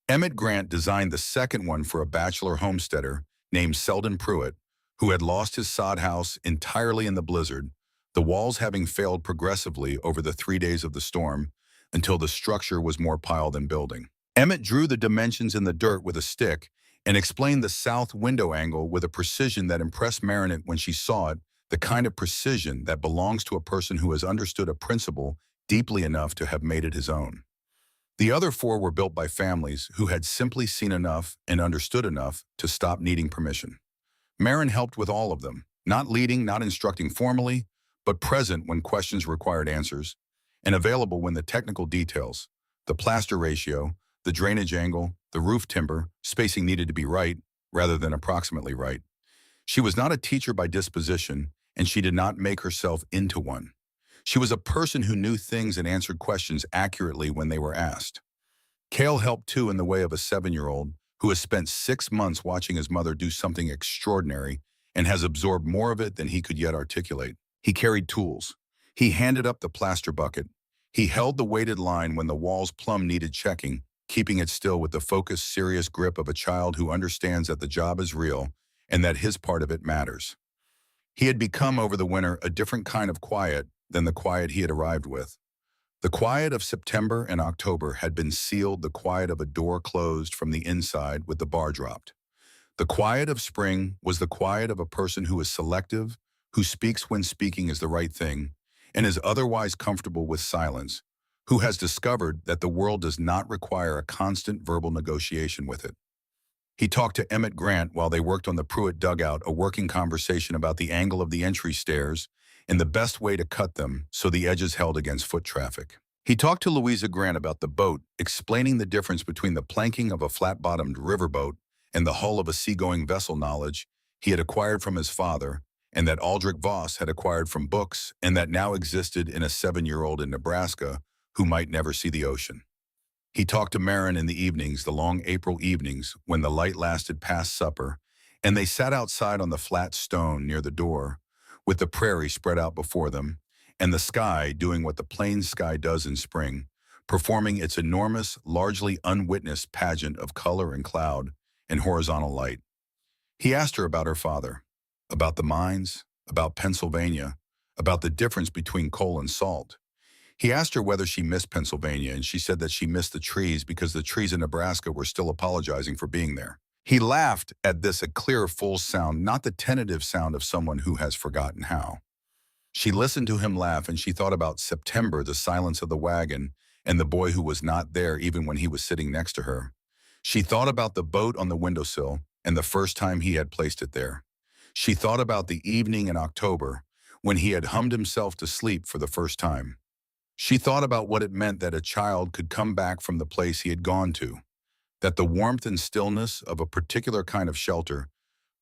Emmett Grant designed the second one for a bachelor homesteader named Selden Pruitt, who had lost his sod house entirely in the blizzard, the walls having failed progressively over the 3 days of the storm until the structure was more pile than building. Emmett drew the dimensions in the dirt with a stick and explained the south window angle with a precision that impressed Marinette when she saw it, the kind of precision that belongs to a person who has understood a principle deeply enough to have made it his own. The other 4 were built by families who had simply seen enough and understood enough to stop needing permission. Marin helped with all of them, not leading, not instructing formally, but present when questions required answers, and available when the technical details, the plaster ratio, the drainage angle, the roof timber, spacing needed to be right rather than approximately right. She was not a teacher by disposition, and she did not make herself into one. She was a person who knew things and answered questions accurately when they were asked. Cale helped too in the way of a 7-year-old who has spent 6 months watching his mother do something extraordinary and has absorbed more of it than he could yet articulate. He carried tools. He handed up the plaster bucket. He held the weighted line when the wall's plumb needed checking, keeping it still with the focused, serious grip of a child who understands that the job is real and that his part of it matters. He had become over the winter a different kind of quiet than the quiet he had arrived with. The quiet of September and October had been sealed, the quiet of a door closed from the inside with the bar dropped. The quiet of spring was the quiet of a person who is selective, who speaks when speaking is the right thing, and is otherwise comfortable with silence, who has discovered that the world does not require a constant verbal negotiation with it. He talked to Emmett Grant while they worked on the Pruitt dugout, a working conversation about the angle of the entry stairs and the best way to cut them so the edges held against foot traffic. He talked to Louisa Grant about the boat, explaining the difference between the planking of a flat-bottomed riverboat and the hull of a seagoing vessel, knowledge he had acquired from his father, and that Aldrich Voss had acquired from books, and that now existed in a 7-year-old in Nebraska who might never see the ocean. He talked to Marin in the evenings, the long April evenings, when the light lasted past supper, and they sat outside on the flat stone near the door, with the prairie spread out before them, and the sky doing what the plain sky does in spring, performing its enormous, largely unwitnessed pageant of color and cloud and horizontal light. He asked her about her father, about the mines, about Pennsylvania, about the difference between coal and salt. He asked her whether she missed Pennsylvania, and she said that she missed the trees because the trees in Nebraska were still apologizing for being there. He laughed at this, a clear, full sound, not the tentative sound of someone who has forgotten how. She listened to him laugh, and she thought about September, the silence of the wagon, and the boy who was not there even when he was sitting next to her. She thought about the boat on the windowsill and the first time he had placed it there. She thought about the evening in October when he had hummed himself to sleep for the first time. She thought about what it meant that a child could come back from the place he had gone to, that the warmth and stillness of a particular kind of shelter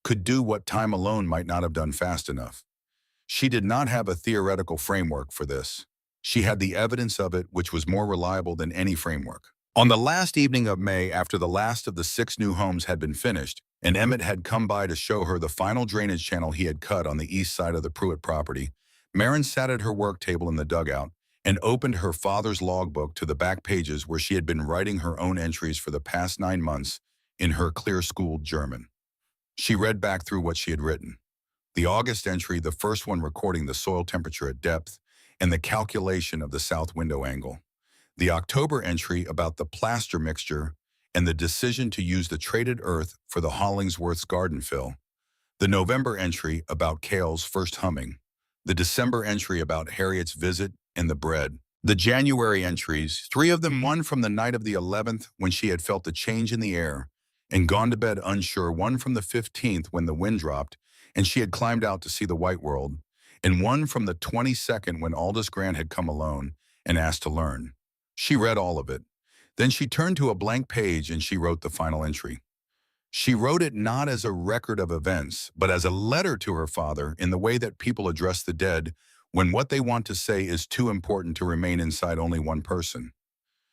could do what time alone might not have done fast enough. She did not have a theoretical framework for this. She had the evidence of it, which was more reliable than any framework. On the last evening of May, after the last of the 6 new homes had been finished, and Emmett had come by to show her the final drainage channel he had cut on the east side of the Pruitt property, Marin sat at her work table in the dugout and opened her father's logbook to the back pages where she had been writing her own entries for the past 9 months in her clear-schooled German. She read back through what she had written. The August entry, the first one recording the soil temperature at depth, and the calculation of the south window angle. The October entry about the plaster mixture and the decision to use the traded earth for the Hollingsworth's garden fill. The November entry about Cale's first humming. The December entry about Harriet's visit and the bread. The January entries, three of them, one from the night of the 11th when she had felt the change in the air and gone to bed unsure, one from the 15th when the wind dropped and she had climbed out to see the white world, and one from the 22nd when Aldous Grant had come alone and asked to learn. She read all of it. Then she turned to a blank page and she wrote the final entry. She wrote it not as a record of events, but as a letter to her father in the way that people address the dead when what they want to say is too important to remain inside only one person.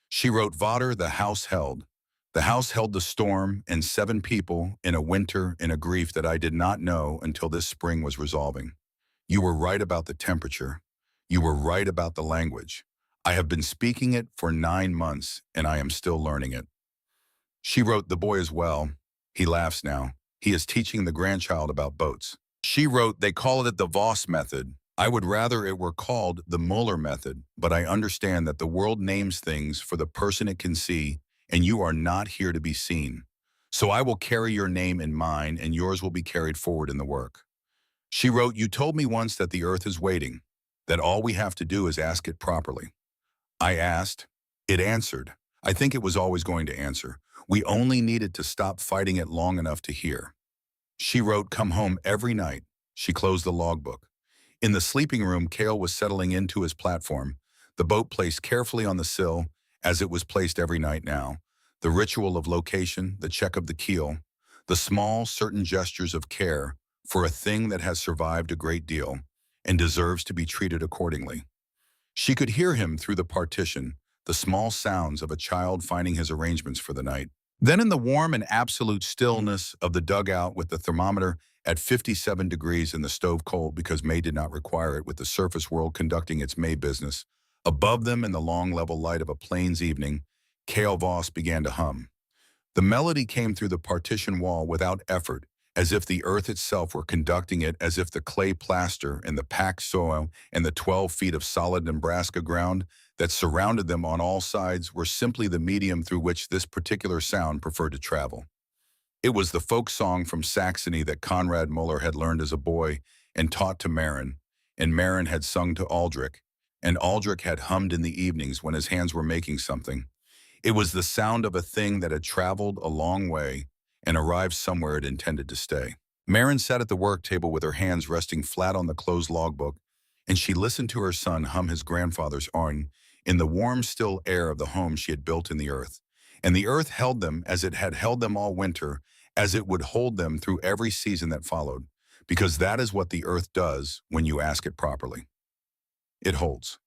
She wrote, Vater, the house held. The house held the storm and 7 people in a winter in a grief that I did not know until this spring was resolving. You were right about the temperature. You were right about the language. I have been speaking it for 9 months, and I am still learning it. She wrote, the boy is well. He laughs now. He is teaching the grandchild about boats. She wrote, they call it the Voss method. I would rather it were called the Muller method, but I understand that the world names things for the person it can see, and you are not here to be seen. So I will carry your name in mine, and yours will be carried forward in the work. She wrote, you told me once that the earth is waiting, that all we have to do is ask it properly. I asked. It answered. I think it was always going to answer. We only needed to stop fighting it long enough to hear. She wrote, come home every night. She closed the logbook. In the sleeping room, Cale was settling into his platform, the boat placed carefully on the sill, as it was placed every night now. The ritual of location, the check of the keel, the small, certain gestures of care for a thing that has survived a great deal and deserves to be treated accordingly. She could hear him through the partition, the small sounds of a child finding his arrangements for the night. Then in the warm and absolute stillness of the dugout with the thermometer at 57 degrees and the stove cold because May did not require it, with the surface world conducting its May business, above them in the long level light of a plains evening, Cale Voss began to hum. The melody came through the partition wall without effort, as if the earth itself were conducting it, as if the clay plaster and the packed soil and the 12 feet of solid Nebraska ground that surrounded them on all sides were simply the medium through which this particular sound preferred to travel. It was the folk song from Saxony that Conrad Muller had learned as a boy and taught to Marin, and Marin had sung to Aldrich, and Aldrich had hummed in the evenings when his hands were making something. It was the sound of a thing that had traveled a long way and arrived somewhere it intended to stay. Marin sat at the work table with her hands resting flat on the closed logbook, and she listened to her son hum his grandfather's own in the warm, still air of the home she had built in the earth. And the earth held them as it had held them all winter, as it would hold them through every season that followed, because that is what the earth does when you ask it properly. It holds.